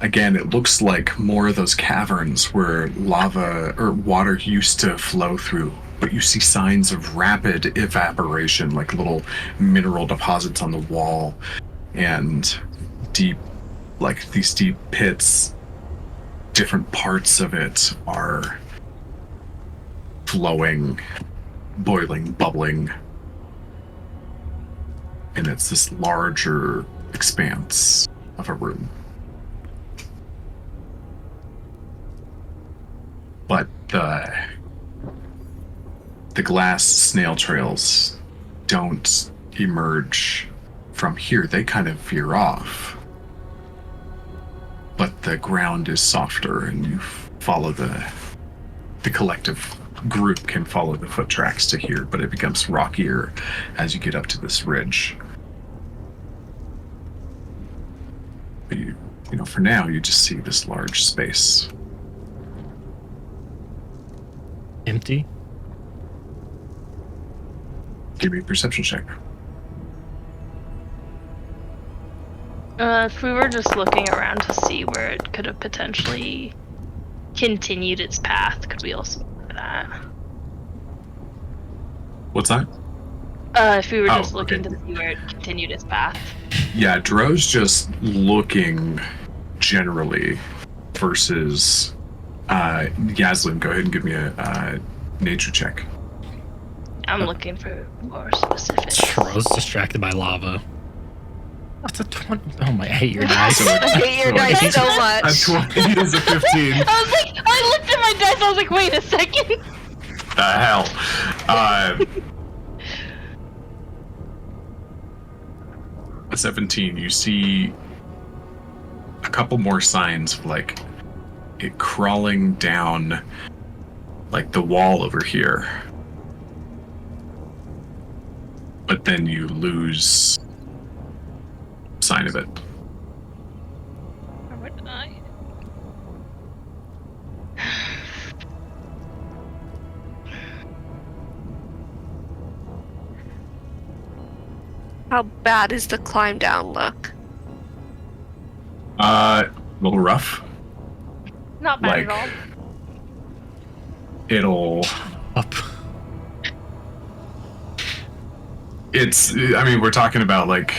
again, it looks like more of those caverns where lava or water used to flow through, but you see signs of rapid evaporation, like little mineral deposits on the wall, and deep, like these deep pits. Different parts of it are flowing, boiling, bubbling, and it's this larger expanse of a room. But the glass snail trails don't emerge from here. They kind of veer off. But the ground is softer, and you follow the collective group can follow the foot tracks to here, but it becomes rockier as you get up to this ridge. But you for now, you just see this large space. Empty? Give me a perception check. If we were just looking around to see where it could have potentially continued its path, could we also do that? What's that? If we were Oh, just looking okay. to see where it continued its path. Yeah, Dro's just looking generally versus Yaslin. Go ahead and give me a nature check. I'm looking for more specifics. Tro's distracted by lava. That's a 20. Oh my, I hate your dice. I hate your dice so A much. 20 is a 15. I was like, I looked at my dice, I was like, wait a second. The hell. A 17, you see a couple more signs of like it crawling down like the wall over here. But then you lose sign of it. Or would I? How bad is the climb down look? A little rough. Not bad Like at all. it'll Up. we're talking about like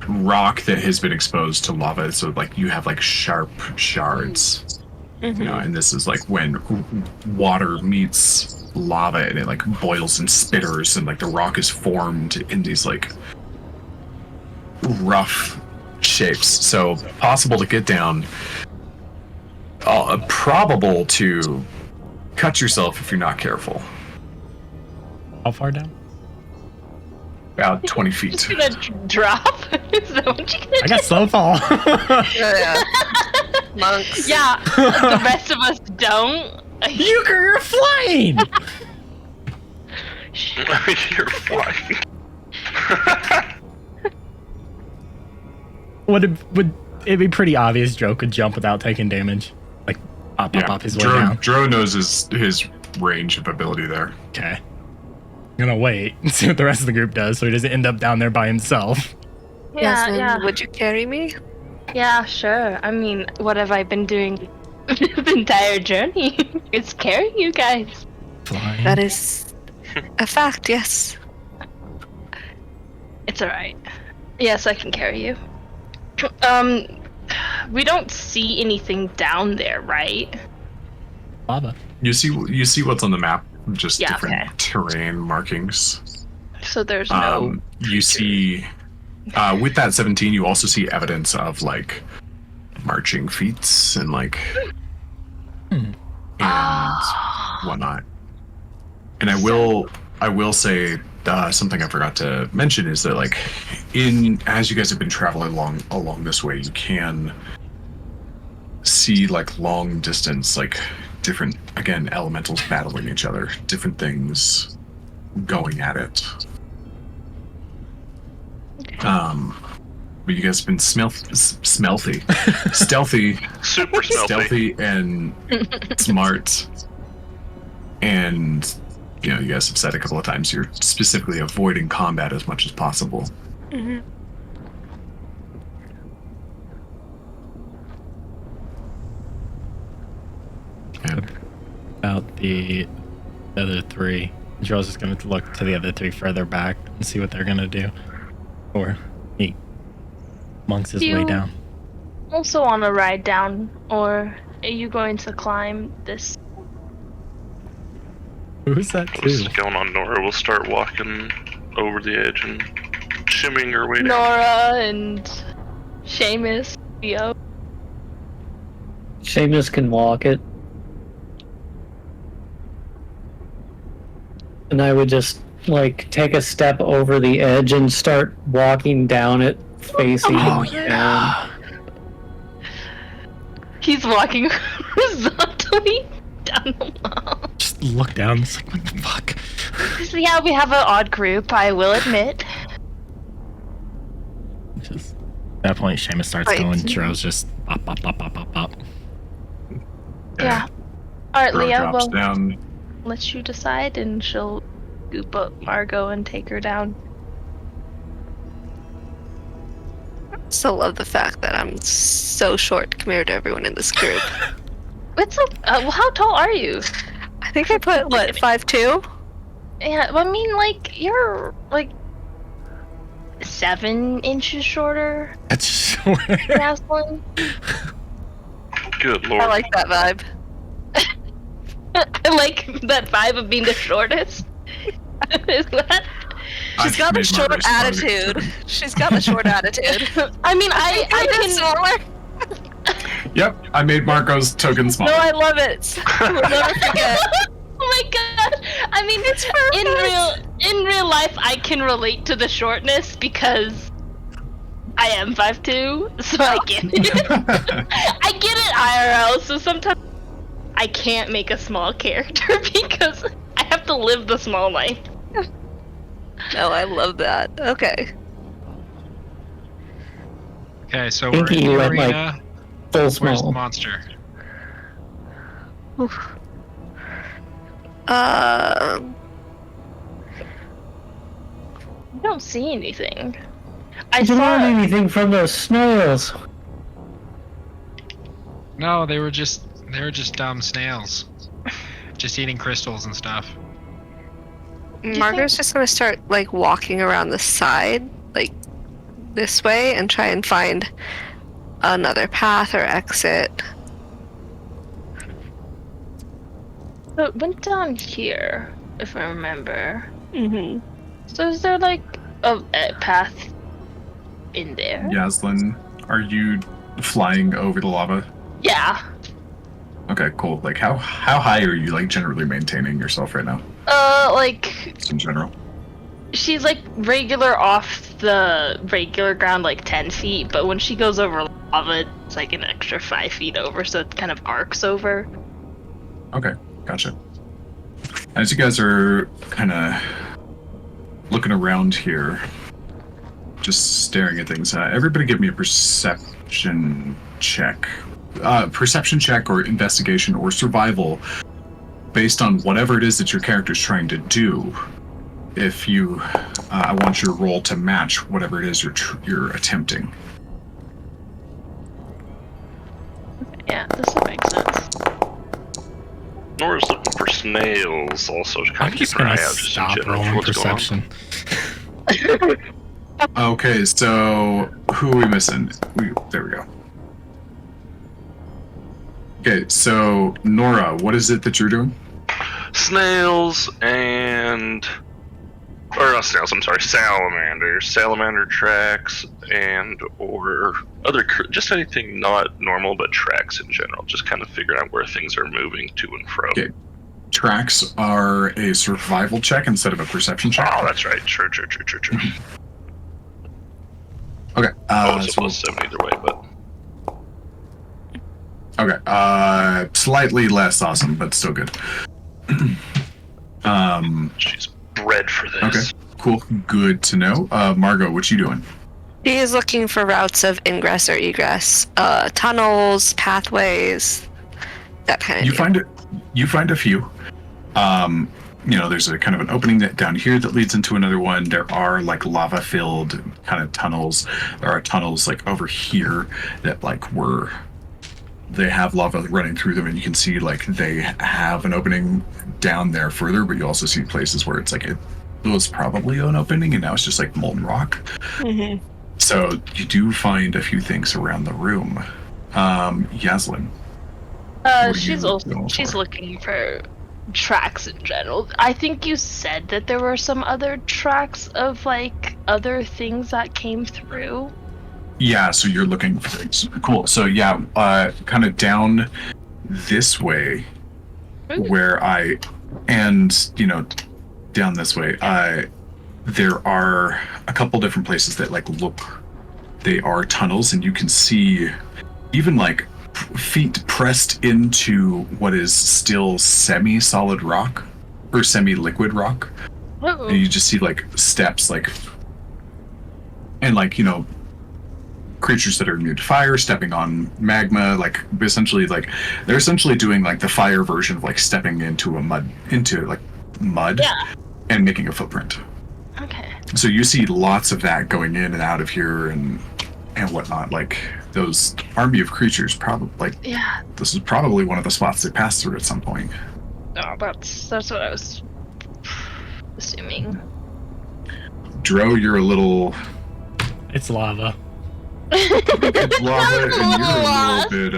rock that has been exposed to lava, so like you have like sharp shards, and this is like when water meets lava and it like boils and spitters, and like the rock is formed in these like rough shapes, so possible to get down, probable to cut yourself if you're not careful. How far down? About 20 feet. Just gonna drop? Is that what you're gonna I got slow fall. Yeah. Monks. Yeah, the rest of us don't. You're flying! You're flying. Would it be pretty obvious Joe could jump without taking damage? Like, pop his way down. Dro knows his range of ability there. Okay. I'm gonna wait and see what the rest of the group does so he doesn't end up down there by himself. Yasmin, would you carry me? Yeah, sure. I mean, what have I been doing the entire journey? It's carrying you guys. Flying. That is a fact, yes. It's alright. Yes, I can carry you. We don't see anything down there, right? Lava. You see what's on the map, just Yeah, different okay. terrain markings. So there's no... You see, with that 17, you also see evidence of like marching feats and like and whatnot. And I will say something I forgot to mention is that like as you guys have been traveling along this way, you can see like long distance, like different, again, elementals battling each other, different things going at it. But you guys have been stealthy, Super stealthy. and smart, and you guys have said a couple of times you're specifically avoiding combat as much as possible. Mm-hmm. And About the other three. Joel's just gonna look to the other three further back and see what they're gonna do. Or he monks his Do way you- down. Also want to ride down, or are you going to climb this? Who's that What's too? going on, Nora? We'll start walking over the edge and shimmying our way down. Nora and Seamus, Leo. Seamus can walk it. And I would just, like, take a step over the edge and start walking down it, facing down. He's walking horizontally down the wall. Just look down. It's like, what the fuck? So yeah, we have an odd group, I will admit. Just, at that point, Seamus starts Right. going. Dro's just pop, pop, pop, pop, pop, pop. Yeah. Alright, Dro Leo, drops well, down. let you decide, and she'll scoop up Margot and take her down. Still love the fact that I'm so short compared to everyone in this group. It's well, how tall are you? I think I put, what, 5'2"? Yeah, I mean, like, you're, like, 7 inches shorter That's so than Aslan. Good lord. I like that vibe. I like that vibe of being the shortest. Is that? She's got a made short Margaret's body attitude. too. She's got a short attitude. I mean, I can. smaller. Yep, I made Marco's token small. No, I love it. We'll never forget. Oh my god! I mean, It's in real life, I can relate to the shortness because I am 5'2", so I get it. I get it IRL, so sometimes I can't make a small character because I have to live the small life. No, I love that. Okay. Okay, so Think we're in you the went, like, arena. Full Where's the small. monster? Oof. I don't see anything. I I didn't saw. learn anything from those snails. No, they were just dumb snails. Just eating crystals and stuff. Margaret's just gonna start, like, walking around the side, like, this way, and try and find another path or exit. So it went down here, if I remember. Mm-hmm. So is there like a path in there? Yaslin, are you flying over the lava? Yeah. Okay, cool. Like, how high are you, like, generally maintaining yourself right now, Like just in general? she's like regular off the regular ground, like 10 feet, but when she goes over lava, it's like an extra 5 feet over, so it kind of arcs over. Okay, gotcha. As you guys are kind of looking around here, just staring at things, everybody give me a perception check, perception check, or investigation, or survival, based on whatever it is that your character's trying to do. If you, I want your roll to match whatever it is you're attempting. Yeah, this will make sense. Nora's looking for snails, also to kind I'm of just keep an gonna eye out just in stop general for rolling what's going on. perception. Okay, so who are we missing? There we go. Okay, so Nora, what is it that you're doing? Snails and... Or not snails, I'm sorry, salamanders. Salamander tracks and or other... Just anything not normal, but tracks in general. Just kind of figuring out where things are moving to and fro. Okay. Tracks are a survival check instead of a perception check. Oh, that's right. Sure. Okay. It's a So, plus 7 either way, but... okay. Slightly less awesome, but still good. She's bred for this. Okay. Cool. Good to know. Margot, what you doing? He is looking for routes of ingress or egress, tunnels, pathways, that kind of thing. You find a few. There's a kind of an opening down here that leads into another one. There are like lava-filled kind of tunnels. There are tunnels like over here that they have lava running through them, and you can see like they have an opening down there further, but you also see places where it's like it was probably an opening and now it's just like molten rock. Mm-hmm. So you do find a few things around the room. Yaslin. What are She's you also going she's for? looking for tracks in general. I think you said that there were some other tracks of like other things that came through. Yeah, so you're looking for things. Cool. So yeah, kind of down this way, where down this way, there are a couple different places that they are tunnels, and you can see even like feet pressed into what is still semi-solid rock or semi-liquid rock. And you just see like steps and creatures that are immune to fire stepping on magma, they're essentially doing like the fire version of like stepping into mud Yeah. and making a footprint. Okay. So you see lots of that going in and out of here and whatnot. Like those army of creatures Yeah. this is probably one of the spots they passed through at some point. Oh, that's what I was assuming. Dro, you're a little It's lava. it's lava and you're a little bit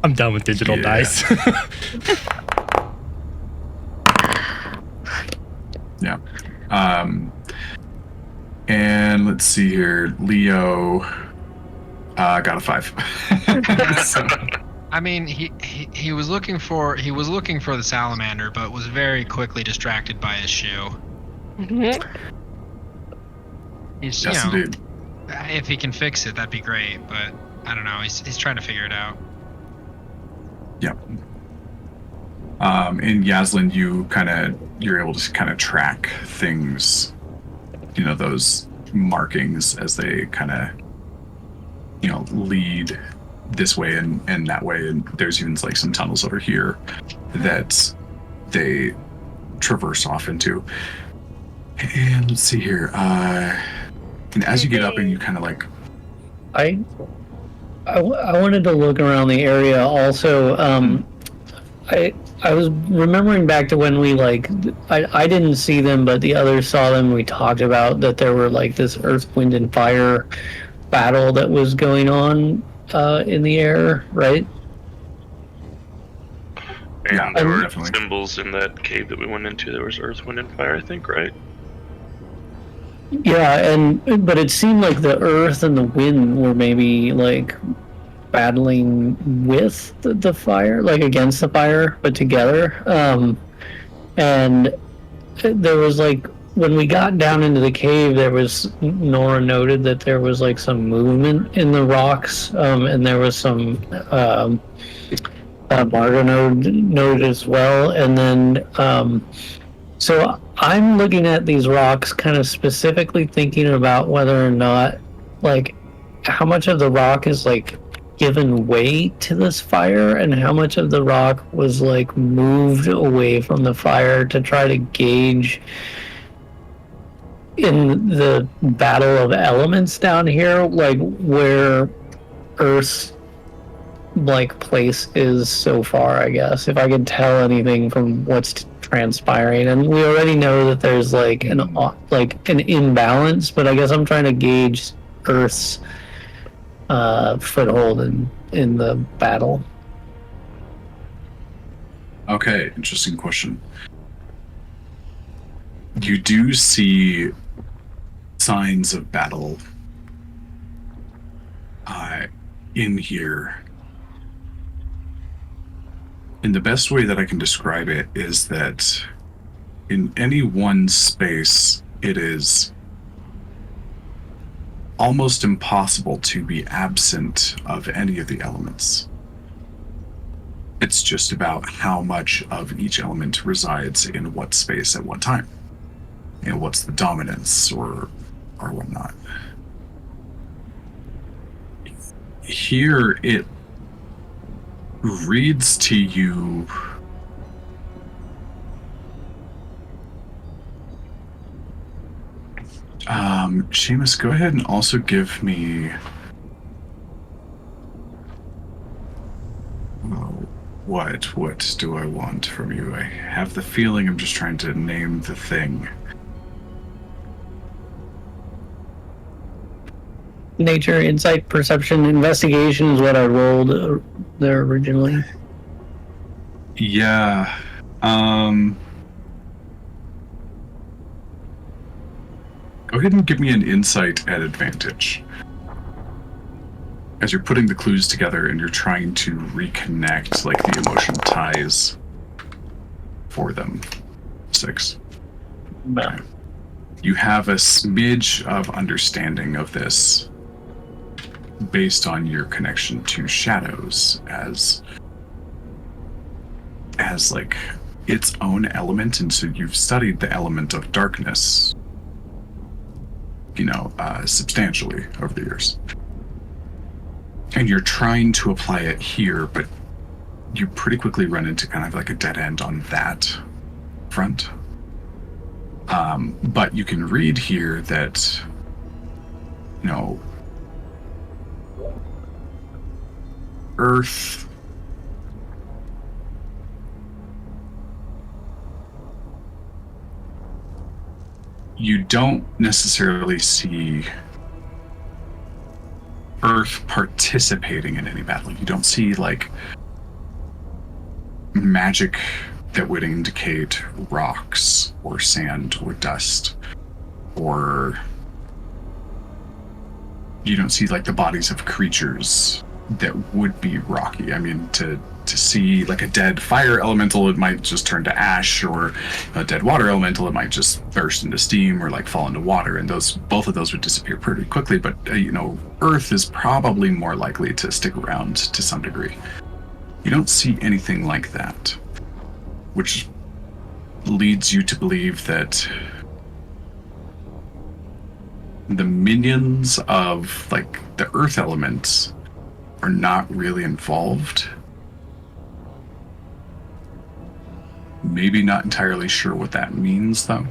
I'm done with digital Yeah. dice. yeah. And let's see here. Leo got a 5. So, I mean, he was looking for the salamander, but was very quickly distracted by his shoe. Mm-hmm. He's, yes, indeed. if he can fix it, that'd be great. But I don't know. He's trying to figure it out. Yep. In Yaslin, you're able to kind of track things, those markings as they kind of, lead this way and that way. And there's even like some tunnels over here that they traverse off into. And let's see here. And as you get up and you kind of like, I wanted to look around the area also. I was remembering back to when we I didn't see them, but the others saw them. We talked about that there were like this earth, wind, and fire battle that was going on in the air, right? Yeah, And there were definitely. symbols in that cave that we went into. There was earth, wind, and fire, I think, right? Yeah, but it seemed like the earth and the wind were maybe like battling with the fire, like against the fire, but together. And there was like when we got down into the cave, Nora noted that there was like some movement in the rocks, and there was some Margo noted as well, and then so I'm looking at these rocks kind of specifically thinking about whether or not, like, how much of the rock is like given way to this fire, and how much of the rock was like moved away from the fire to try to gauge in the battle of elements down here, like where Earth's like place is so far, I guess, if I could tell anything from what's transpiring. And we already know that there's like an imbalance, but I guess I'm trying to gauge Earth's foothold in the battle. Okay, interesting question. You do see signs of battle in here. And the best way that I can describe it is that in any one space, it is almost impossible to be absent of any of the elements. It's just about how much of each element resides in what space at what time, and what's the dominance or whatnot. Here it reads to you Seamus, go ahead and also give me what do I want from you? I have the feeling I'm just trying to name the thing. Nature, insight, perception, investigation is what I rolled there originally. Yeah. Go ahead and give me an insight at advantage. As you're putting the clues together and you're trying to reconnect, like, the emotion ties for them. 6. Okay. You have a smidge of understanding of this based on your connection to shadows as like its own element, and so you've studied the element of darkness, substantially over the years. And you're trying to apply it here, but you pretty quickly run into kind of like a dead end on that front. But you can read here that, Earth you don't necessarily see Earth participating in any battle. You don't see, like, magic that would indicate rocks or sand or dust, or you don't see, like, the bodies of creatures that would be rocky. I mean, to see, like, a dead fire elemental, it might just turn to ash, or a dead water elemental, it might just burst into steam or, like, fall into water, and both of those would disappear pretty quickly. But Earth is probably more likely to stick around to some degree. You don't see anything like that, which leads you to believe that the minions of, like, the Earth elements are not really involved. Maybe not entirely sure what that means, though.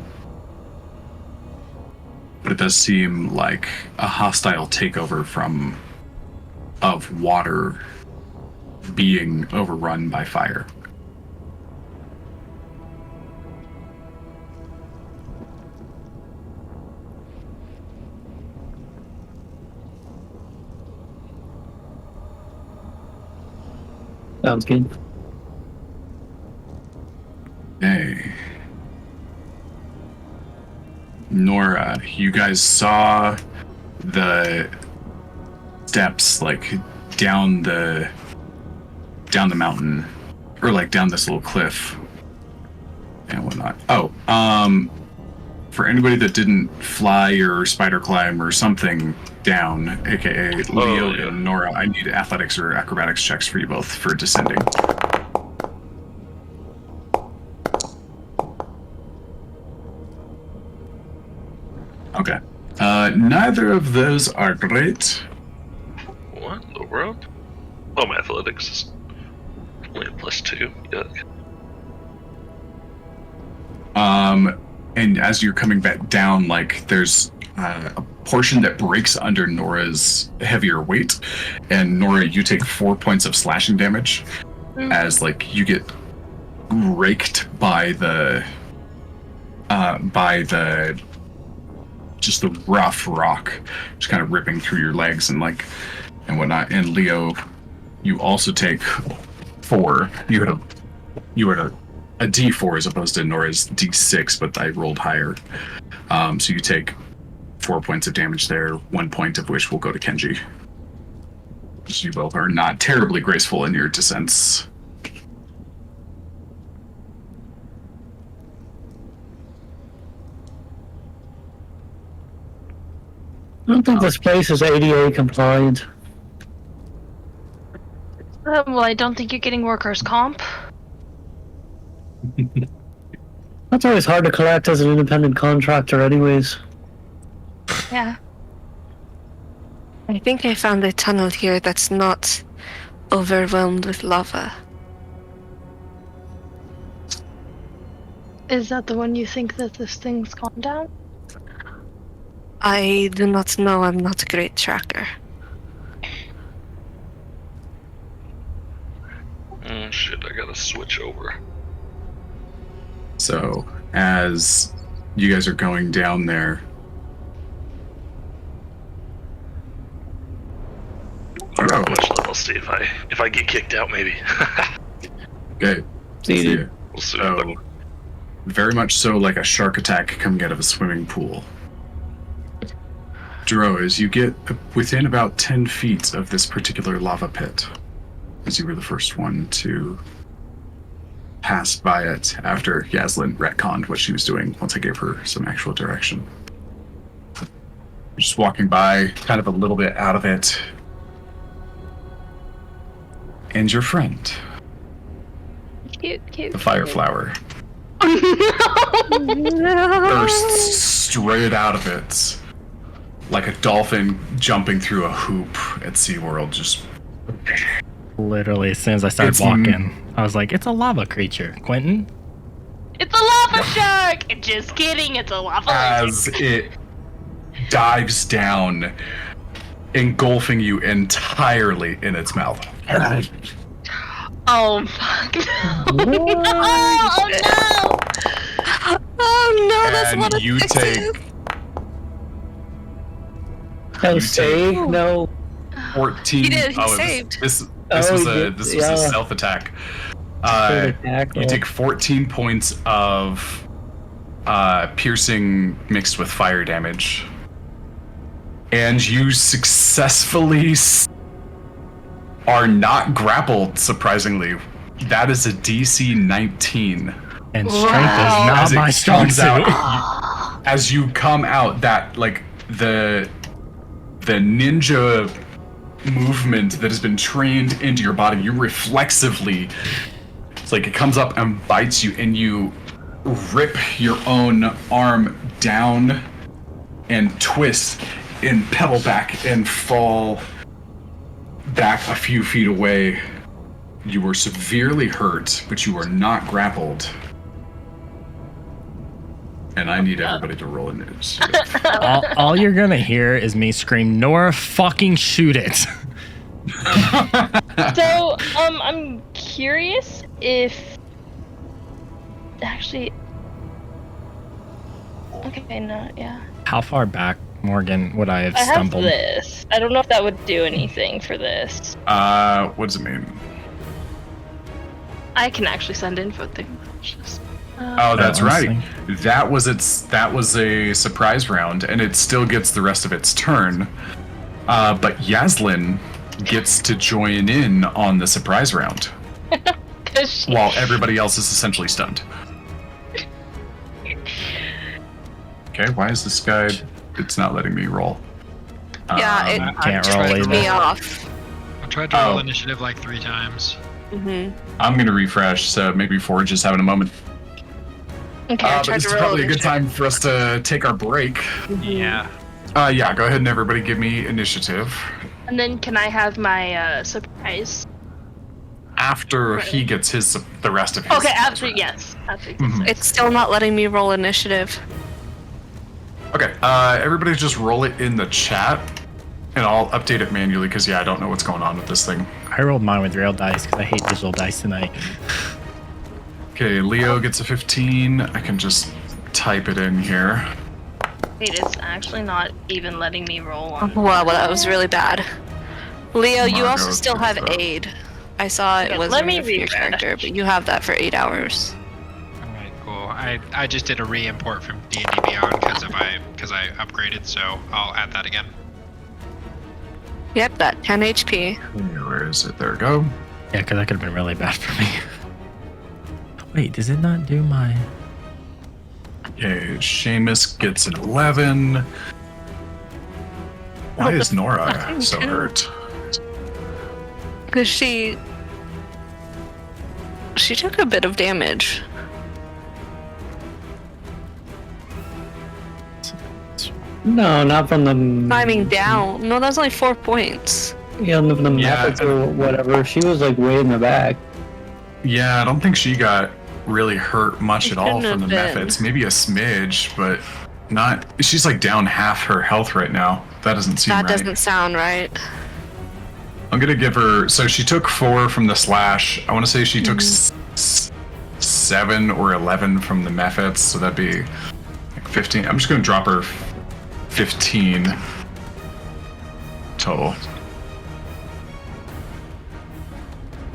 But it does seem like a hostile takeover of water being overrun by fire. Sounds good. Okay. Nora, you guys saw the steps, like, down the mountain, or, like, down this little cliff and whatnot. For anybody that didn't fly or spider climb or something down, aka Leo and Nora, I need athletics or acrobatics checks for you both for descending. Okay. Neither of those are great. world? Oh, my athletics is only a +2. Yuck. And as you're coming back down, like there's a portion that breaks under Nora's heavier weight, and Nora, you take 4 points of slashing damage as like you get raked by the just the rough rock, just kind of ripping through your legs and whatnot. And Leo, you also take 4. You had a D4 as opposed to Nora's D6, but I rolled higher. So you take 4 points of damage there, 1 point of which will go to Kenji. You both are not terribly graceful in your descents. I don't think this place is ADA compliant. Well, I don't think you're getting workers' comp. That's always hard to collect as an independent contractor anyways. Yeah. I think I found a tunnel here that's not overwhelmed with lava. Is that the one you think that this thing's gone down? I do not know. I'm not a great tracker. Oh shit, I gotta switch over. So, as you guys are going down there, How much level? See if I get kicked out, maybe. okay, See you. We'll see. So, very much so like a shark attack coming out of a swimming pool. Dro, as you get within about 10 feet of this particular lava pit, as you were the first one to pass by it after Yaslin retconned what she was doing once I gave her some actual direction. Just walking by, kind of a little bit out of it, and your friend, Cute. the fire flower, bursts straight out of it like a dolphin jumping through a hoop at SeaWorld. Just Literally, as soon as I started It's walking, I was like, it's a lava creature. Quentin? It's a lava shark! Just kidding, it's a lava as lizard. it dives down, engulfing you entirely in its mouth. Oh fuck no! Oh no, that's And what you it take No You save? take- No. He 14. did, he it was- saved. This Oh, was he a did, this was yeah. a self attack. Attack You roll. take 14 points of piercing mixed with fire damage, and you successfully are not grappled. Surprisingly, that is a DC 19. And strength Wow. is not As it my strong comes suit. out, as you come out, that like the ninja movement that has been trained into your body, you reflexively, it's like it comes up and bites you, and you rip your own arm down and twist and pedal back and fall back a few feet away. You were severely hurt, but you are not grappled. And I need everybody to roll initiative. all you're gonna hear is me scream, Nora, fucking shoot it. So, I'm curious if actually. Okay, no, yeah. How far back, Morgan, would I have I have stumbled? this. I don't know if that would do anything for this. What does it mean? I can actually send info things. Oh, that's honestly. right. That was a surprise round, and it still gets the rest of its turn. But Yaslin gets to join in on the surprise round, while everybody else is essentially stunned. Okay, why is this guy? It's not letting me roll. Yeah, it can't just roll kicked either. me off. I tried to roll Oh. initiative like 3 times. I'm gonna refresh, so maybe Forge is having a moment. Okay. But tried this to is roll probably a good initiative. time for us to take our break. Yeah. Yeah, go ahead and everybody give me initiative. And then can I have my surprise? After he gets the rest of his. Okay, after round. yes, after. Mhm. It's still not letting me roll initiative. Okay, everybody just roll it in the chat, and I'll update it manually because I don't know what's going on with this thing. I rolled mine with real dice because I hate digital dice tonight. Okay, Leo gets a 15. I can just type it in here. Wait, it's actually not even letting me roll on. Wow, well, that was really bad. Leo, you also Margot still have gets that. aid. I saw it Okay, was let me for your read that. character, but you have that for 8 hours. Alright, cool. I just did a re-import from D&D Beyond because I upgraded, so I'll add that again. Yep, that 10 HP. Where is it? There we go. Yeah, because that could have been really bad for me. Wait, does it not do my... Okay, Seamus gets an 11. Why is Nora so hurt? Because she took a bit of damage. No, not from the. Climbing down. No, that's only 4 points. Yeah, from the Yeah, methods or whatever. She was like way in the back. Yeah, I don't think she got really hurt much It at all couldn't from the have been. methods. Maybe a smidge, but not. She's like down half her health right now. That doesn't seem That right. doesn't sound right. I'm gonna give her. So she took 4 from the slash. I want to say she took 7 or 11 from the methods, so that'd be like 15. I'm just gonna drop her 15 total.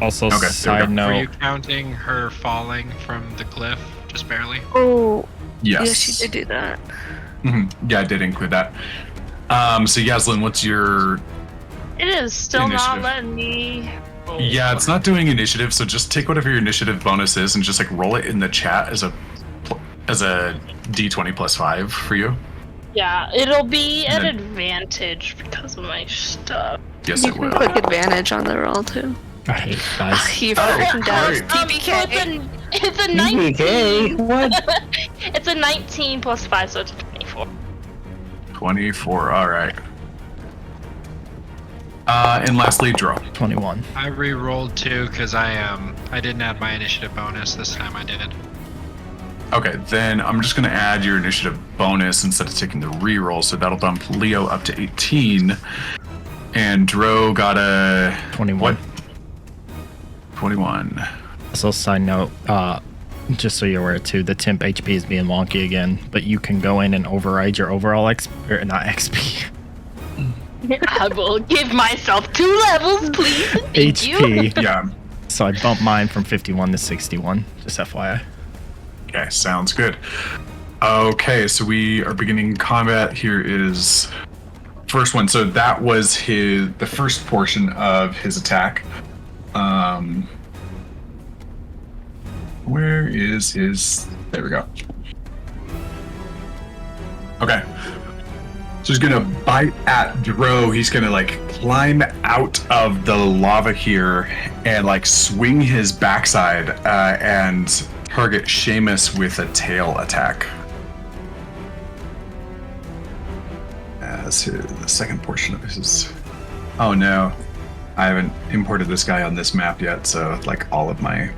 Also, Okay, there we side go. Were you note, counting her falling from the cliff, just barely? Oh, Yes. yes, she did do that. Yeah, I did include that. So Yaslin, what's your? It is still Initiative. not letting me. roll. Yeah, it's not doing initiative, so just take whatever your initiative bonus is and just like roll it in the chat as a d20 plus 5 for you. Yeah, it'll be And an then- advantage because of my stuff. Yes, You it can will. click advantage on the roll too. I hate dice. You Oh, freaking does. great. So TBK. it's a Okay, 19. what? It's a 19 plus 5, so it's a 24. 24. All right. And lastly, draw. 21. I re-rolled too because I didn't add my initiative bonus this time. I did. Okay, then I'm just gonna add your initiative bonus instead of taking the reroll, so that'll bump Leo up to 18, and Dro got a 21. what? 21. Also, side note, just so you're aware too, the temp HP is being wonky again, but you can go in and override your overall XP, or not XP, I will give myself 2 levels, please. Thank you. HP. Yeah. So I bumped mine from 51 to 61, just FYI. Okay, sounds good. Okay, so we are beginning combat. Here is first one. So that was the first portion of his attack. Where is his? There we go. Okay. So he's gonna bite at Dro. He's gonna like climb out of the lava here and like swing his backside and target Seamus with a tail attack. As the second portion of his. Oh no, I haven't imported this guy on this map yet, so like all of my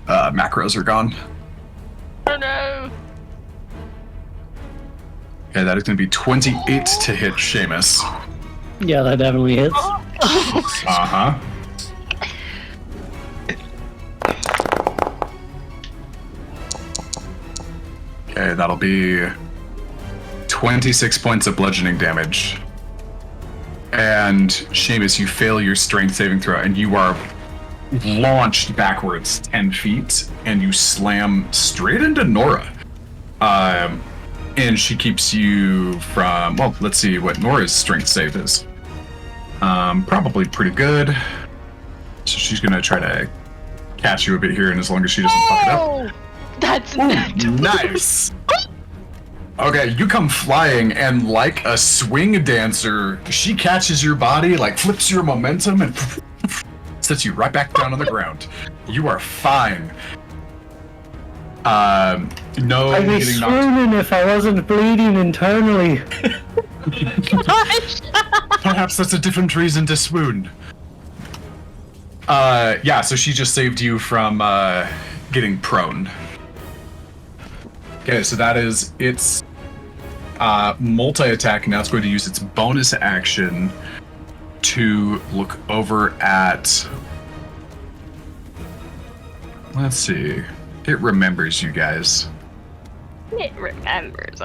macros are gone. Oh no. Okay, that is going to be 28 to hit Seamus. Yeah, that definitely hits. Uh-huh. Okay, that'll be 26 points of bludgeoning damage. And Seamus, you fail your strength saving throw, and you are launched backwards 10 feet, and you slam straight into Nora. And she keeps you from, well, let's see what Nora's strength save is. Probably pretty good. So she's gonna try to catch you a bit here, and as long as she doesn't fuck it up. Oh, that's Ooh, nice. Okay, you come flying, and like a swing dancer, she catches your body, like flips your momentum, and sets you right back down on the ground. You are fine. No I'd be getting knocked. swooning if I wasn't bleeding internally. Gosh. perhaps that's a different reason to swoon. Yeah, so she just saved you from getting prone. Okay, so that is its multi-attack. Now it's going to use its bonus action to look over at... Let's see. It remembers you guys. It remembers.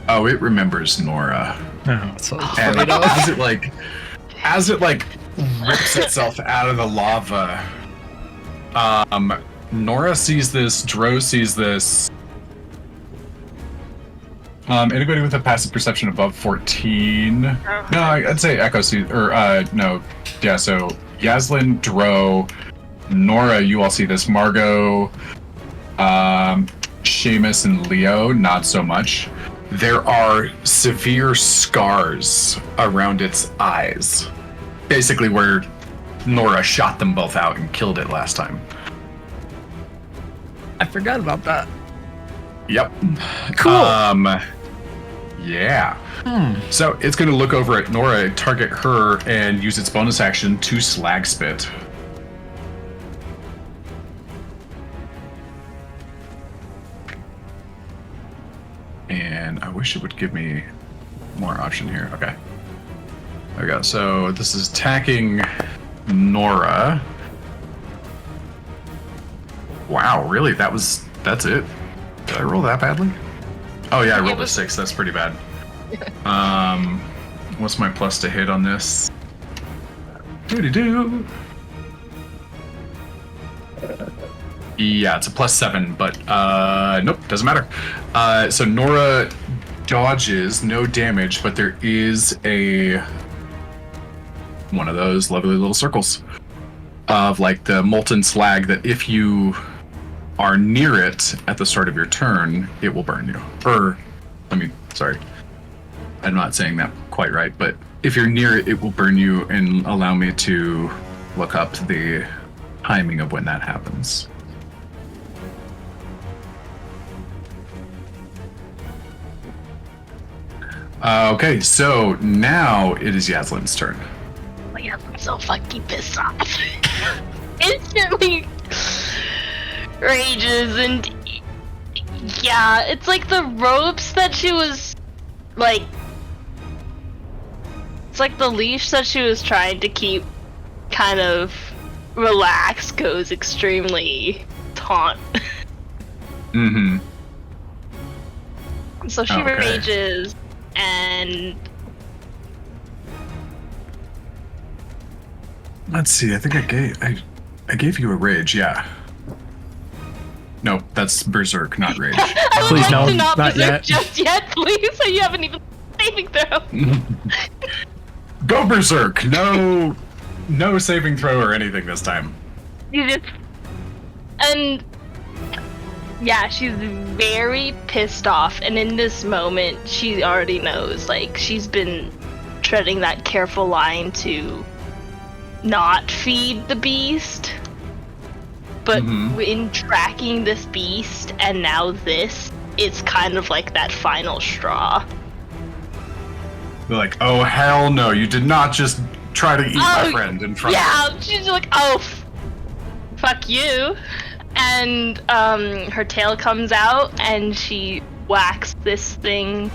Oh, it remembers Nora. Oh, so And as it rips itself out of the lava, Nora sees this, Dro sees this. Anybody with a passive perception above 14? No, I'd say Echo sees, or no, yeah. So Yaslin, Dro, Nora, you all see this. Margot, Seamus, and Leo, not so much. There are severe scars around its eyes. Basically where Nora shot them both out and killed it last time. I forgot about that. Yep. Cool. Yeah. So it's going to look over at Nora, target her, and use its bonus action to slag spit. And I wish it would give me more option here. Okay. There we go. So this is attacking Nora. Wow, really? That's it? Did I roll that badly? Oh yeah, I rolled a 6. That's pretty bad. What's my plus to hit on this? Doo-doo-doo. Yeah, it's a +7, but nope, doesn't matter. So Nora dodges, no damage, but there is one of those lovely little circles of like the molten slag that if you are near it at the start of your turn, it will burn you. Sorry, I'm not saying that quite right, but if you're near it, it will burn you, and allow me to look up the timing of when that happens. Okay, so now it is Yaslin's turn. Oh my god, I'm so fucking pissed off. Instantly rages, and yeah, it's like the ropes that she was like, it's like the leash that she was trying to keep kind of relaxed goes extremely taut. Mm-hmm. So she rages, and let's see. I think I gave you a rage. Yeah. No, that's berserk, not rage. I would Please like no, to not not berserk yet. just yet, please. So you haven't even saving throw. Go berserk. No saving throw or anything this time. You just, and yeah, she's very pissed off, and in this moment she already knows, like, she's been treading that careful line to not feed the beast, but in tracking this beast and now this, it's kind of like that final straw. They're like, oh hell no, you did not just try to eat my friend in front of me. Yeah, she's like, oh, fuck you. And her tail comes out, and she whacks this thing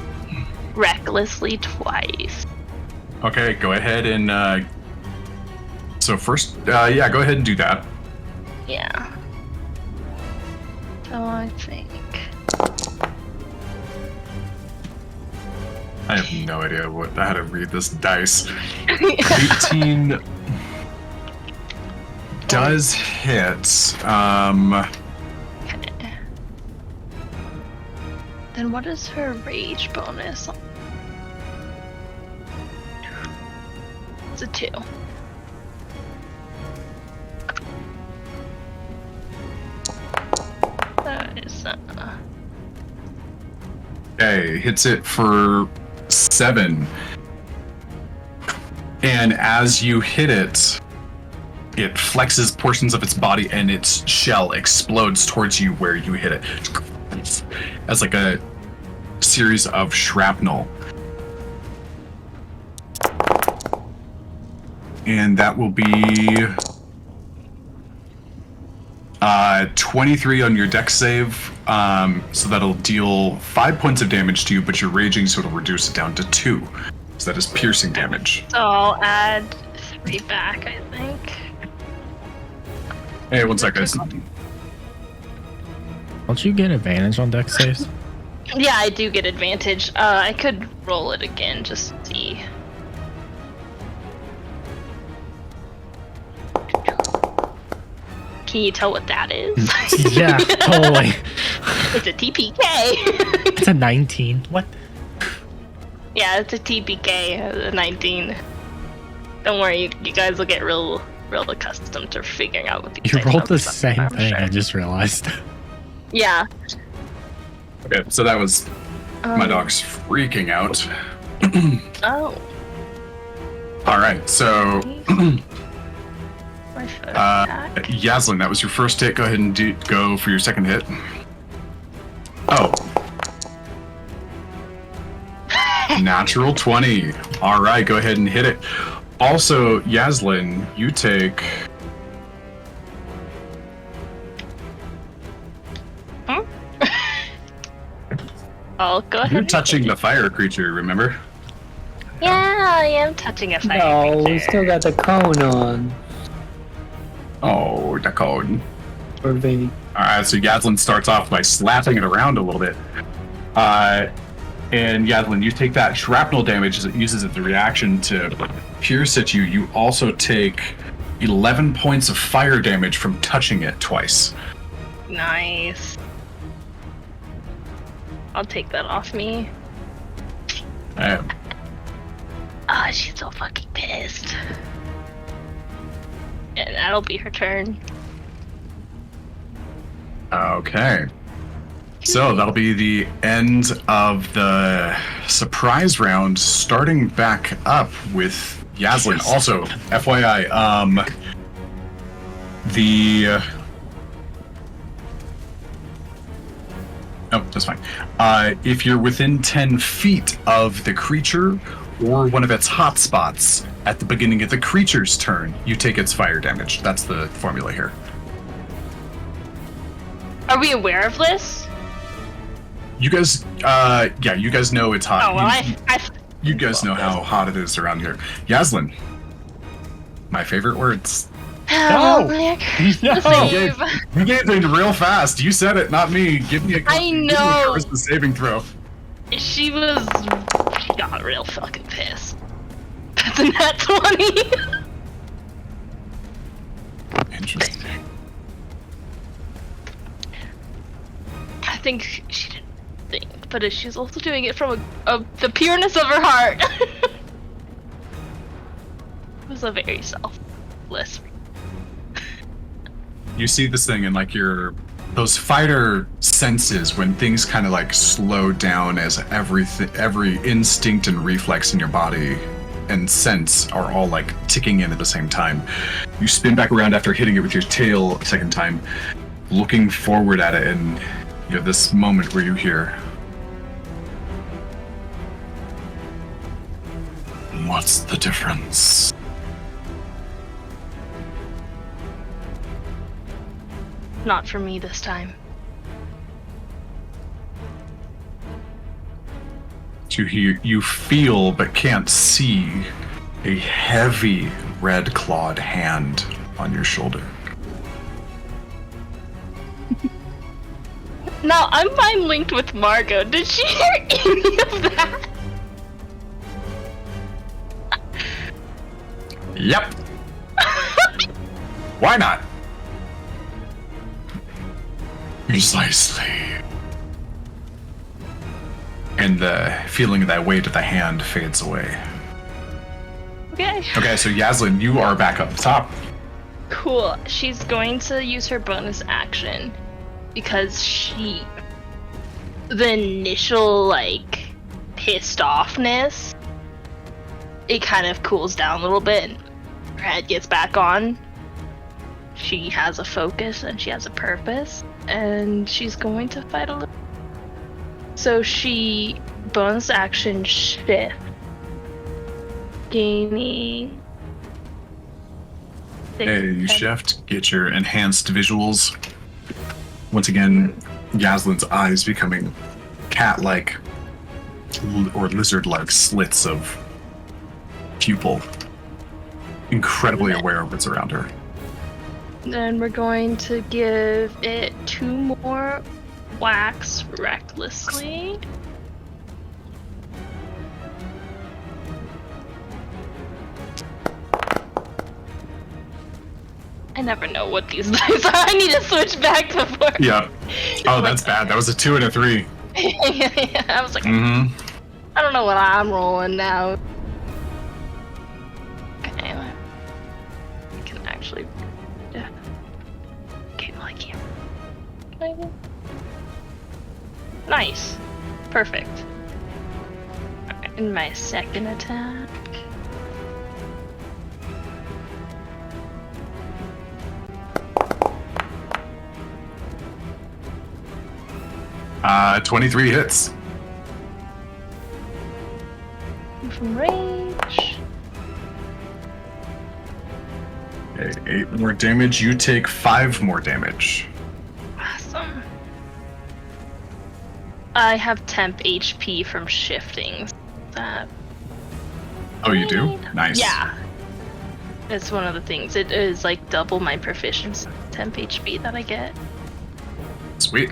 recklessly twice. Okay, go ahead and so first, yeah, go ahead and do that. Yeah. So I think I have no idea how to read this dice. 18 does hit. Then what is her rage bonus? It's a 2. That is Okay, hits it for 7. And as you hit it, it flexes portions of its body and its shell explodes towards you where you hit it. As like a series of shrapnel. and that will be 23 on your dex save. So that'll deal 5 points of damage to you, but you're raging, so it'll reduce it down to 2. So that is piercing damage. So I'll add 3 back, I think. Hey, one sec, guys. Don't you get advantage on dex saves? Yeah, I do get advantage. I could roll it again just to see. Can you tell what that is? Yeah, totally. It's a TPK. It's a 19. What? Yeah, it's a TPK, 19. Don't worry, you guys will get real accustomed to figuring out what these You dice rolled the numbers are, same I'm thing, sure. I just realized. Yeah. Okay, so that was my dog's freaking out. Oh. All right, so My first attack. Yaslin, that was your first hit. Go ahead and go for your second hit. Oh. Natural 20. All right, go ahead and hit it. Also, Yaslin, you take... I'll go ahead. You're and touching take the it. fire creature, remember? Yeah, I am touching a fire No, we creature. still got the cone on. Oh, the code. For Vinny. Alright, so Yaslin starts off by slapping it around a little bit. And Yaslin, you take that shrapnel damage as it uses its reaction to pierce at you. You also take 11 points of fire damage from touching it twice. Nice. I'll take that off me. Ah, she's so fucking pissed. And that'll be her turn. Okay. So that'll be the end of the surprise round, starting back up with Yaslin. Also, FYI, oh, that's fine. If you're within 10 feet of the creature or one of its hotspots at the beginning of the creature's turn, you take its fire damage. That's the formula here. Are we aware of this? You guys, yeah, you guys know it's hot. Oh, well, You guys know how hot it is around here. Yaslin, my favorite words. Oh, No! Nick. No! Save. You gave it real fast. You said it, not me. Give me a know. charisma saving throw. She got real fucking pissed. That's a nat 20. Interesting. I think she didn't think, but she's also doing it from the pureness of her heart. It was a very selfless. You see this thing and like those fighter senses when things kind of like slow down as every instinct and reflex in your body and sense are all like ticking in at the same time. You spin back around after hitting it with your tail a second time, looking forward at it, and you have this moment where you hear, "What's the difference?" Not for me this time. You feel but can't see a heavy red clawed hand on your shoulder. Now, I'm mind linked with Margot. Did she hear any of that? Yep. Why not? Precisely. And the feeling of that weight of the hand fades away. Okay. Okay, so Yaslin, you are back up top. Cool. She's going to use her bonus action because the initial, like, pissed offness, it kind of cools down a little bit and her head gets back on. She has a focus and she has a purpose, and she's going to fight a little. So she bonus action shift, gaining Hey, Chef, get your enhanced visuals. Once again, Yaslin's eyes becoming cat-like or lizard-like slits of pupil. Incredibly aware of what's around her. Then we're going to give it 2 more whacks recklessly. I never know what these dice are. I need to switch back to 4. Yeah. Oh, that's bad. That was a 2 and a 3. Yeah, I was like, Mm-hmm. I don't know what I'm rolling now. Okay, I can actually. Yeah. Okay, well, I can't. Nice. Perfect. Alright, and my second attack. 23 hits. From range. Okay, 8 more damage. You take 5 more damage. Awesome. I have temp HP from shifting. That. Oh, you do? Nice. Yeah. It's one of the things. It is like double my proficiency temp HP that I get. Sweet.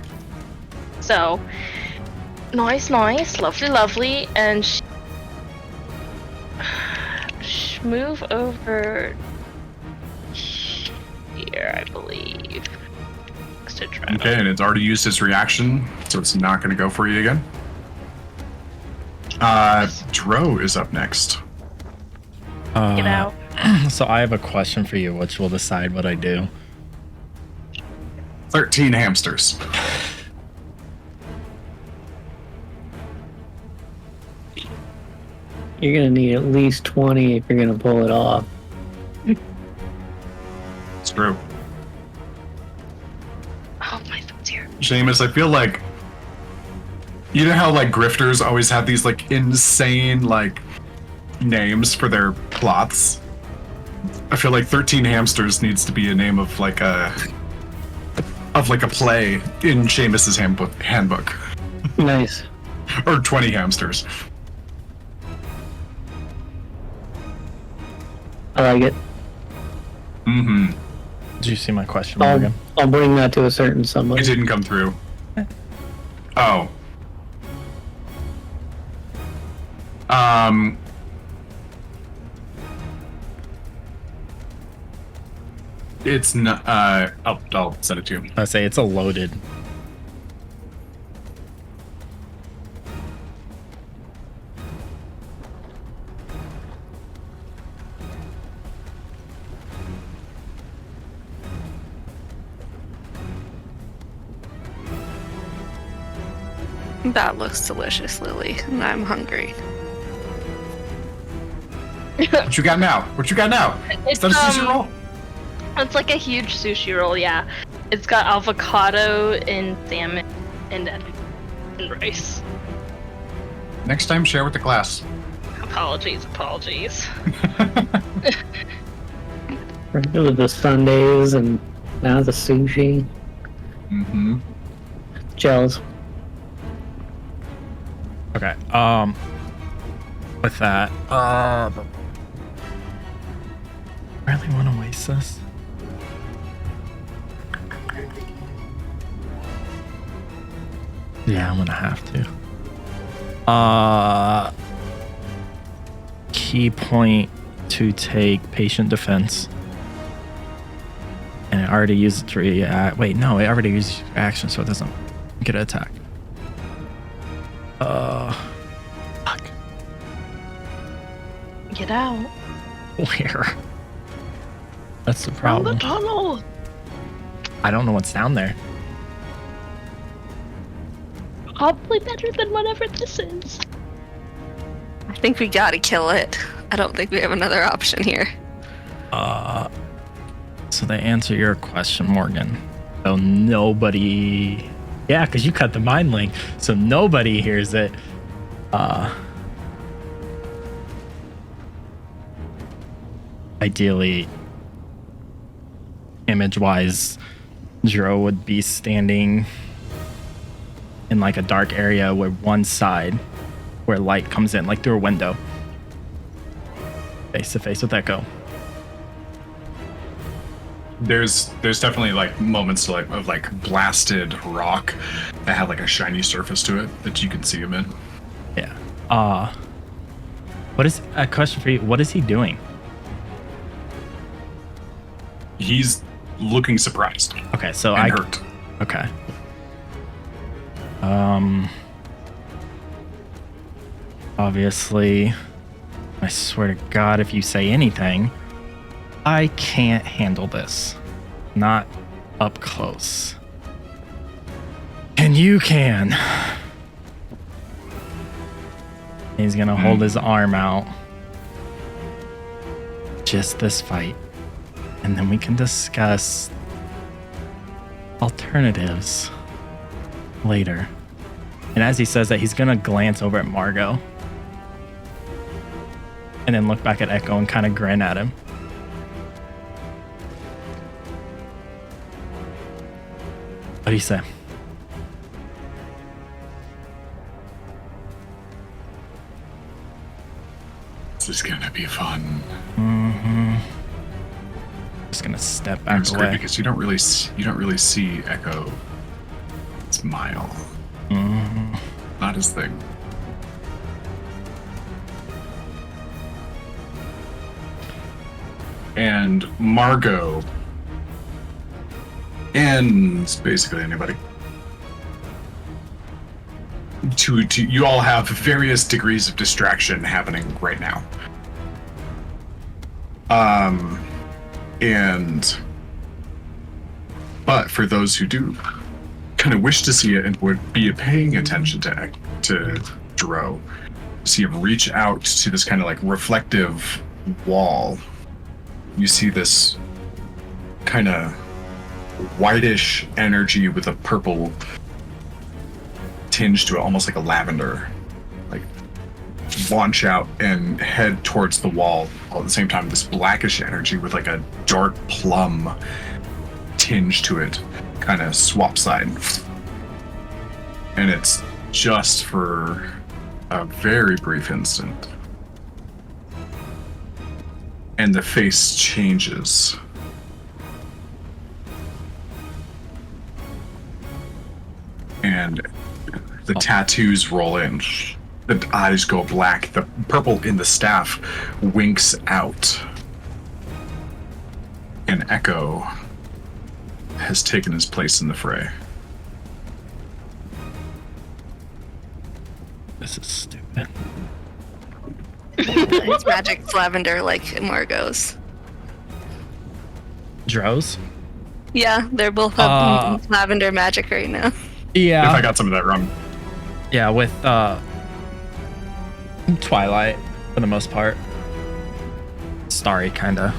So, nice, lovely, and move over here, I believe. To try. Okay, and it's already used its reaction, so it's not going to go for you again. Dro is up next. Get out. So I have a question for you, which will decide what I do. 13 hamsters. You're gonna need at least 20 if you're gonna pull it off. It's true. Oh, my foot's here. Seamus, I feel like you know how like grifters always have these like insane like names for their plots. I feel like 13 hamsters needs to be a name of like a play in Seamus's handbook. Nice. Or 20 hamsters. I like it. Mm-hmm. Did you see my question, Morgan? I'll bring that to a certain It somebody. didn't come through. Oh. It's not. I'll send it to you. I say it's a loaded. That looks delicious, Lily, and I'm hungry. What you got now? What you got now? Is It's, that a sushi roll? It's like a huge sushi roll, yeah. It's got avocado and salmon and rice. Next time, share with the class. Apologies. It was the Sundays and now the sushi. Mm-hmm. Gels. Okay. With that, really want to waste this? Yeah, I'm gonna have to. Key point to take patient defense. And I already used it to react. Wait, no, I already used action, so it doesn't get an attack. Fuck. Get out. Where? That's the From the problem. tunnel. I don't know what's down there. Probably better than whatever this is. I think we gotta kill it. I don't think we have another option here. So to answer your question, Morgan. So nobody... Yeah, because you cut the mind link, so nobody hears it. Ideally, image-wise, Jiro would be standing in like a dark area where one side where light comes in, like through a window, face to face with Echo. There's definitely like moments of like blasted rock that have like a shiny surface to it that you can see him in. Yeah. What is a question for you? What is he doing? He's looking surprised Okay, so and hurt. Okay. Obviously, I swear to God, if you say anything, I can't handle this. Not up close. And you can. He's gonna hold his arm out. Just this fight. And then we can discuss alternatives later. And as he says that, he's gonna glance over at Margot. And then look back at Echo and kind of grin at him. What do you say? This is gonna be fun. Just gonna step And back it's great away. because you don't really see Echo smile. Not his thing. And Margot and basically anybody. You all have various degrees of distraction happening right now. But for those who do kind of wish to see it and would be paying attention to Dro, see him reach out to this kind of like reflective wall. You see this kind of whitish energy with a purple tinge to it, almost like a lavender, like launch out and head towards the wall. All at the same time, this blackish energy with like a dark plum tinge to it kind of swap side. And it's just for a very brief instant. And the face changes. And the tattoos roll in. The eyes go black. The purple in the staff winks out. And Echo has taken his place in the fray. This is stupid. It's magic lavender like Margot's. Drows? Yeah, they're both lavender magic right now. Yeah. If I got some of that wrong. Yeah, with Twilight for the most part. Starry kinda.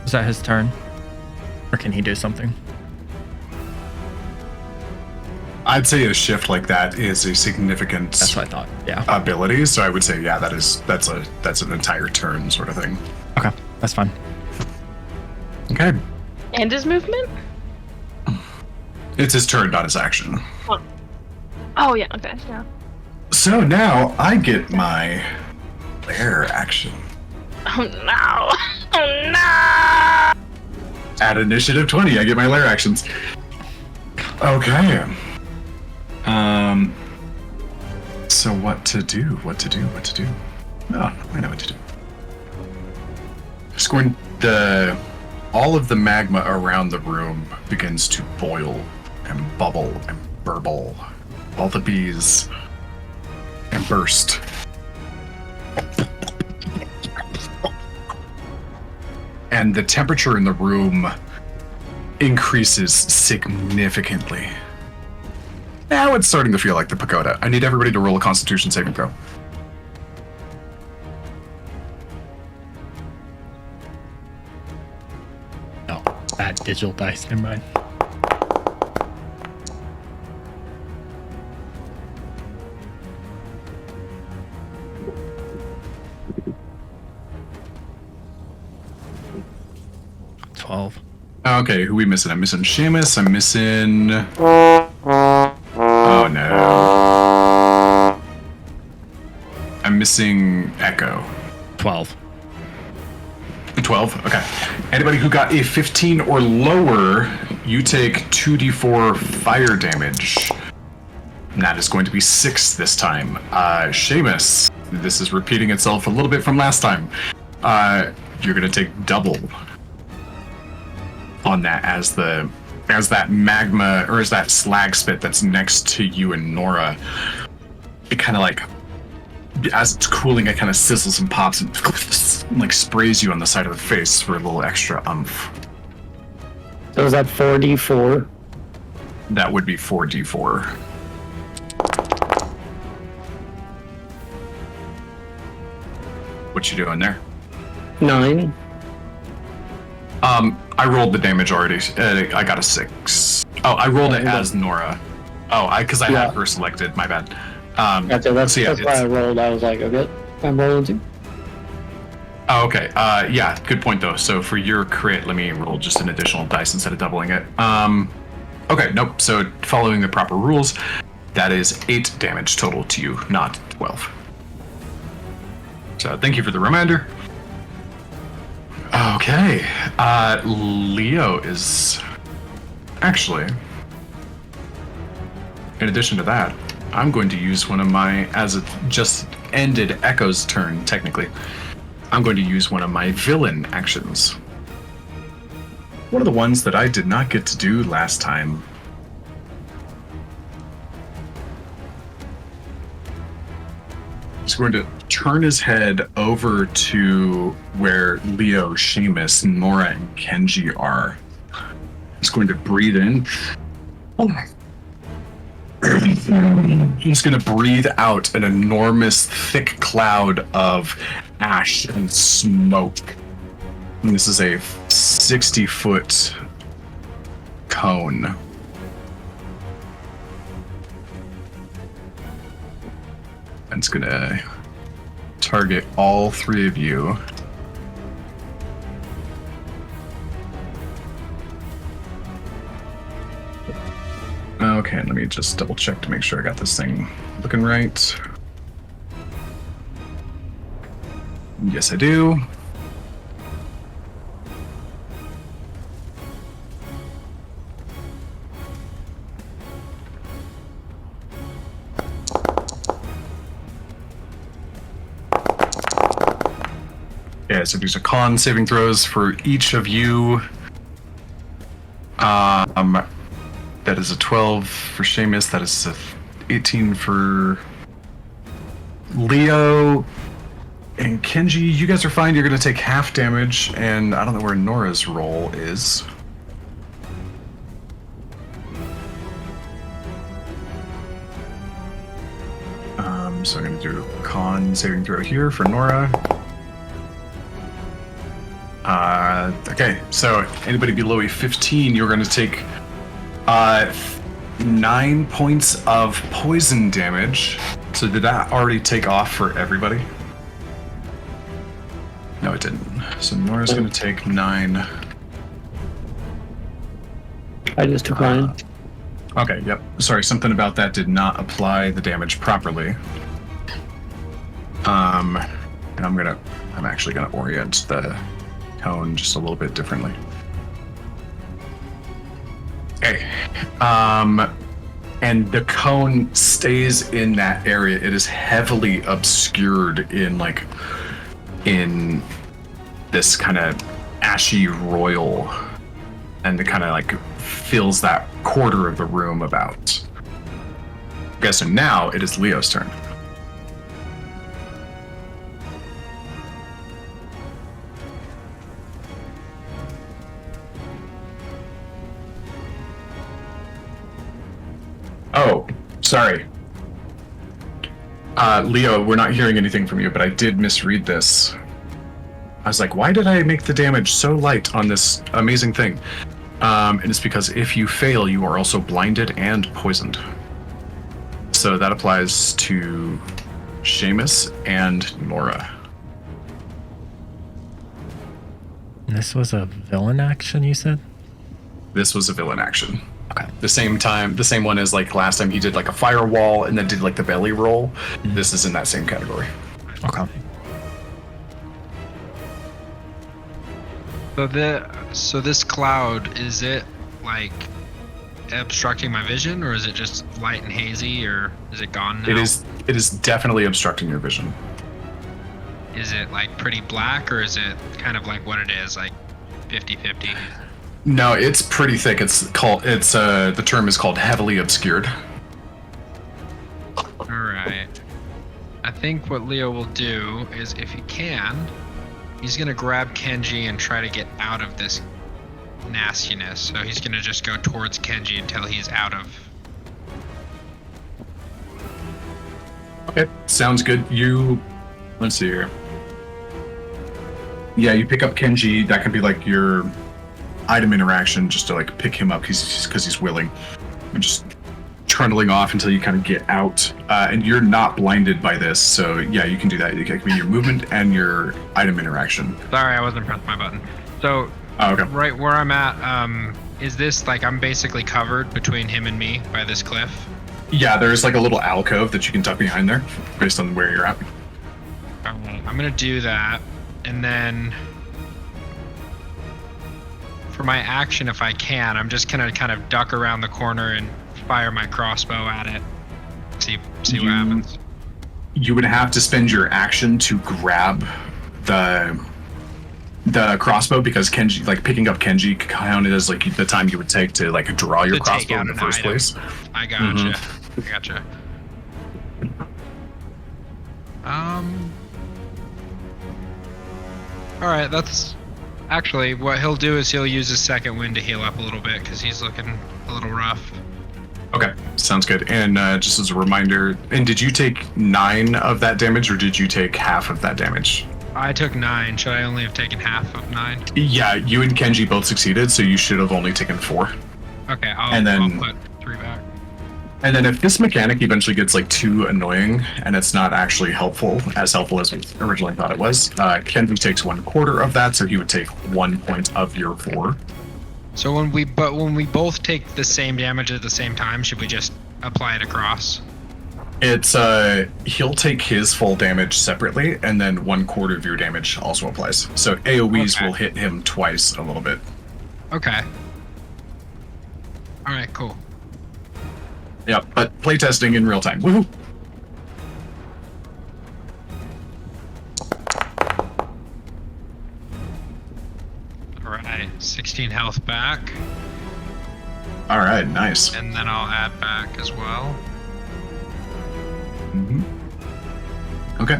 Is that his turn? Or can he do something? I'd say a shift like that is a significant That's what I thought. Yeah. ability, so I would say that's an entire turn sort of thing. Okay, that's fine. Okay. And his movement? It's his turn, not his action. Oh yeah, okay, yeah. So now I get my lair action. Oh no! Oh no! At initiative 20, I get my lair actions. Okay. So what to do? Oh, I know what to do. Just going all of the magma around the room begins to boil and bubble and burble. All the bees and burst. And the temperature in the room increases significantly. Now it's starting to feel like the pagoda. I need everybody to roll a Constitution saving throw. No, bad digital dice. Never mind. 12. Okay, who we missing? I'm missing Seamus. I'm missing. Oh no. I'm missing Echo. 12. 12. Okay. Anybody who got a 15 or lower, you take 2d4 fire damage. And that is going to be 6 this time. Seamus, this is repeating itself a little bit from last time. You're going to take double on that as that magma, or as that slag spit that's next to you and Nora. It kind of like, as it's cooling, it kind of sizzles and pops and like sprays you on the side of the face for a little extra umph. So is that 4d4? That would be 4d4. What you doing there? 9. I rolled the damage already. I got a 6. Oh, I rolled it as Nora. Oh, because I had her selected. My bad. Gotcha. That's why I rolled. I was like, okay, I'm rolling too. Oh, okay. Yeah, good point though. So for your crit, let me roll just an additional dice instead of doubling it. Okay, nope. So following the proper rules, that is 8 damage total to you, not 12. So thank you for the reminder. Okay, Leo is actually, in addition to that, I'm going to use one of my, as it just ended Echo's turn, technically, I'm going to use one of my villain actions. One of the ones that I did not get to do last time. He's going to turn his head over to where Leo, Seamus, Nora, and Kenji are. He's going to breathe in. He's going to breathe out an enormous, thick cloud of ash and smoke. And this is a 60-foot cone. And it's going to target all 3 of you. Okay, let me just double check to make sure I got this thing looking right. Yes, I do. Yeah, so these are con saving throws for each of you. That is a 12 for Seamus. That is a 18 for Leo. And Kenji, you guys are fine. You're going to take half damage, and I don't know where Nora's roll is. So I'm going to do a con saving throw here for Nora. Okay, so anybody below a 15, you're going to take 9 points of poison damage. So did that already take off for everybody? No, it didn't. So Nora's going to take 9. I just took 9. Okay, yep. Sorry, something about that did not apply the damage properly. And I'm actually gonna orient the cone just a little bit differently. Okay. And the cone stays in that area. It is heavily obscured in this kind of ashy royal, and it kind of like fills that quarter of the room about. Okay, so now it is Leo's turn. Oh, sorry. Leo, we're not hearing anything from you, but I did misread this. I was like, why did I make the damage so light on this amazing thing? And it's because if you fail, you are also blinded and poisoned. So that applies to Seamus and Nora. This was a villain action, you said? This was a villain action. Okay. The same one as like last time he did like a firewall and then did like the belly roll. Mm-hmm. This is in that same category. Okay. So this cloud, is it like obstructing my vision, or is it just light and hazy, or is it gone now? It is definitely obstructing your vision. Is it like pretty black, or is it kind of like what it is, like 50-50? No, it's pretty thick. The term is called heavily obscured. All right. I think what Leo will do is, if he can, he's gonna grab Kenji and try to get out of this nastiness. So he's gonna just go towards Kenji until he's out of. Okay, sounds good. Let's see here. Yeah, you pick up Kenji. That could be like your item interaction, just to like pick him up because he's willing, and just trundling off until you kind of get out. And you're not blinded by this, so yeah, you can do that. It can be your movement and your item interaction. Sorry, I wasn't pressing my button. So Okay. right where I'm at, is this like I'm basically covered between him and me by this cliff? Yeah, there's like a little alcove that you can tuck behind there, based on where you're at. I'm gonna do that, and then for my action, if I can, I'm just gonna kind of duck around the corner and fire my crossbow at it. See what happens. You would have to spend your action to grab the crossbow, because Kenji, like picking up Kenji, counted as like the time you would take to like draw your To take crossbow out in the an first item. place. I gotcha. All right, that's actually what he'll do is he'll use his second wind to heal up a little bit because he's looking a little rough. Okay, sounds good. And just as a reminder, and did you take 9 of that damage, or did you take half of that damage? I took 9. Should I only have taken half of 9? Yeah, you and Kenji both succeeded, so you should have only taken 4. Okay, And then- I'll put 3 back. And then if this mechanic eventually gets like too annoying and it's not actually helpful as we originally thought it was, Kenji takes 1/4 of that, so he would take 1 point of your 4. So when we both take the same damage at the same time, should we just apply it across? It's he'll take his full damage separately, and then 1/4 of your damage also applies. So AoEs Okay. will hit him twice a little bit. Okay. All right, cool. Yeah, but playtesting in real time. Woohoo! All right, 16 health back, All right, nice. and then I'll add back as well. hmm Okay.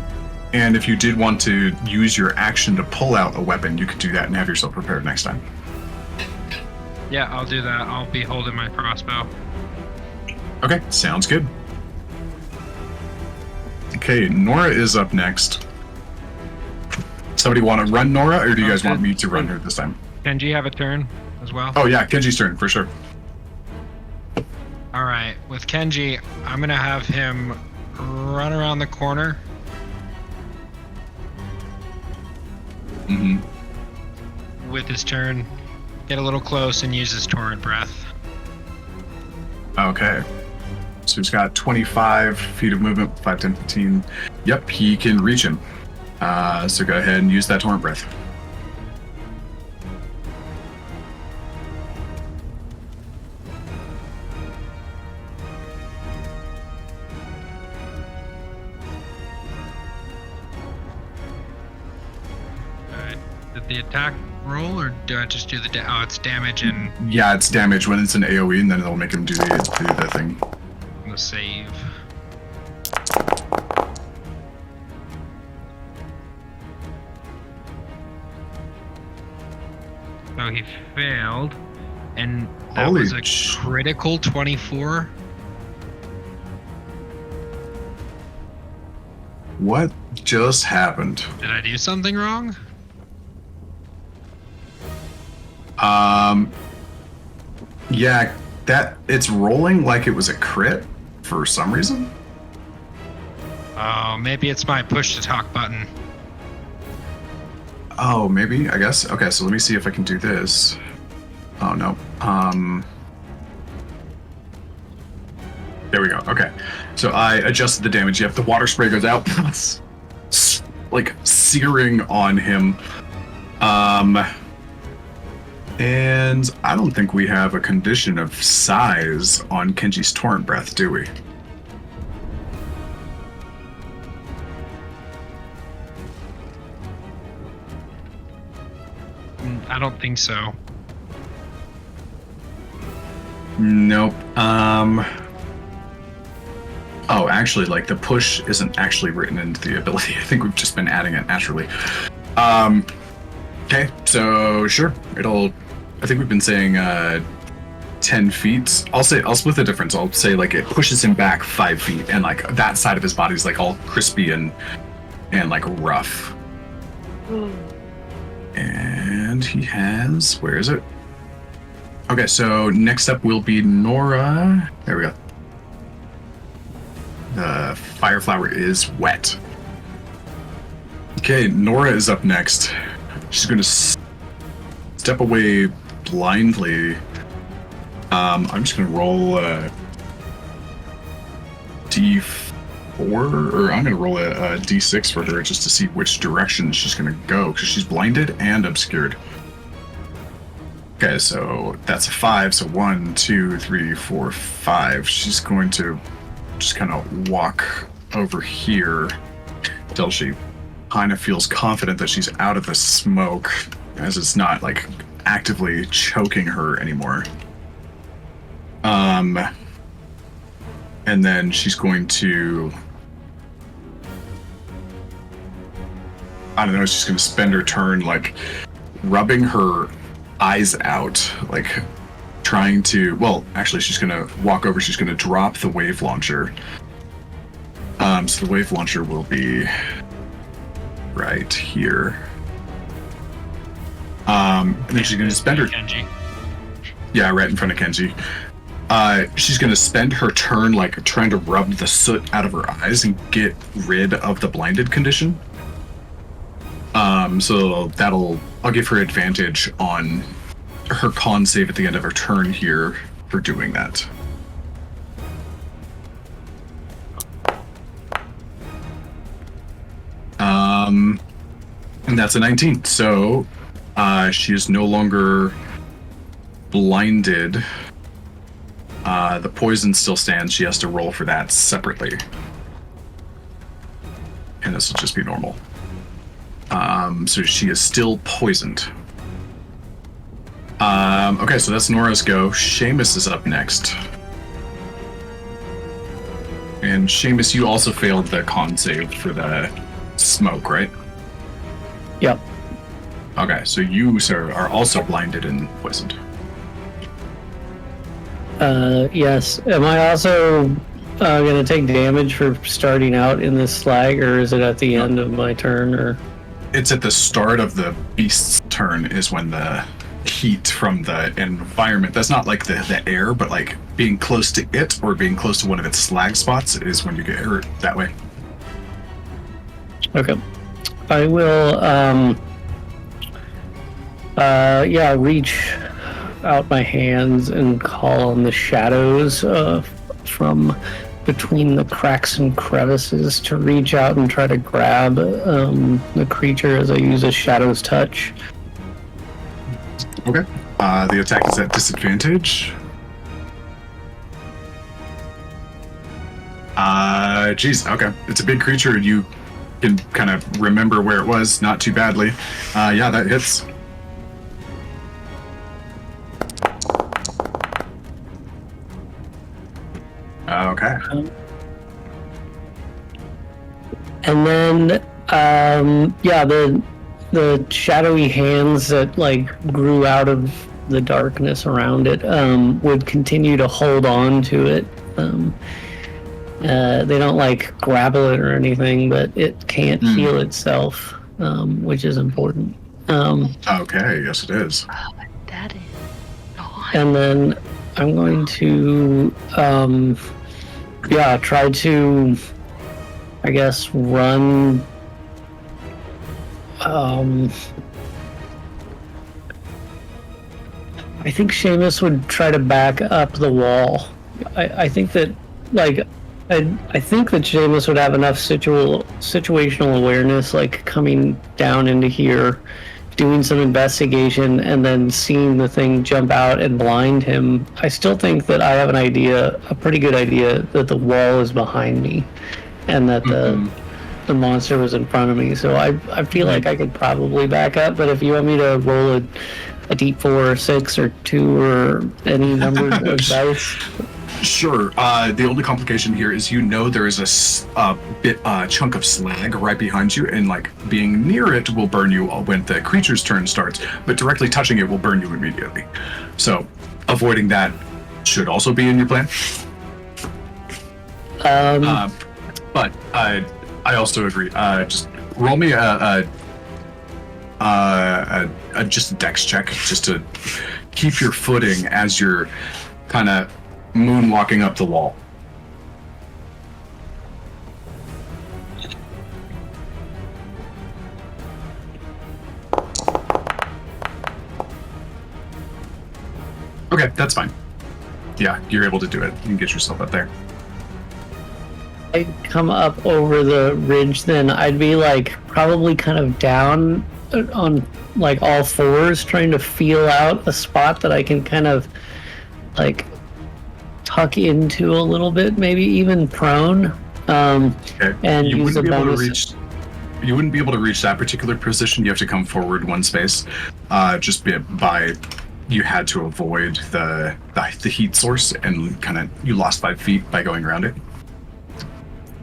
And if you did want to use your action to pull out a weapon, you could do that and have yourself prepared next time. Yeah, I'll do that. I'll be holding my crossbow. Okay, sounds good. Okay, Nora is up next. Somebody want to run Nora, or do you guys want me to run her this time? Kenji have a turn as well? Oh yeah, Kenji's turn, for sure. All right, with Kenji, I'm going to have him run around the corner. hmm With his turn, get a little close and use his torrent breath. Okay. So he's got 25 feet of movement, 5, 10, 15. Yep, he can reach him. So go ahead and use that torrent breath. Alright, did the attack roll, or do I just do the oh, it's damage and Yeah, it's damage when it's an AoE, and then it'll make him do the thing. the save. So he failed, and that Holy was a sh- critical 24. What just happened? Did I do something wrong? Yeah, that it's rolling like it was a crit for some reason. Oh, maybe it's my push to talk button. Oh, maybe, I guess. Okay, so let me see if I can do this. Oh, no. There we go. Okay. So I adjusted the damage. Yep, the water spray goes out. Like, searing on him. And I don't think we have a condition of size on Kenji's Torrent Breath, do we? I don't think so. Nope. Oh, actually, like, the push isn't actually written into the ability. I think we've just been adding it naturally. Okay, so sure. I think we've been saying 10 feet. I'll split the difference. I'll say, like, it pushes him back 5 feet, and, like, that side of his body's, like, all crispy and like, rough. And he has... Where is it? Okay, so next up will be Nora. There we go. The fire flower is wet. Okay, Nora is up next. She's going to step away blindly. I'm just going to roll a D4, or I'm going to roll a D6 for her just to see which direction she's going to go, because she's blinded and obscured. Okay, so that's a 5. So 1, 2, 3, 4, 5. She's going to just kind of walk over here until she kind of feels confident that she's out of the smoke, as it's not, like, actively choking her anymore. And then she's going to... I don't know, she's going to spend her turn, like, rubbing her eyes out, like, trying to... Well, actually, she's going to walk over, she's going to drop the wave launcher. So the wave launcher will be right here. And then she's going to spend her... Kenji. Yeah, right in front of Kenji. She's going to spend her turn, like, trying to rub the soot out of her eyes and get rid of the blinded condition. So I'll give her advantage on her con save at the end of her turn here for doing that. And that's a 19. So, she is no longer blinded. The poison still stands. She has to roll for that separately. And this will just be normal. So she is still poisoned. Okay, so that's Nora's go. Seamus is up next. And Seamus, you also failed the con save for the smoke, right? Yep. Okay, so you, sir, are also blinded and poisoned. Yes. Am I also going to take damage for starting out in this slag, or is it at the end of my turn? Or it's at the start of the beast's turn is when the heat from the environment, that's not like the air, but like being close to it or being close to one of its slag spots is when you get hurt that way. Okay. I will, reach out my hands and call on the shadows from between the cracks and crevices to reach out and try to grab the creature as I use a shadow's touch. Okay. The attack is at disadvantage. Geez, okay. It's a big creature and you can kind of remember where it was not too badly. Yeah, that hits. Okay. And then, the shadowy hands that like grew out of the darkness around it would continue to hold on to it. They don't like grapple it or anything, but it can't heal itself, which is important. Okay, yes it is. Oh, that is. And then I'm going to, try to, I guess, run I think Seamus would try to back up the wall. I think that, like, I think that Seamus would have enough situational awareness, like coming down into here, doing some investigation, and then seeing the thing jump out and blind him. I still think that I have an idea, a pretty good idea, that the wall is behind me, and that the monster was in front of me. So I feel like I could probably back up. But if you want me to roll a d4 or 6 or 2 or any number of dice. Sure. The only complication here is there is a chunk of slag right behind you, and like being near it will burn you when the creature's turn starts, but directly touching it will burn you immediately. So avoiding that should also be in your plan. But I also agree. Just roll me just a dex check, just to keep your footing as you're kind of moonwalking up the wall. Okay, that's fine. Yeah, you're able to do it. You can get yourself up there. I come up over the ridge, then I'd be like probably kind of down on like all fours, trying to feel out a spot that I can kind of like tuck into a little bit, maybe even prone. Okay. And you use wouldn't the be able to bonus. reach. You wouldn't be able to reach that particular position. You have to come forward one space. You had to avoid the heat source, and kind of you lost 5 feet by going around it.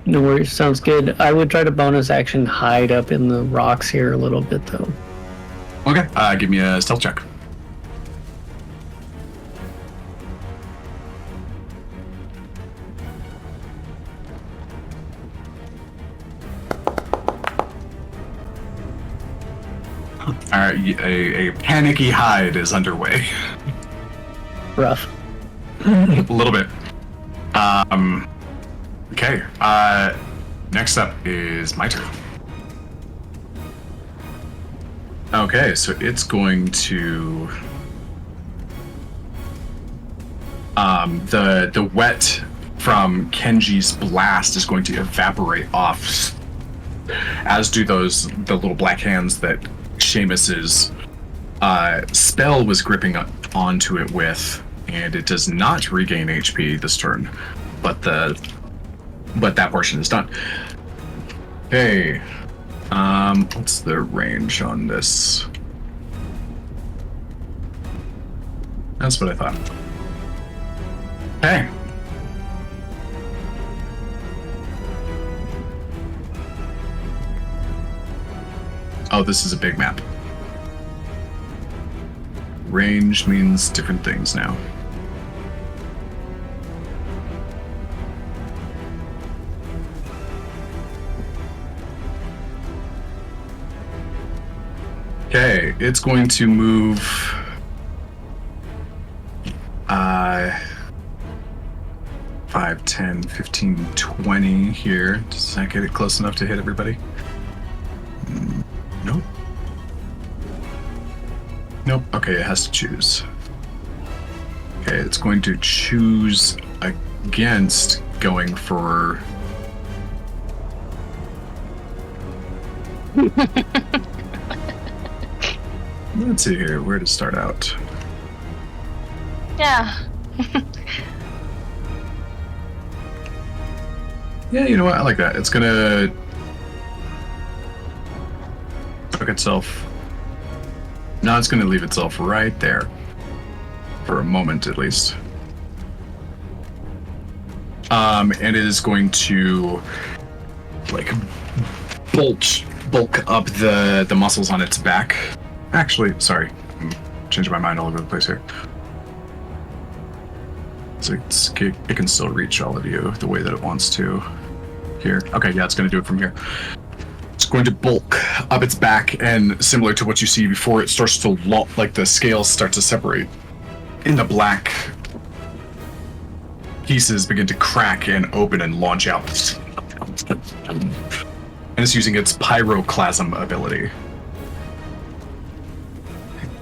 No worries, sounds good. I would try to bonus action hide up in the rocks here a little bit though. Okay. Give me a stealth check. All right, a panicky hide is underway. Rough. A little bit. Okay. Next up is my turn. Okay, so it's going to the wet from Kenji's blast is going to evaporate off, as do the little black hands that Seamus's spell was gripping onto it with, and it does not regain HP this turn, but that portion is done. Okay, what's the range on this? That's what I thought. Okay. Oh, this is a big map. Range means different things now. Okay, it's going to move 5, 10, 15, 20 here. Does that get it close enough to hit everybody? Nope. Nope. Okay, it has to choose. Okay, it's going to choose against going for... Let's see here, where to start out. Yeah. Yeah, you know what? I like that. It's gonna hook itself. No, it's gonna leave itself right there. For a moment, at least. And it is going to like bulk up the muscles on its back. Actually, sorry. I'm changing my mind all over the place here. So it can still reach all of you the way that it wants to. Here. Okay, yeah, it's going to do it from here. It's going to bulk up its back, and similar to what you see before, it starts to like the scales start to separate. In the black, pieces begin to crack and open and launch out. And it's using its pyroclasm ability.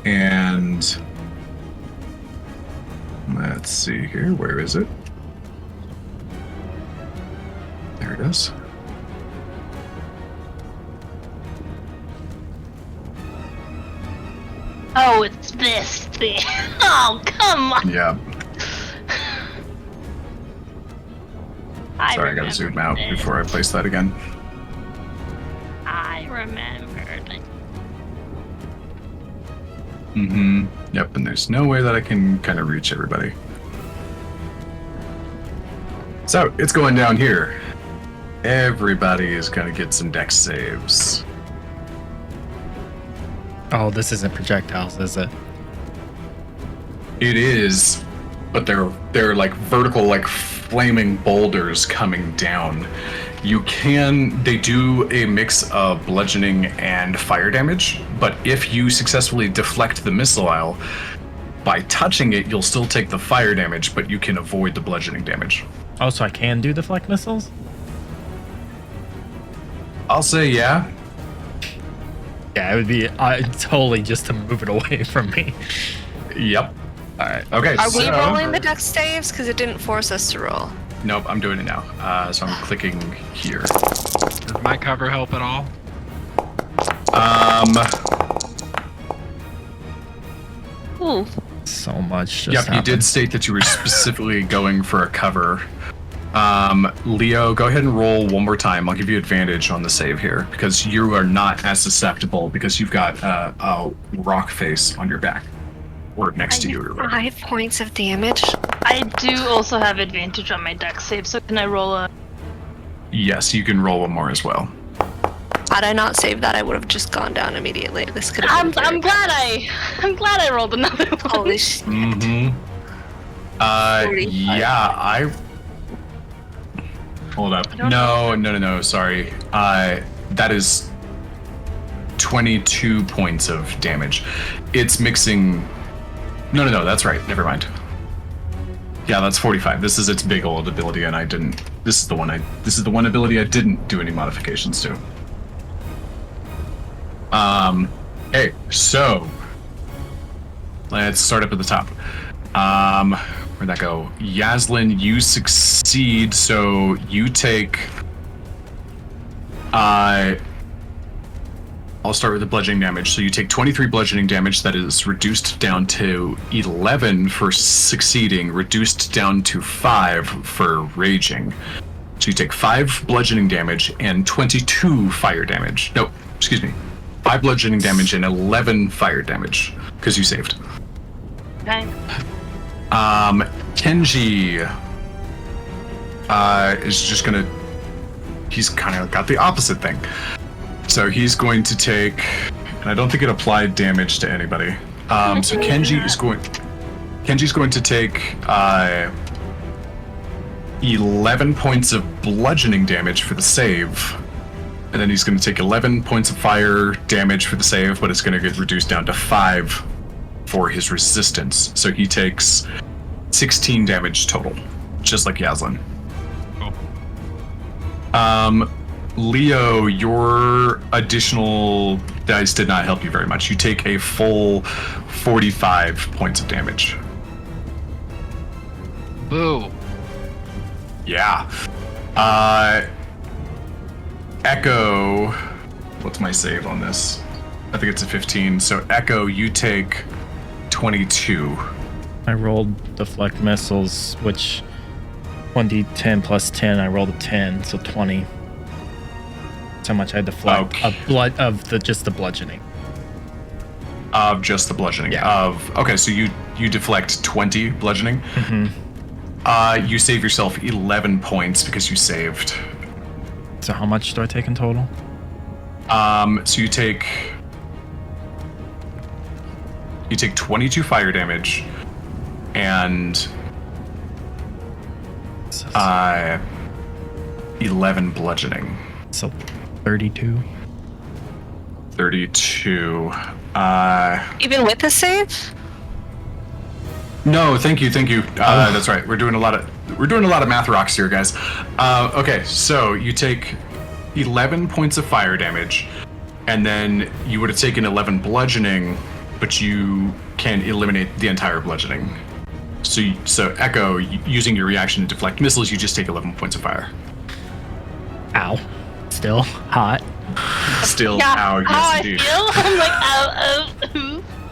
And Let's see here. Where is it? There it is. Oh, it's this thing. Oh, come on. Yeah. Sorry, I gotta remember zoom out this. before I place that again. I remembered. Mm-hmm. Yep, and there's no way that I can kind of reach everybody. So, it's going down here. Everybody is gonna get some dex saves. Oh, this isn't projectiles, is it? It is, but they're like vertical, like flaming boulders coming down. They do a mix of bludgeoning and fire damage, but if you successfully deflect the missile, by touching it, you'll still take the fire damage, but you can avoid the bludgeoning damage. Oh, so I can do deflect missiles? I'll say yeah. Yeah, it would be totally just to move it away from me. Yep. All right. Okay. Are we so- rolling the dex saves? Because it didn't force us to roll. Nope, I'm doing it now. So I'm clicking here. Does my cover help at all? Ooh. So much just Yep, you happened. did state that you were specifically going for a cover. Leo, go ahead and roll one more time. I'll give you advantage on the save here because you are not as susceptible because you've got a rock face on your back or next to you. Or whatever. 5 points of damage. I do also have advantage on my dex save, so can I roll a... Yes, you can roll one more as well. Had I not saved that, I would have just gone down immediately. This could have I'm been very glad I rolled another one. Holy shit. Mm-hmm. 45. Yeah, Hold up. No. Sorry. That is 22 points of damage. It's mixing. No. That's right. Never mind. Yeah, that's 45. This is its big old ability, and I didn't. This is the one ability I didn't do any modifications to. Okay, so let's start up at the top. Where'd that go? Yaslin, you succeed, so you take... I'll start with the bludgeoning damage. So you take 23 bludgeoning damage, that is reduced down to 11 for succeeding, reduced down to 5 for raging. So you take 5 bludgeoning damage and 22 fire damage. No, excuse me. 5 bludgeoning damage and 11 fire damage, because you saved. Okay. Kenji is just gonna... He's kind of got the opposite thing. So he's going to take... And I don't think it applied damage to anybody. So Kenji's going to take 11 points of bludgeoning damage for the save. And then he's going to take 11 points of fire damage for the save, but it's going to get reduced down to 5 for his resistance. So he takes 16 damage total, just like Yaslin. Cool. Leo, your additional dice did not help you very much. You take a full 45 points of damage. Boo. Yeah. Echo, what's my save on this? I think it's a 15. So Echo, you take 22. I rolled deflect missiles, which 1d10 plus 10. I rolled a 10, so 20. That's how much I deflect of just the bludgeoning. Of just the bludgeoning. Yeah. Okay, so you deflect 20 bludgeoning. Mm-hmm. You save yourself 11 points because you saved. So how much do I take in total? So you take 22 fire damage and 11 bludgeoning. So 32. 32. Even with the save? No, thank you. That's right. We're doing a lot of math rocks here, guys. Okay, so you take 11 points of fire damage, and then you would have taken 11 bludgeoning, but you can eliminate the entire bludgeoning. So Echo, using your reaction to deflect missiles, you just take 11 points of fire. Ow. Still hot. Still, Yeah, ow, how I yes indeed. feel? I'm like, ow.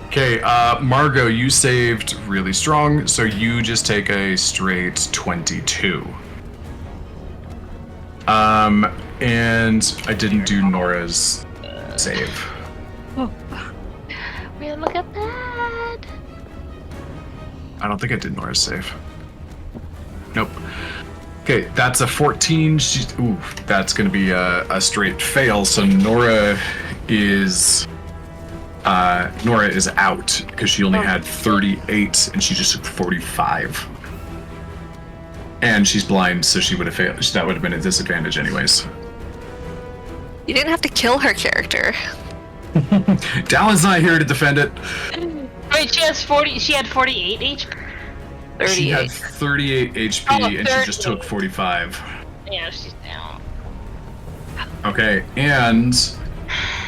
Okay, Margot, you saved really strong, so you just take a straight 22. And I didn't do Nora's save. Man, look at that. I don't think I did Nora's save. Nope. Okay, that's a 14. Ooh, that's going to be a straight fail. So Nora is out because she only had 38 and she just took 45. And she's blind, so she would have failed. That would have been a disadvantage, anyways. You didn't have to kill her character. Dallin's not here to defend it. Wait, she has 40. She had 48 HP. 38. She had 38 HP Oh, and she just 38. took 45. Yeah, she's down. Okay, and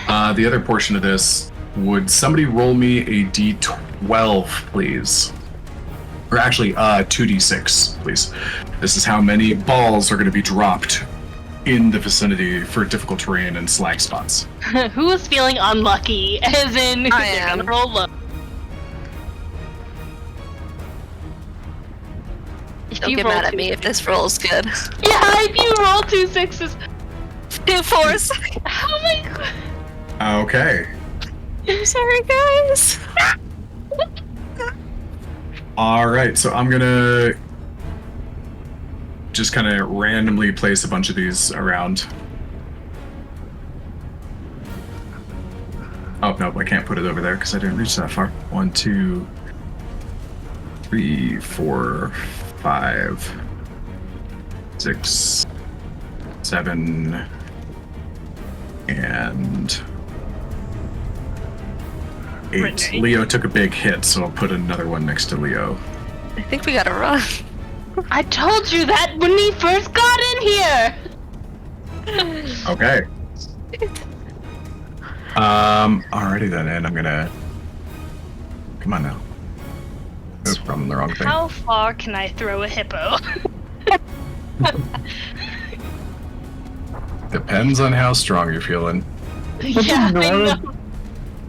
the other portion of this, would somebody roll me a d12, please? Or actually, 2d6, please. This is how many balls are going to be dropped in the vicinity for difficult terrain and slag spots. Who is feeling unlucky? As in, I they're am. gonna roll low. If Don't you get roll mad at two- me if this rolls good. Yeah, if you roll 2 6s. 2 4s. Oh my god. Okay. I'm sorry, guys. All right, so I'm gonna just kind of randomly place a bunch of these around. Oh, no, I can't put it over there because I didn't reach that far. 1, 2, 3, 4, 5, 6, 7, and 8. Renee. Leo took a big hit, so I'll put another one next to Leo. I think we gotta run. I told you that when we first got in here. Okay. Alrighty then, and I'm gonna... Come on now. Oops, I'm the wrong thing. How far can I throw a hippo? Depends on how strong you're feeling. Yeah, I know.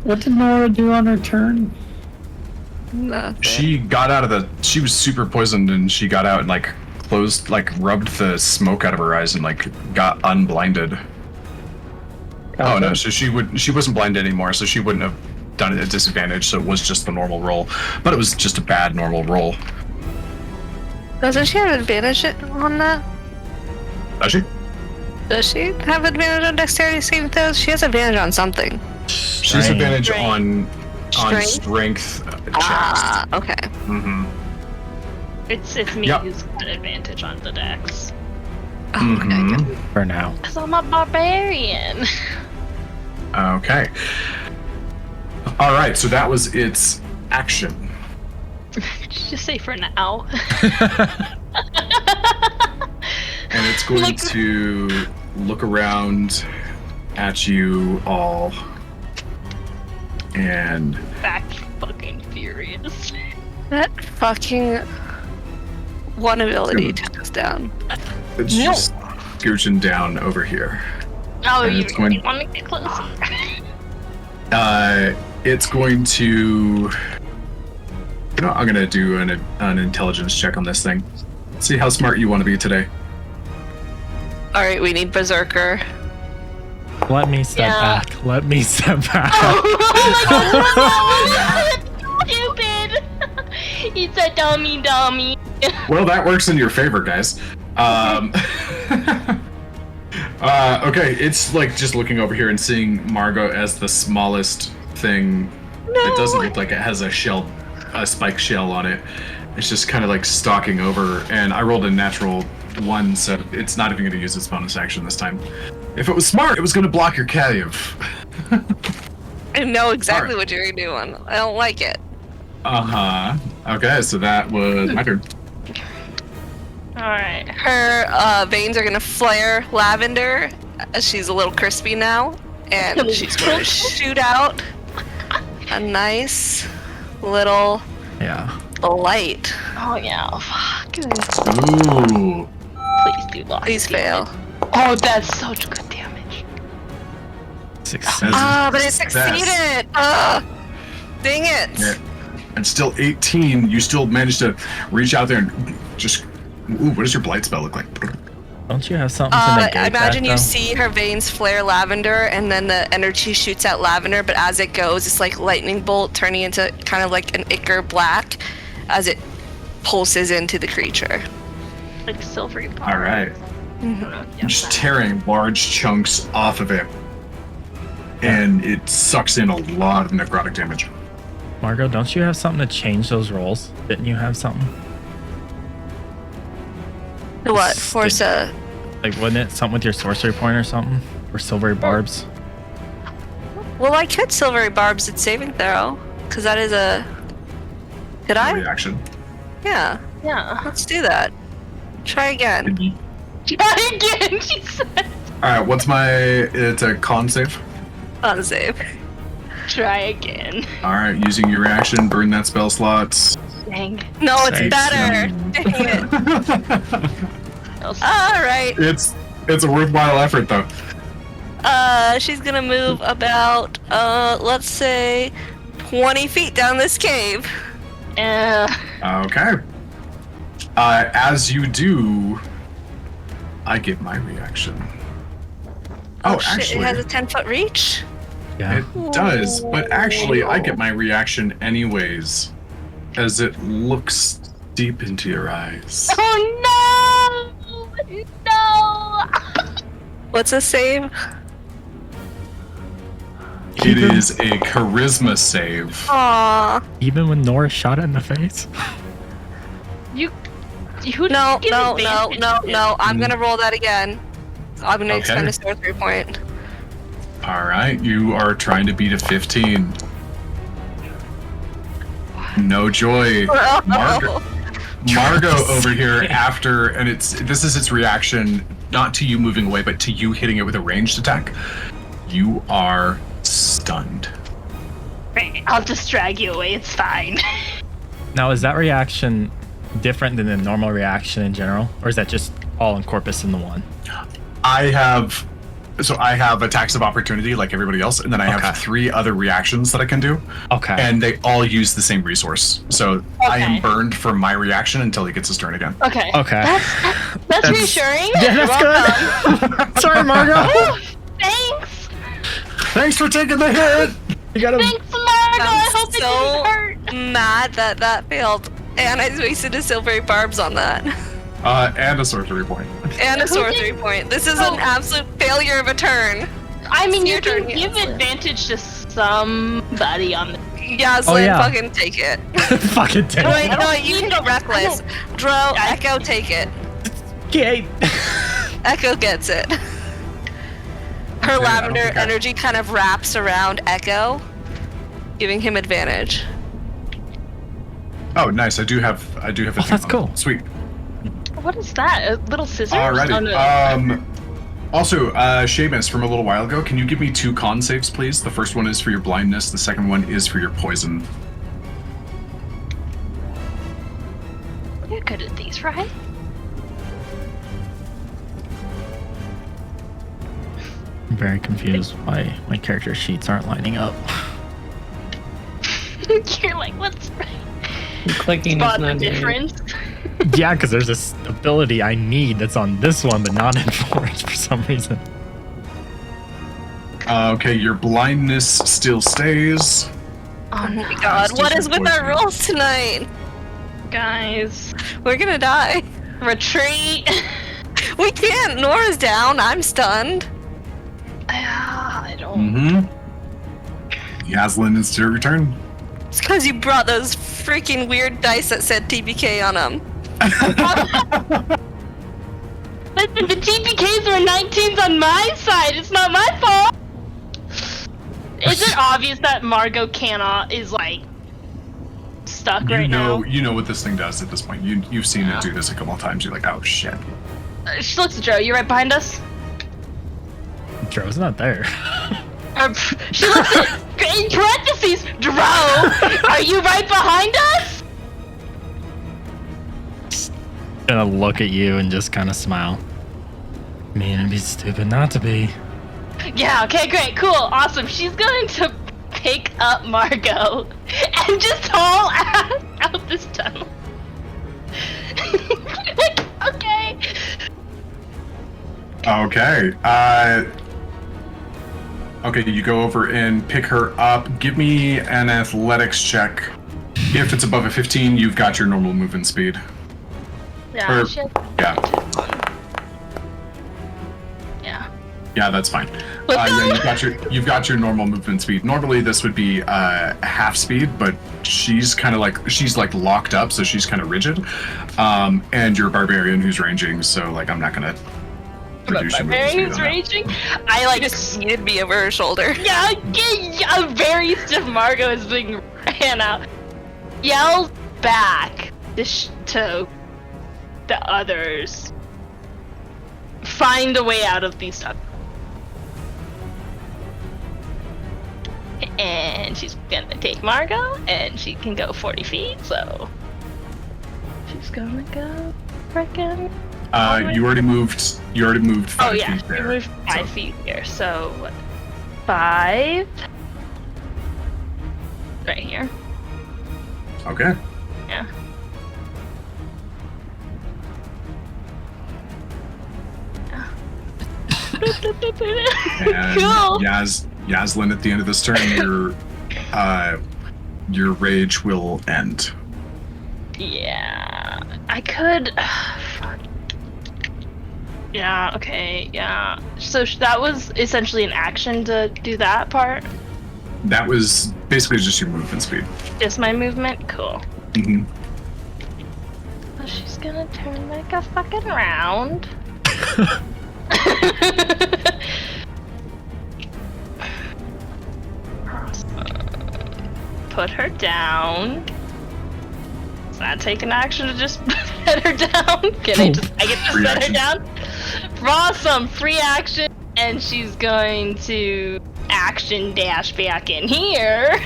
What did Nora do on her turn? Nothing. She got out of the... She was super poisoned, and she got out and, like, closed... Like, rubbed the smoke out of her eyes and, like, got unblinded. Oh, no, so she wasn't blind anymore, so she wouldn't have done it at disadvantage, so it was just the normal roll. But it was just a bad normal roll. Doesn't she have advantage on that? Does she? Does she have advantage on dexterity saving throws? She has advantage on something. She has advantage on Strength? strength checks. Ah, okay. Mm-hmm. It's me Yep. who's got advantage on the dex. Oh, okay, Mhm. good. For now. Cause I'm a barbarian. Okay. All right, so that was its action. Did you just say for now? And it's going Like- to look around at you all. And Back fucking furious. That fucking one ability took us down. it's No. just scooching down over here. Oh, And you it's going- really want to get closer? It's going to... You know, I'm going to do an intelligence check on this thing. See how smart you want to be today. Alright, we need Berserker. Let me step Yeah. back. Let me step back. Oh my god, stupid! It's a dummy. Well, that works in your favor, guys. Okay, it's like just looking over here and seeing Margot as the smallest thing. It doesn't look like it has a spike shell on it. It's just kind of like stalking over, and I rolled a natural 1, so it's not even going to use its bonus action this time. If it was smart, it was going to block your Cative. I know exactly Alright. what you're doing. I don't like it. Uh-huh. Okay, so that was my turn. Alright. Her veins are gonna flare lavender. She's a little crispy now. And she's going to shoot out a nice little Yeah. Light. Oh yeah. Fuck. Ooh. Please do lots. Please of damage. fail. Oh, that's such good damage. Success. Ah, but it Success. succeeded. Dang it. Yeah. And still 18, you still managed to reach out there and just. Ooh, what does your blight spell look like? Don't you have something to negate I imagine that, you though? see her veins flare lavender, and then the energy shoots out lavender, but as it goes, it's like lightning bolt turning into kind of like an ichor black as it pulses into the creature. Like silvery bar. All right. Yeah, Just tearing large chunks off of it. And it sucks in a lot of necrotic damage. Margot, don't you have something to change those rolls? Didn't you have something? What? Force a. Like, wasn't it something with your sorcery point or something? Or silvery barbs? Well, I could silvery barbs at saving throw, because that is a. Did I? Reaction. Yeah. Yeah. Let's do that. Try again. Try again, she said. Alright, what's my. It's a con save. On save. Try again. Alright, using your reaction, burn that spell slot. Dang. No, it's Thanks. better. Dang it. All right. It's a worthwhile effort though. She's gonna move about, let's say, 20 feet down this cave. Okay. As you do, I get my reaction. Oh, Shit, actually, it has a 10-foot reach? Yeah. it does, but actually, I get my reaction anyways, as it looks deep into your eyes. Oh no! No! What's a save? It is a charisma save. Aww. Even when Nora shot it in the face? You No, give no, no, advantage no, to- no. I'm gonna roll that again. I'm gonna Okay. expend a sorcery point. Alright, you are trying to beat a 15. No joy. Margot over here after, and this is its reaction, not to you moving away, but to you hitting it with a ranged attack. You are stunned. I'll just drag you away. It's fine. Now, is that reaction different than the normal reaction in general? Or is that just all encompassed in the one? I have attacks of opportunity like everybody else, and then I Okay. have 3 other reactions that I can do, Okay. and they all use the same resource. So I am Okay. burned from my reaction until he gets his turn again. Okay. Okay. That's reassuring. Yeah, that's good. Sorry, Margot. Oh, thanks. Thanks for taking the hit! You gotta. Thanks, Margo. I hope it so didn't hurt. mad that failed. And I wasted a silvery barbs on that. And a sorcery point. And a Who sorcery did- point. This is Oh. an absolute failure of a turn. I mean, you Your can turn, give Yaslin. advantage to somebody on the. Yaslin, Oh, yeah. fucking take it. Fucking No, wait, I no, don't wait, you need can to- go reckless. Dro, Echo, take it. Okay. Echo gets it. Her Okay, I don't lavender think I- energy kind of wraps around Echo, giving him advantage. Oh, nice. I do have a thing that's on cool. it. Sweet. What is that? Little scissors? Alrighty. Oh, no. Also, Seamus, from a little while ago, can you give me 2 con saves, please? The first one is for your blindness. The second one is for your poison. You're good at these, right? I'm very confused why my character sheets aren't lining up. You're like, what's right? Clicking is Spot the not doing it. difference. Yeah, because there's this ability I need that's on this one, but not in Forge for some reason. Okay, your blindness still stays. Oh my god, what is with our rolls tonight? Guys, We're gonna die. retreat. We can't. Nora's down. I'm stunned. I don't. Mm-hmm. Yaslin, it's your return. It's because you brought those freaking weird dice that said TBK on them. Listen, the TPKs are 19s on my side. It's not my fault. Is it obvious that Margot is like stuck right now? You know what this thing does at this point. You've seen it do this a couple of times. You're like, oh shit. She looks at Joe. You right behind us? Dro's not there. She looks at in parentheses. Dro, are you right behind us? Gonna look at you and just kind of smile. Man, it'd be stupid not to be. Yeah, okay, great, cool, awesome. She's going to pick up Margot and just haul ass out this tunnel. Okay. Okay. Okay, you go over and pick her up. Give me an athletics check. If it's above a 15, you've got your normal movement speed. Yeah, Or- she has Yeah. Yeah. Yeah, that's fine. Let's Yeah, go. you've got your normal movement speed. Normally this would be half speed, but she's like locked up, so she's kind of rigid. And you're a barbarian who's ranging, so like I'm not gonna reduce your movement speed. Barbarian's on that. raging. I like Just needed me over her shoulder. yeah, a very stiff Margot is being ran out. Yells back to the others. Find a way out of these tunnels. And she's gonna take Margot, and she can go 40 feet, so she's gonna go frickin'. You already moved 5 Oh yeah, feet we there. moved 5 feet here, so what? 5? Right here. Okay. Yeah. And Cool. Yaslin, at the end of this turn, your rage will end. Yeah, I could. Fuck. Yeah. Okay. Yeah. So that was essentially an action to do that part. That was basically just your movement speed. Just my movement. Cool. hmm So she's gonna turn like a fucking round. Put her down. Does that take an action to just set her down? I get to Free set action. her down? Awesome, free action, and she's going to action dash back in here.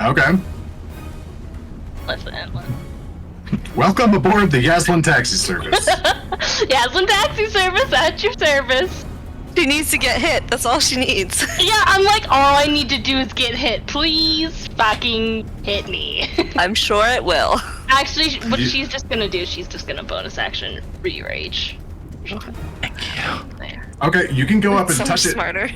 Okay. Listen. Welcome aboard the Yaslin Taxi Service. Yaslin Taxi Service at your service. She needs to get hit. That's all she needs. Yeah, I'm like, all I need to do is get hit. Please fucking hit me. I'm sure it will. Actually, what You- she's just gonna do, she's just gonna bonus action re-rage. There. Okay, you can go up and So much touch it. smarter.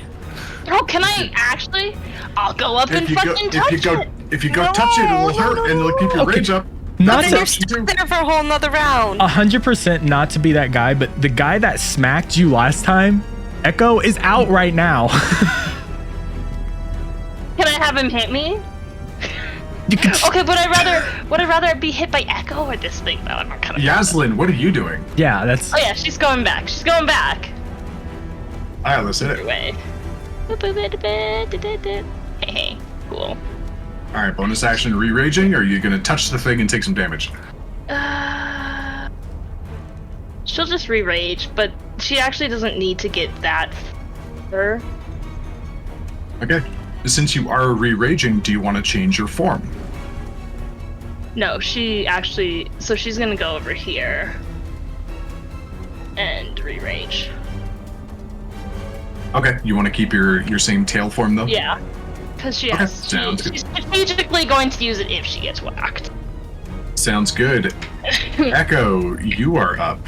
Oh, can I actually? I'll go up and fucking touch it. If you go touch it, it will hurt and it'll keep your Okay. rage up. Not Then to you're stuck there for a whole nother round. 100% not to be that guy, but the guy that smacked you last time, Echo, is out right now. Can I have him hit me? You can Okay, would I rather be hit by Echo or this thing though? I'm not kind of. Yaslin, what are you doing? yeah, that's Oh yeah, she's going back. She's going back. Alright, let's hit it. Way. Hey, cool. Alright, bonus action re-raging, or are you gonna touch the thing and take some damage? She'll just re-rage, but she actually doesn't need to get that far. Okay. Since you are re-raging, do you want to change your form? No, she actually. So she's gonna go over here and re-rage. Okay, you want to keep your same tail form though? Yeah, because Okay, sounds good. she's strategically going to use it if she gets whacked. Sounds good. Echo, you are up.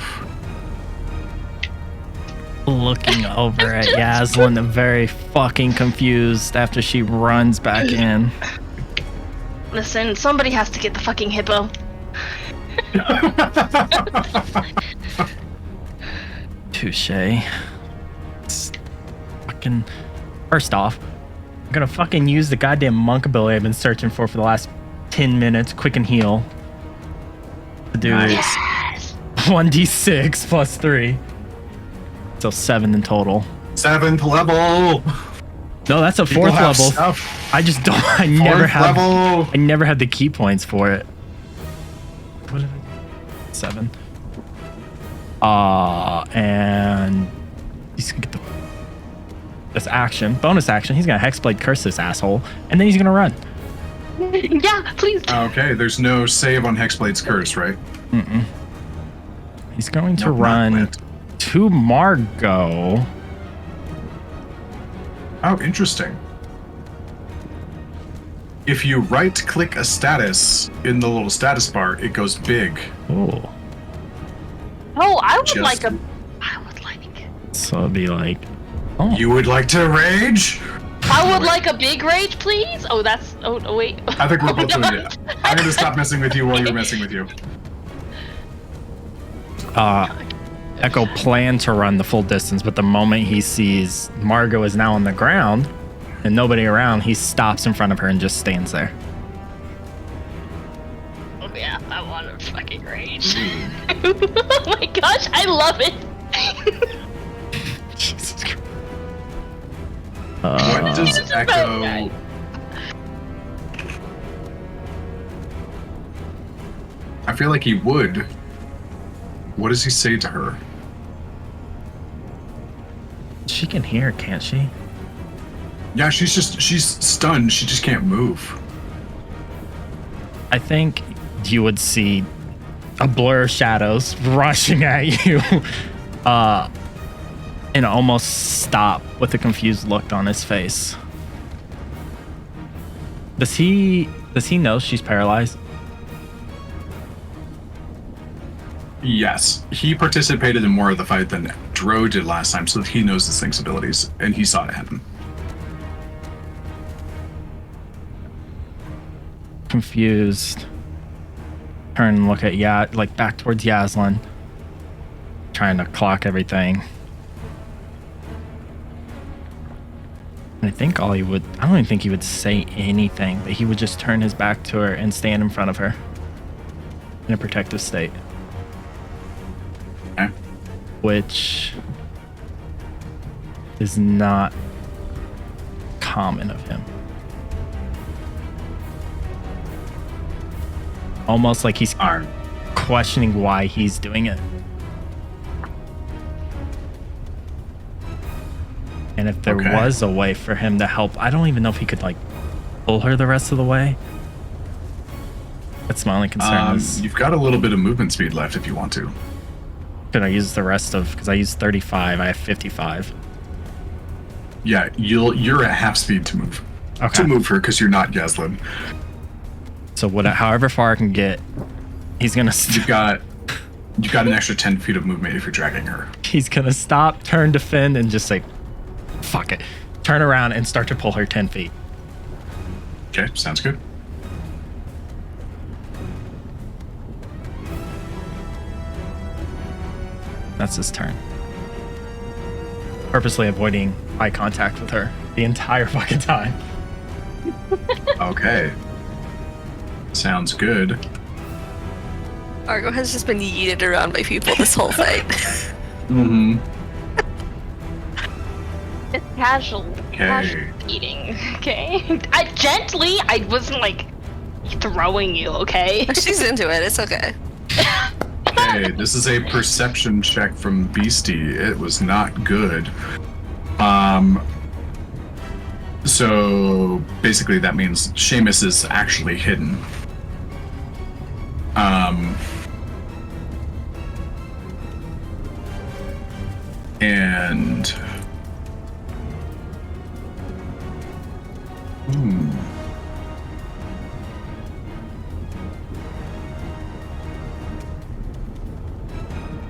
looking over at Yaslin, very fucking confused after she runs back in. Listen, somebody has to get the fucking hippo. Touche. It's fucking. First off, I'm gonna fucking use the goddamn monk ability I've been searching for the last 10 minutes. Quick and heal. To do Nice. Yes. 1d6 plus 3. So 7 in total. 7th level. No, that's a People 4th have level. stuff. I just don't. I never 4th had. level. I never had the key points for it. What did I do? 7. And he's gonna get the this action, bonus action. He's gonna hexblade curse this asshole, and then he's gonna run. Yeah, please. Okay, there's no save on Hexblade's Curse, right? Mm-mm. He's going to Nope, not run wet. to Margot. Oh, interesting. If you right-click a status in the little status bar, it goes big. Oh, Oh, I would Just- like a. I would like. so it'd be like, oh, You would like to rage? I would like a big rage, please. Oh, that's. Oh, wait. I think we're both Oh, doing no. it. I'm gonna stop messing with you while you're messing with you. Echo planned to run the full distance, but the moment he sees Margot is now on the ground and nobody around, he stops in front of her and just stands there. Oh, yeah, I want to fucking rage. Oh my gosh, I love it. Jesus Christ. What does It's about Echo? right. I feel like he would. What does he say to her? She can hear, can't she? Yeah, she's stunned. She just can't move. I think you would see a blur of shadows rushing at you, and almost stop with a confused look on his face. Does he know she's paralyzed? Yes, he participated in more of the fight than Dro did last time, so he knows this thing's abilities, and he saw it happen. Confused. Turn and look at like back towards Yaslin. Trying to clock everything. And I think I don't even think he would say anything, but he would just turn his back to her and stand in front of her in a protective state. Okay. Which is not common of him. Almost like he's Alright. questioning why he's doing it. And if there Okay. was a way for him to help, I don't even know if he could like pull her the rest of the way. That's my only concern is You've got a little bit of movement speed left if you want to. could I use the rest of, because I used 35, I have 55. Yeah, you're at half speed to move. Okay. To move her because you're not Yaslin. So however far I can get, he's gonna You've got an extra 10 feet of movement if you're dragging her. he's gonna stop, turn, defend, and just say, fuck it. Turn around and start to pull her 10 feet. Okay, sounds good. That's his turn. Purposely avoiding eye contact with her the entire fucking time. Okay. Sounds good. Argo has just been yeeted around by people this whole fight. Mm-hmm. It's casual. Casual eating, okay? I wasn't like throwing you, okay? She's into it. It's okay. Okay, this is a perception check from Beastie. It was not good. So basically that means Seamus is actually hidden. And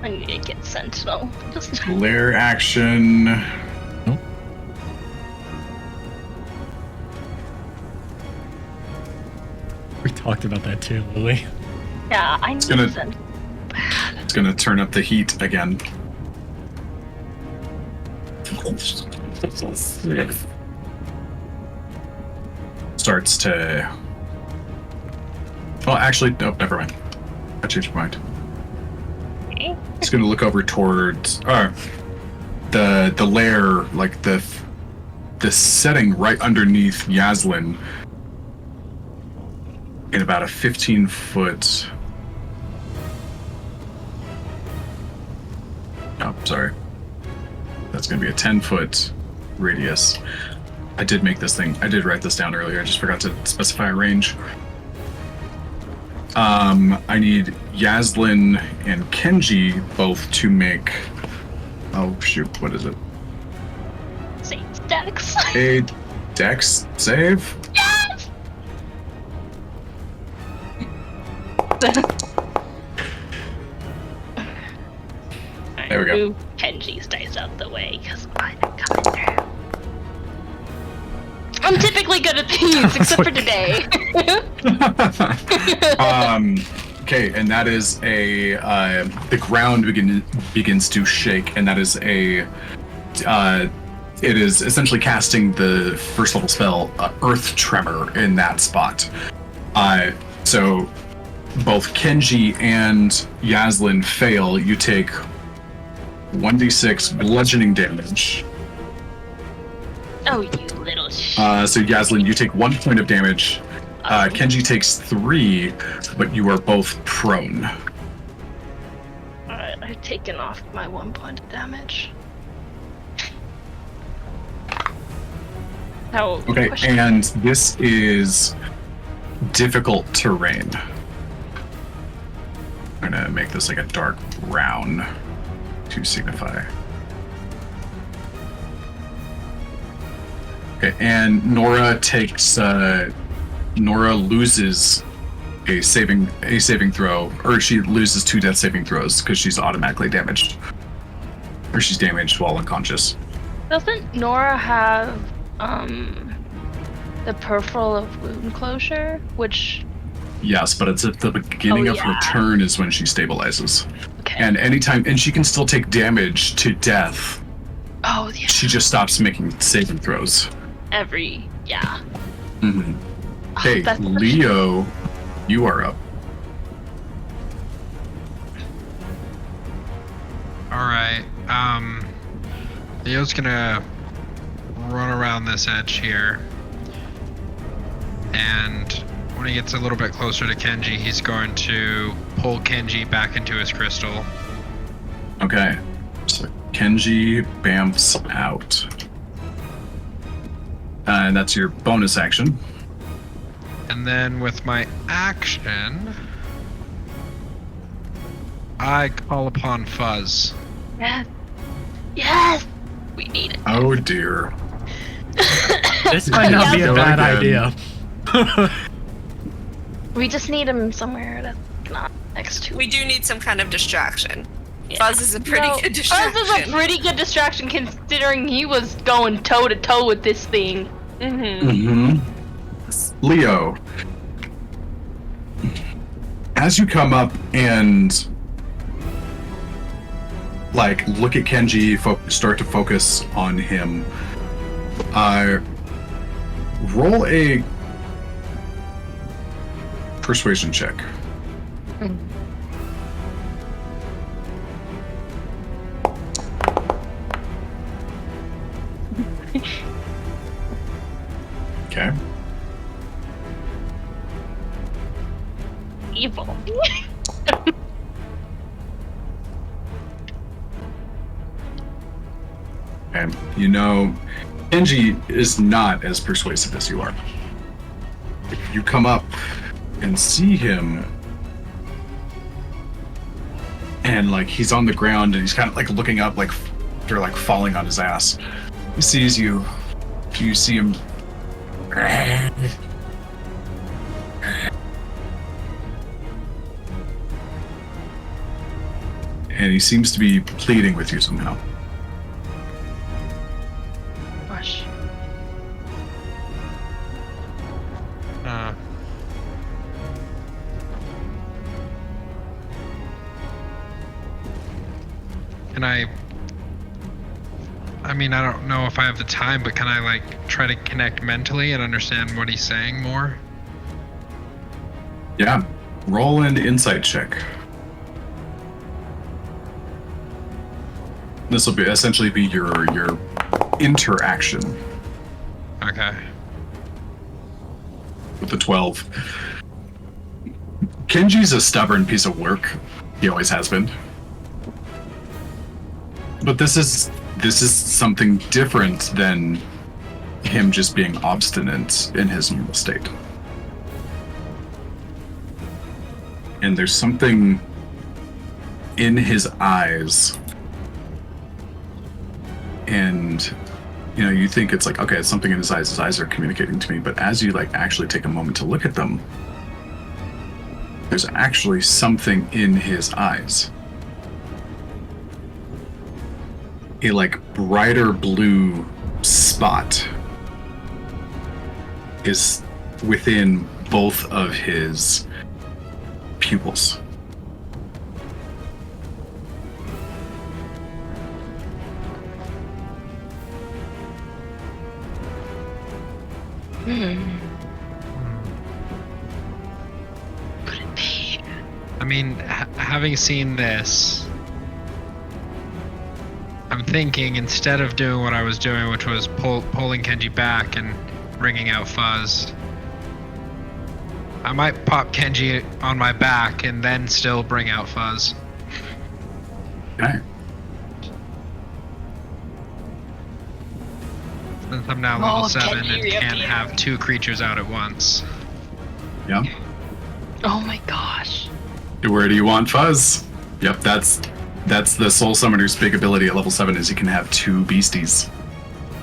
I need to get Sentinel. Just glare action. We talked about that too, Lily. yeah, I need gonna- Sentinel. It's gonna turn up the heat again. Starts to. Well, actually, nope, never mind. I changed my mind. Okay. It's gonna look over towards the lair, like the setting right underneath Yaslin, in about a 15-foot. Oh, sorry. That's gonna be a 10-foot radius. I did write this down earlier. I just forgot to specify a range. I need Yaslin and Kenji both to make. Oh shoot! What is it? Saints Dex. A Dex save. Yes! There we go. Move Kenji's dice out the way because I'm coming through. I'm typically good at these, except for today. Okay, and that is a the ground begins to shake, and that is a it is essentially casting the first level spell Earth Tremor in that spot. So both Kenji and Yaslin fail. You take 1d6 bludgeoning damage. Oh, you little So Yaslin, you take 1 point of damage. Kenji takes 3, but you are both prone. Alright, I've taken off my 1 point of damage. How? Okay, question- and this is difficult terrain. I'm gonna make this like a dark brown to signify. Okay, and Nora loses a saving throw, or she loses 2 death saving throws because she's automatically damaged, or she's damaged while unconscious. Doesn't Nora have the peripheral of wound closure, which? Yes, but it's at the beginning Oh, of her yeah. turn is when she stabilizes. Okay. And anytime, and she can still take damage to death. Oh yeah. She just stops making saving throws. Yeah. Mm-hmm. Oh, Hey, that's- Leo, you are up. Alright, Leo's gonna run around this edge here. And when he gets a little bit closer to Kenji, he's going to pull Kenji back into his crystal. Okay. So Kenji bamfs out. And that's your bonus action. And then with my action, I call upon Fuzz. Yes. Yes. We need it. Oh dear. This might not be a Go bad again. idea. We just need him somewhere that's not next to. We do need some kind of distraction. Yeah. Fuzz is a pretty good distraction. Fuzz is a pretty good distraction considering he was going toe to toe with this thing. Mm-hmm. Leo, as you come up and like look at Kenji, start to focus on him, roll a persuasion check. Okay. Evil. And you know, Kenji is not as persuasive as you are. You come up and see him, and like he's on the ground and he's kind of like looking up, like they're like falling on his ass. He sees you. You see him. And he seems to be pleading with you somehow. Gosh. Can I mean, I don't know if I have the time, but can I like try to connect mentally and understand what he's saying more? Yeah. Roll an insight check. This will be essentially be your interaction Okay. with the 12. Kenji's a stubborn piece of work. He always has been. But this is something different than him just being obstinate in his normal state. and there's something in his eyes, and you think it's like, okay, it's something in his eyes. His eyes are communicating to me, but as you like actually take a moment to look at them, there's actually something in his eyes. A like brighter blue spot is within both of his pupils. Could it be? I mean, having seen this, I'm thinking instead of doing what I was doing, which was pulling Kenji back and bringing out Fuzz, I might pop Kenji on my back and then still bring out Fuzz. Okay. Since I'm now level Oh, 7 Kenji, and you're can't here. have 2 creatures out at once. Yeah. Oh my gosh. Where do you want Fuzz? Yep, that's the Soul Summoner's big ability at level 7 is he can have 2 beasties.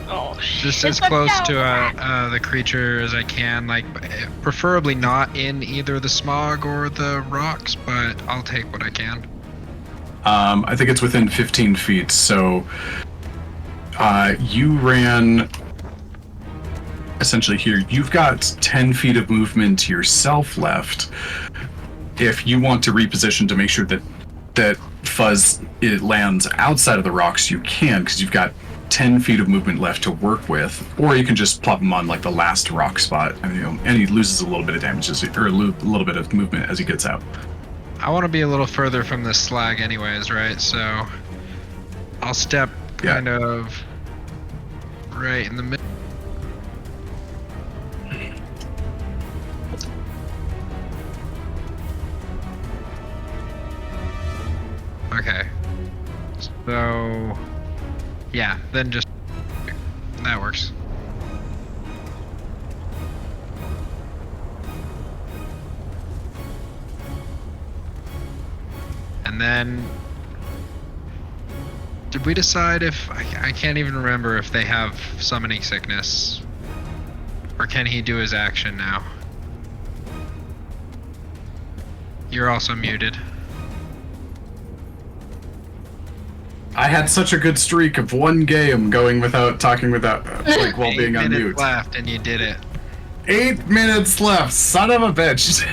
Oh shit. Just as close to the creature as I can, like preferably not in either the smog or the rocks, but I'll take what I can. I think it's within 15 feet, so you ran essentially here. You've got 10 feet of movement yourself left. If you want to reposition to make sure that Fuzz it lands outside of the rocks, you can, because you've got 10 feet of movement left to work with, or you can just plop him on like the last rock spot, and he loses a little bit of damage or a little bit of movement as he gets out. I want to be a little further from this slag anyways, right? So I'll step kind of right in the middle. Okay. So yeah, then just that works. And then did we decide if I can't even remember if they have summoning sickness, or can he do his action now? You're also muted. I had such a good streak of one game going without talking while being 8 on minutes mute. left and you did it. 8 minutes left, son of a bitch.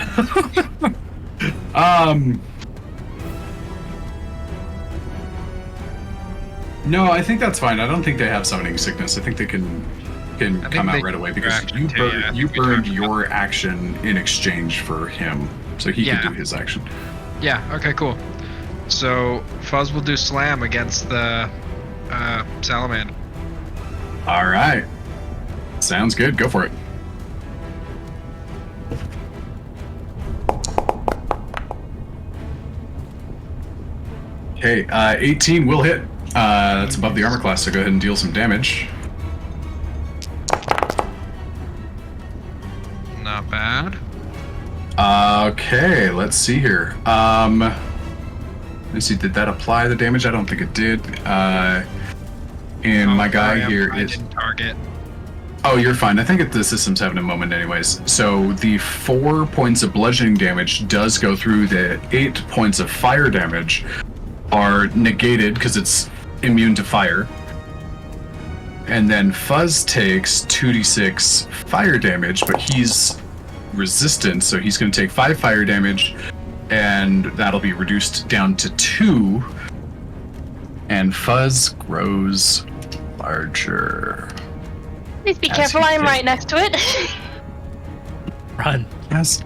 No, I think that's fine. I don't think they have summoning sickness. I think they can come out right away because you burned your action in exchange for him, so he can do his action. Yeah, okay, cool. So Fuzz will do slam against the salamander. All right, sounds good. Go for it. Okay, 18 will hit. That's above the armor class, so go ahead and deal some damage. Not bad. Okay, let's see here. Let's see, did that apply the damage? I don't think it did. And my guy here I is... didn't target. Oh, you're fine. I think the system's having a moment anyways. So the 4 points of bludgeoning damage does go through. The 8 points of fire damage are negated because it's immune to fire. And then Fuzz takes 2d6 fire damage, but he's resistant, so he's going to take 5 fire damage, and that'll be reduced down to 2. And Fuzz grows larger. Please be careful, I'm right next to it. Run. Yes.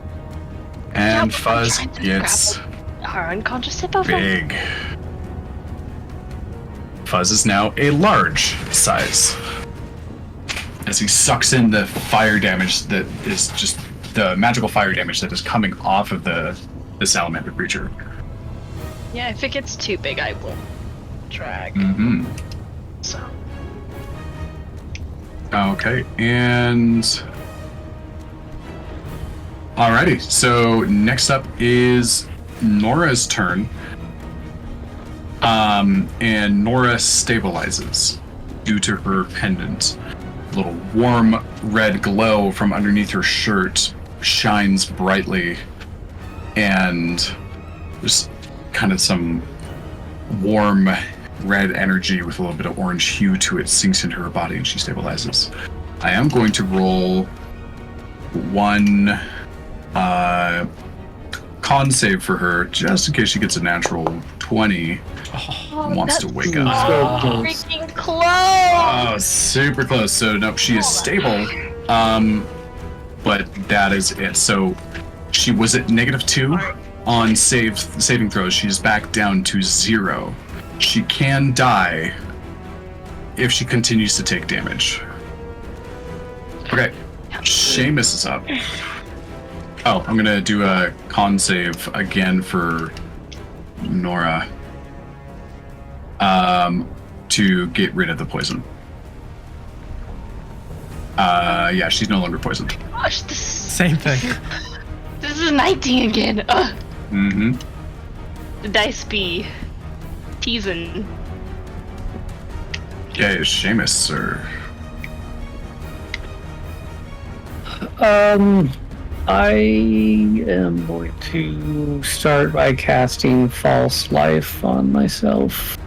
And Yeah, Fuzz I'm trying to gets Her unconscious hippo. big. Fuzz is now a large size as he sucks in the fire damage that is just the magical fire damage that is coming off of the salamander creature. Yeah, if it gets too big, I will drag. Mm-hmm. So. Okay, and alrighty. So next up is Nora's turn. And Nora stabilizes due to her pendant. A little warm red glow from underneath her shirt shines brightly, and there's kind of some warm red energy with a little bit of orange hue to it sinks into her body, and she stabilizes. I am going to roll one con save for her, just in case she gets a natural 20 and wants to wake up. So close. Freaking close! Oh, super close. So no, she is stable, but that is it. So she was at -2 on saving throws. She's back down to 0. She can die if she continues to take damage. Okay, Seamus is up. Oh, I'm gonna do a con save again for Nora. To get rid of the poison. Yeah, she's no longer poisoned. Gosh, Same thing. this is 19 again. Ugh. Mm-hmm. The dice be teasing. Okay, Seamus, sir. I am going to start by casting False Life on myself.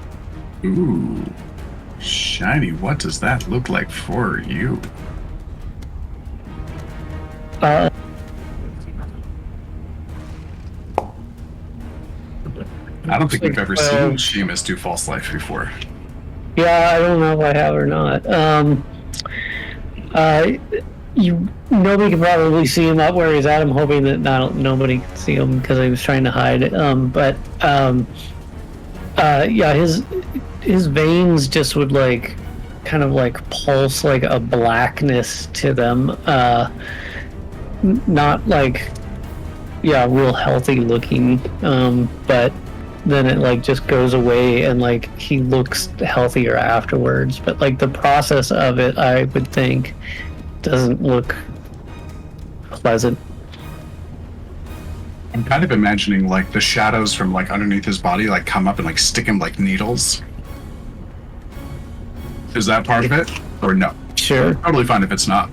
Ooh. Shiny, what does that look like for you? Uh, I don't think we've ever seen 12. Seamus do false life before. Yeah, I don't know if I have or not. Nobody can probably see him up where he's at. I'm hoping that nobody can see him because he was trying to hide. Yeah, his veins just would kind of pulse like a blackness to them. Not real healthy looking. But then it just goes away and he looks healthier afterwards. But the process of it, I would think, doesn't look pleasant. I'm kind of imagining the shadows from underneath his body come up and stick him like needles. Is that part of it? Or no? Sure, Totally fine if it's not.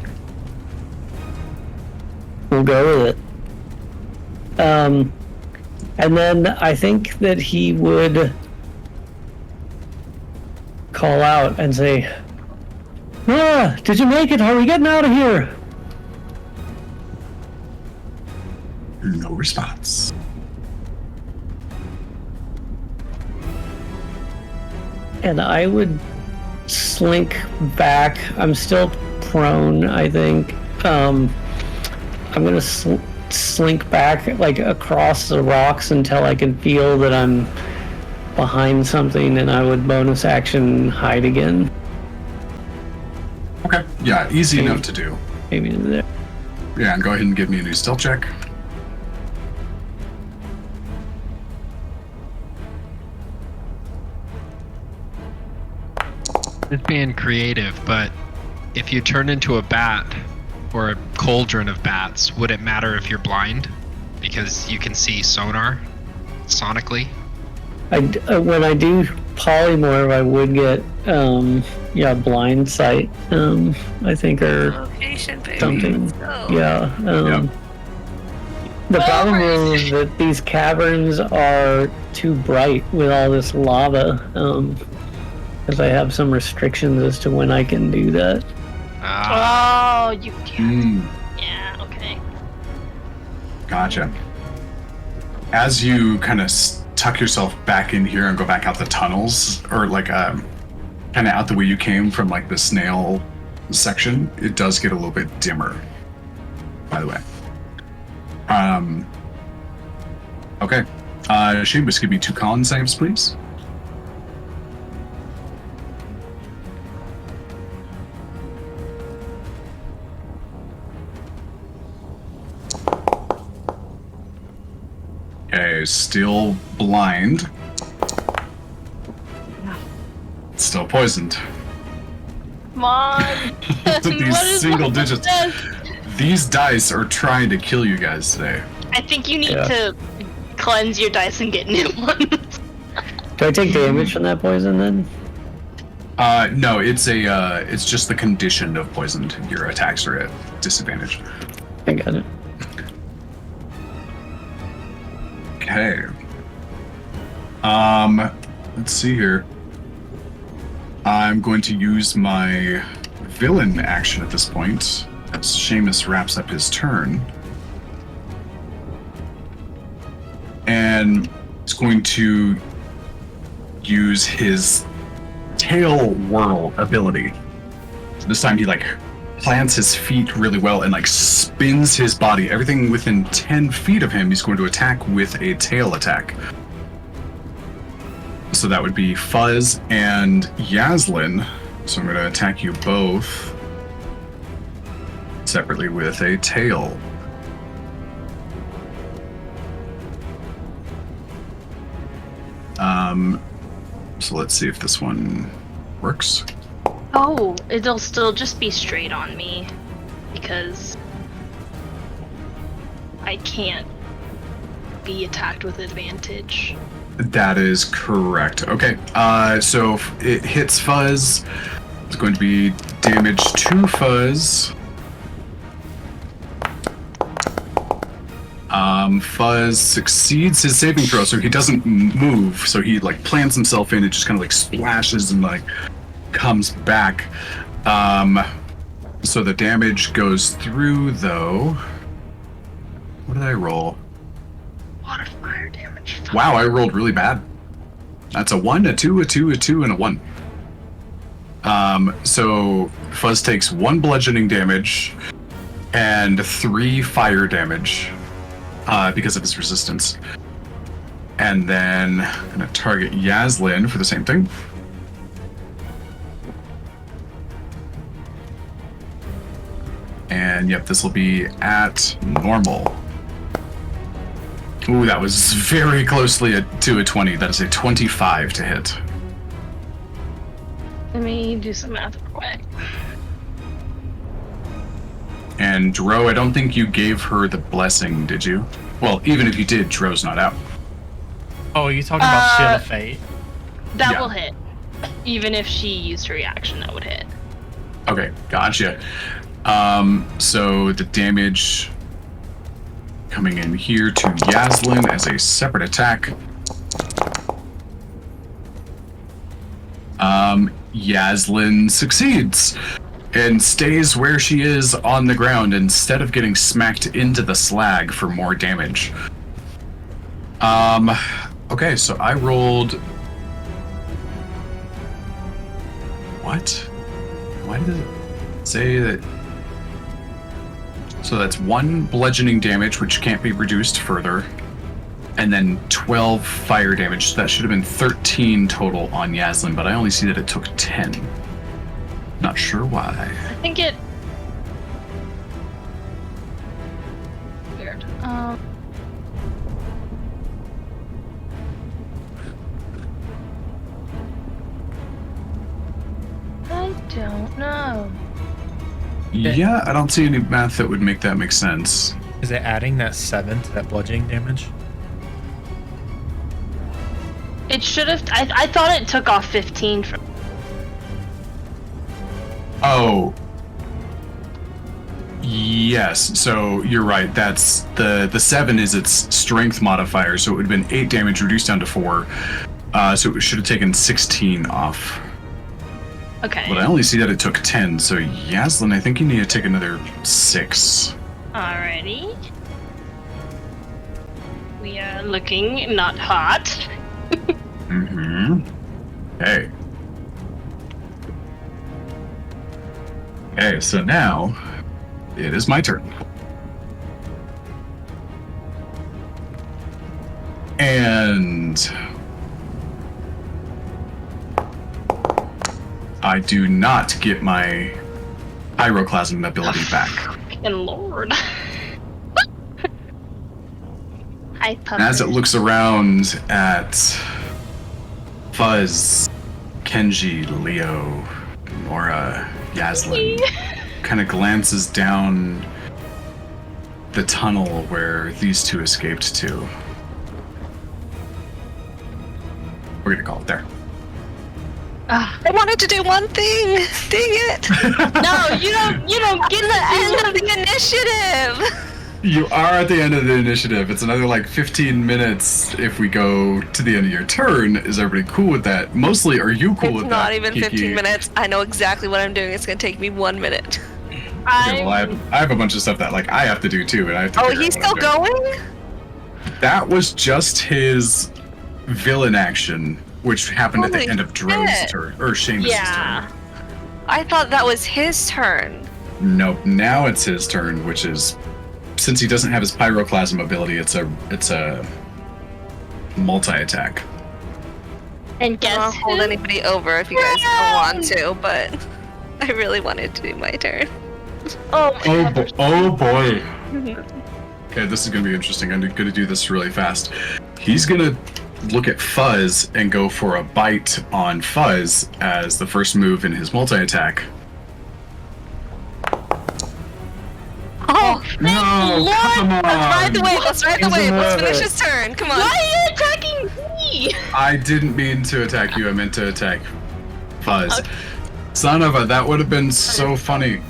we'll go with it. And then I think that he would call out and say, "Ah, did you make it? Are we getting out of here?" No response. And I would slink back. I'm still prone, I think. I'm gonna slink back across the rocks until I can feel that I'm behind something, and I would bonus action hide again. Okay. Yeah, easy enough to do. Maybe there. Yeah, and go ahead and give me a new stealth check. It's being creative, but if you turn into a bat or a cauldron of bats, would it matter if you're blind? Because you can see sonar sonically. When I do polymorph, I would get blind sight. I think or Location, baby. something. Oh. Yeah. The problem is that these caverns are too bright with all this lava. Because I have some restrictions as to when I can do that. Oh, you can't. Mm, Yeah, okay. gotcha. As you kind of tuck yourself back in here and go back out the tunnels, or kind of out the way you came from the snail section, it does get a little bit dimmer, by the way. Okay. Seamus, give me 2 con saves, please. Okay, still blind. Still poisoned. Come on. These What is single wrong with digits. this? These dice are trying to kill you guys today. I think you need Yeah. to cleanse your dice and get new ones. Do I take damage from that poison then? No, it's just the condition of poisoned. Your attacks are at disadvantage. I got it. Okay. Let's see here. I'm going to use my villain action at this point as Seamus wraps up his turn. And he's going to use his tail whirl ability. This time he plants his feet really well and spins his body. Everything within 10 feet of him, he's going to attack with a tail attack. So that would be Fuzz and Yaslin. So I'm going to attack you both separately with a tail. So let's see if this one works. Oh, it'll still just be straight on me because I can't be attacked with advantage. That is correct. Okay, so it hits Fuzz. It's going to be damage to Fuzz. Fuzz succeeds his saving throw, so he doesn't move. So he plants himself in. It just kind of splashes and comes back. So the damage goes through though. What did I roll? Water fire damage. Wow, I rolled really bad. That's a 1, a 2, a 2, a 2, and a 1. So Fuzz takes 1 bludgeoning damage and 3 fire damage because of his resistance. And then I'm gonna target Yaslin for the same thing. And yep, this will be at normal. Ooh, that was very closely to a 20. That is a 25 to hit. Let me do some math real quick. And Dro, I don't think you gave her the blessing, did you? Well, even if you did, Dro's not out. Oh, are you talking about Shield of Fate? That Yeah. will hit. Even if she used her reaction, that would hit. Okay, gotcha. So the damage coming in here to Yaslin as a separate attack. Yaslin succeeds and stays where she is on the ground instead of getting smacked into the slag for more damage. Okay, so I rolled... What? Why did it say that... So that's 1 bludgeoning damage, which can't be reduced further, and then 12 fire damage. So that should have been 13 total on Yaslin, but I only see that it took 10. Not sure why. I think it... Weird. I don't know. Yeah, I don't see any math that would make that make sense. Is it adding that 7 to that bludgeoning damage? It should have... I thought it took off 15 from... Oh. Yes, so you're right. That's the 7 is its strength modifier, so it would have been 8 damage reduced down to 4. So it should have taken 16 off. Okay. But I only see that it took 10, so Yaslin, I think you need to take another 6. Alrighty. We are looking not hot. Mm-hmm. Okay. Okay, so now it is my turn. And I do not get my pyroclasm ability back. Fucking lord. Hi, puppy. As it looks around at Fuzz, Kenji, Leo, Nora, Yaslin, kind of glances down the tunnel where these two escaped to. We're gonna call it there. I wanted to do one thing. Dang it! No, you don't get The end the of the initiative. You are at the end of the initiative. It's another like 15 minutes if we go to the end of your turn. Is everybody cool with that? Mostly, are you cool It's with not that? even Kiki? 15 minutes. I know exactly what I'm doing. It's gonna take me 1 minute. Okay, well, I have a bunch of stuff that like I have to do too, and I have to. Oh, figure he's out what still I'm doing. going? That was just his villain action, which happened at Holy the end of Dro's shit. turn or Seamus's Yeah. turn. I thought that was his turn. Nope. Now it's his turn, which is since he doesn't have his pyroclasm ability, it's a multi-attack. And I guess don't hold who? anybody over if you guys don't want to, but I really wanted to do my turn. Oh my Oh, god. oh boy. Okay, this is gonna be interesting. I'm gonna do this really fast. He's gonna look at Fuzz and go for a bite on Fuzz as the first move in his multi-attack. Oh, No, Lord, come on! let's ride the wave. Let's ride the wave. Let's finish Elizabeth. his turn. Come on. Why are you attacking me? I didn't mean to attack you. I meant to attack Fuzz. Okay. Son of a, that would have been so funny.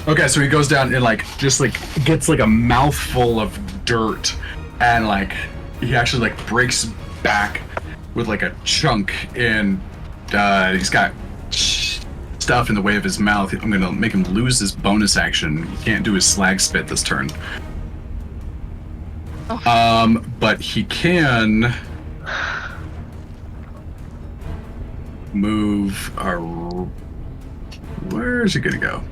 Okay, so he goes down and like just like gets like a mouthful of dirt, and like he actually like breaks back with like a chunk, and he's got stuff in the way of his mouth. I'm gonna make him lose his bonus action. He can't do his slag spit this turn. But he can move. Where is he gonna go?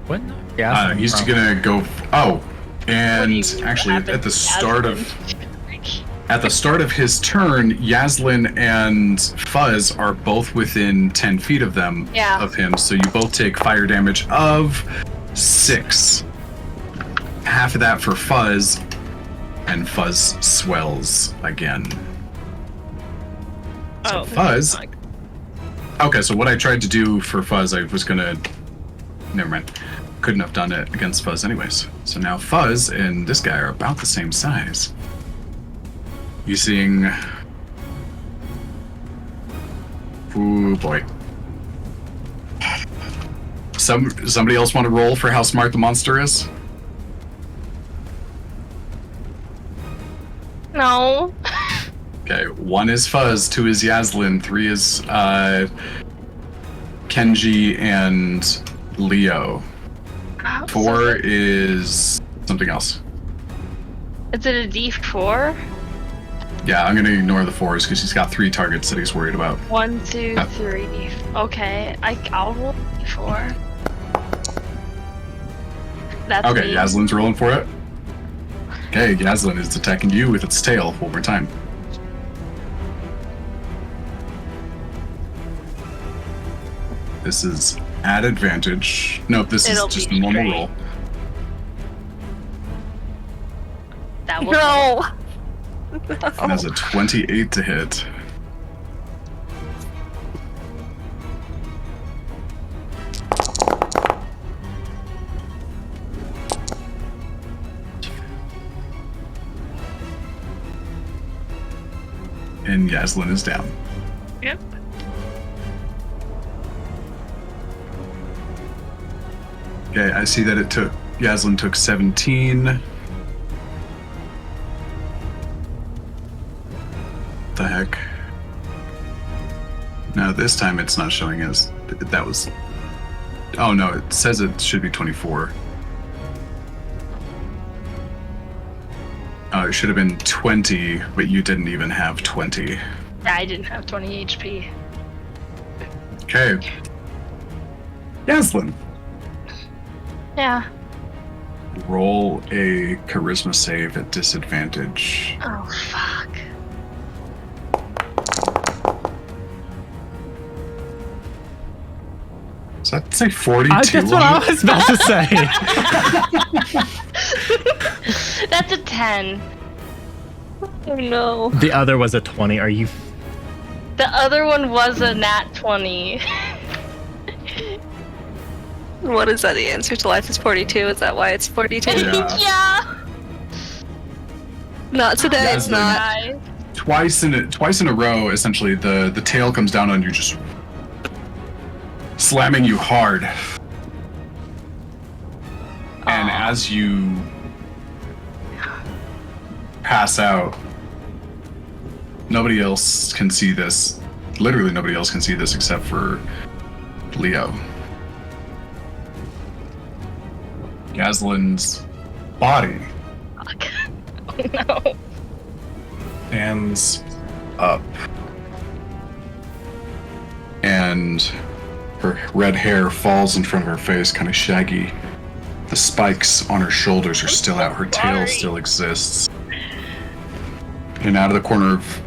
What? Yeah. He's gonna go. Oh, and What do you actually, happen at the to start of Yasmin? his turn, Yaslin and Fuzz are both within 10 feet of them Yeah. of him. So you both take fire damage of 6. Half of that for Fuzz, and Fuzz swells again. So Oh, Fuzz. Okay, so what I tried to do for Fuzz, I was gonna. Never mind. Couldn't have done it against Fuzz anyways. So now Fuzz and this guy are about the same size. Using. Ooh boy. Somebody else want to roll for how smart the monster is? No. Okay, 1 is Fuzz, 2 is Yaslin, 3 is Kenji and Leo. 4 is something else. Is it a D4? Yeah, I'm gonna ignore the 4s because he's got 3 targets that he's worried about. 1, 2, 3. Okay, I'll roll D4. That's Okay, me. Yaslin's rolling for it. Okay, Yaslin is attacking you with its tail one more time. This is at advantage. Nope, this It'll is just be a normal straight. roll. That will No. And has a 28 to hit. And Yaslin is down. Yep. Okay, I see that Yaslin took 17. The heck? No, this time it's not showing as that was. Oh no, it says it should be 24. Oh, it should have been 20, but you didn't even have 20. Yeah, I didn't have 20 HP. Okay. Yaslin, Yeah. roll a charisma save at disadvantage. Oh, fuck. Does that say 42? That's what I was about to say. That's a 10. Oh no. The other was a 20. Are you? The other one was a nat 20. What is that? The answer to life is 42. Is that why it's 42? Yeah. Yeah. Not today, it's Yaslin. not. Guys. Twice in a row, essentially, the tail comes down on you, just slamming you hard. And as you pass out, nobody else can see this. Literally nobody else can see this except for Leo. Yaslin's body Fuck. Oh no. stands up. And her red hair falls in front of her face, kind of shaggy. The spikes on her shoulders are still out. Her tail Sorry. still exists. And out of the corner of,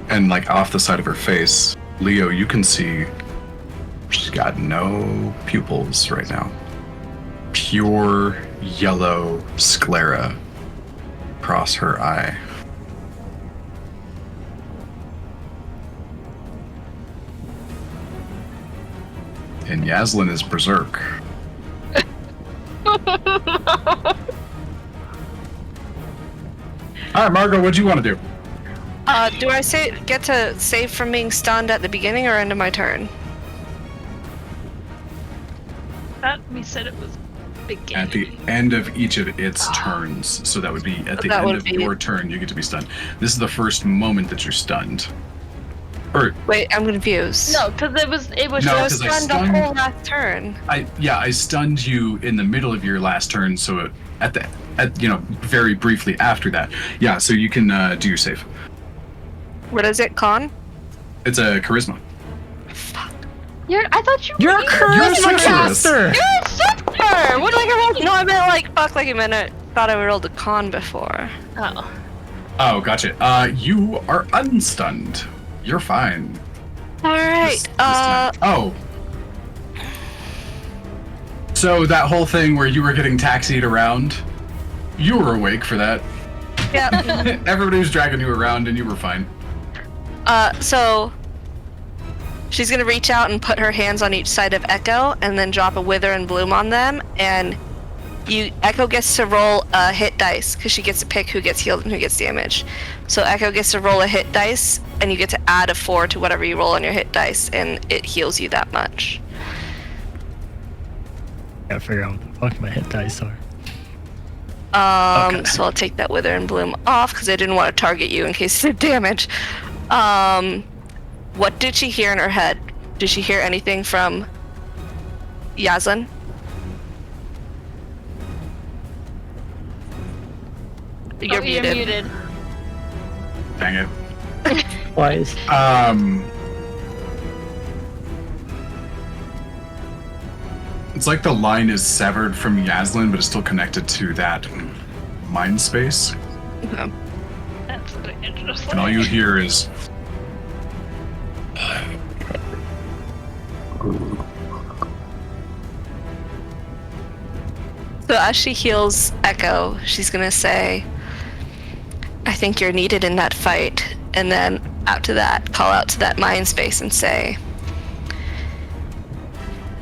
and like off the side of her face, Leo, you can see she's got no pupils right now. Pure yellow sclera across her eye. And Yaslin is berserk. Alright, Margot, what do you want to do? Do I get to save from being stunned at the beginning or end of my turn? That we said it was beginning. At the end of each of its turns. So that would be at the That end would of be- your turn, you get to be stunned. This is the first moment that you're stunned. Or, Wait, I'm confused. No, because it was No, I was 'cause I stunned the stunned- whole last turn. I stunned you in the middle of your last turn, so very briefly after that. Yeah, so you can do your save. What is it, con? It's a charisma. I thought you You're a were charisma sorceress. caster! You're a sister! What do I get? No, I meant like, fuck, like you meant I thought I rolled a con before. Oh. Oh, gotcha. You are unstunned. You're fine. Alright, This time. Oh. So that whole thing where you were getting taxied around, you were awake for that. yeah. Everybody was dragging you around and you were fine. So she's gonna reach out and put her hands on each side of Echo and then drop a wither and bloom on them, and Echo gets to roll a hit dice because she gets to pick who gets healed and who gets damage. So Echo gets to roll a hit dice, and you get to add a 4 to whatever you roll on your hit dice, and it heals you that much. Gotta figure out what the fuck my hit dice are. Okay. So I'll take that wither and bloom off because I didn't want to target you in case it did damage. What did she hear in her head? Did she hear anything from Yaslin? You're muted. Dang it. Twice. It's like the line is severed from Yaslin, but it's still connected to that mind space. Okay. That's interesting. And all you hear is So as she heals Echo, she's gonna say, I think you're needed in that fight. And then after that, call out to that mind space and say,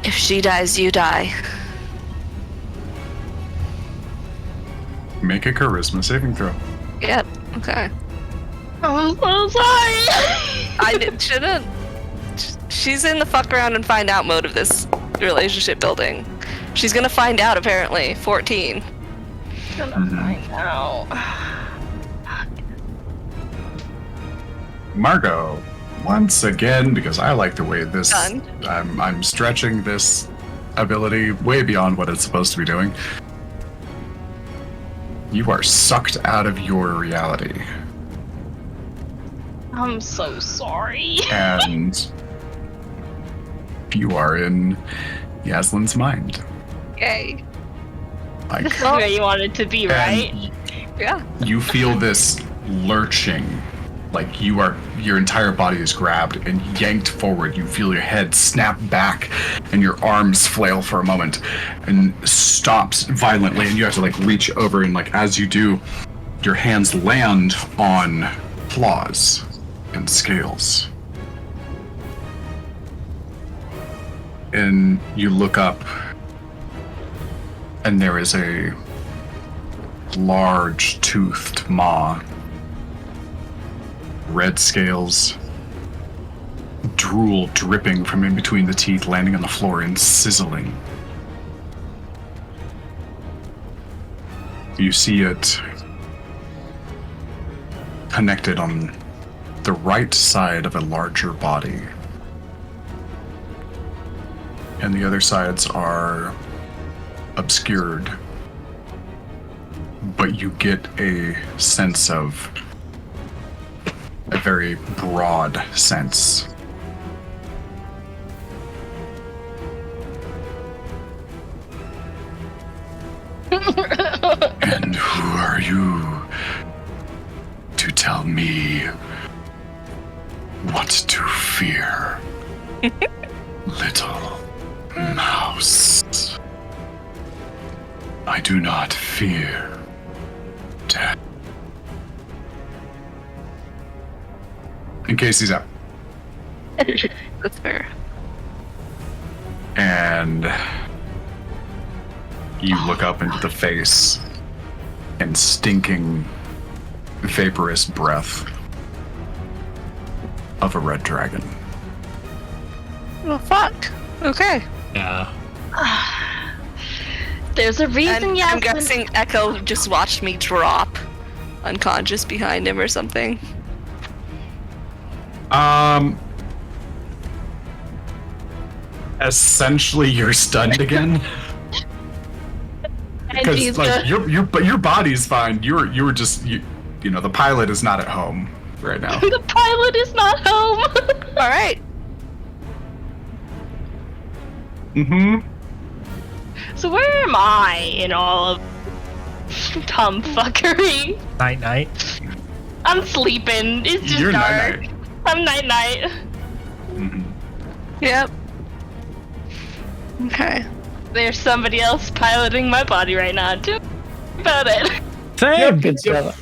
if she dies, you die. make a charisma saving throw. Yep, okay. I'm so sorry. I shouldn't. She's in the fuck around and find out mode of this relationship building. She's gonna find out, apparently. 14. I'm gonna find out. Margot, once again, because I like the way this, Done. I'm stretching this ability way beyond what it's supposed to be doing. You are sucked out of your reality, I'm so sorry. and you are in Yaslin's mind. Yay. Like, This is where you wanted to be, right? and Yeah. you feel this lurching, like your entire body is grabbed and yanked forward. You feel your head snap back and your arms flail for a moment and stops violently, and you have to like reach over, and like as you do, your hands land on claws and scales. And you look up, and there is a large toothed maw red scales, drool dripping from in between the teeth, landing on the floor and sizzling. You see it connected on the right side of a larger body. And the other sides are obscured. But you get a sense of a very broad sense. And who are you to tell me what to fear, little mouse? I do not fear death. In case he's out. That's fair. And you look up into the face and stinking, vaporous breath of a red dragon. Oh, fuck. Okay. Yeah. There's a reason, And yeah. I'm guessing Echo just watched me drop unconscious behind him or something. Essentially, you're stunned again. Because like your body's fine. You were just you know the pilot is not at home right now. The pilot is not home. All right. Mm-hmm. So where am I in all of tomfuckery? Night night. I'm sleeping. It's just You're dark. night-night. I'm night. Mm-hmm. Yep. Okay. There's somebody else piloting my body right now. Do about it. Same. Good stuff.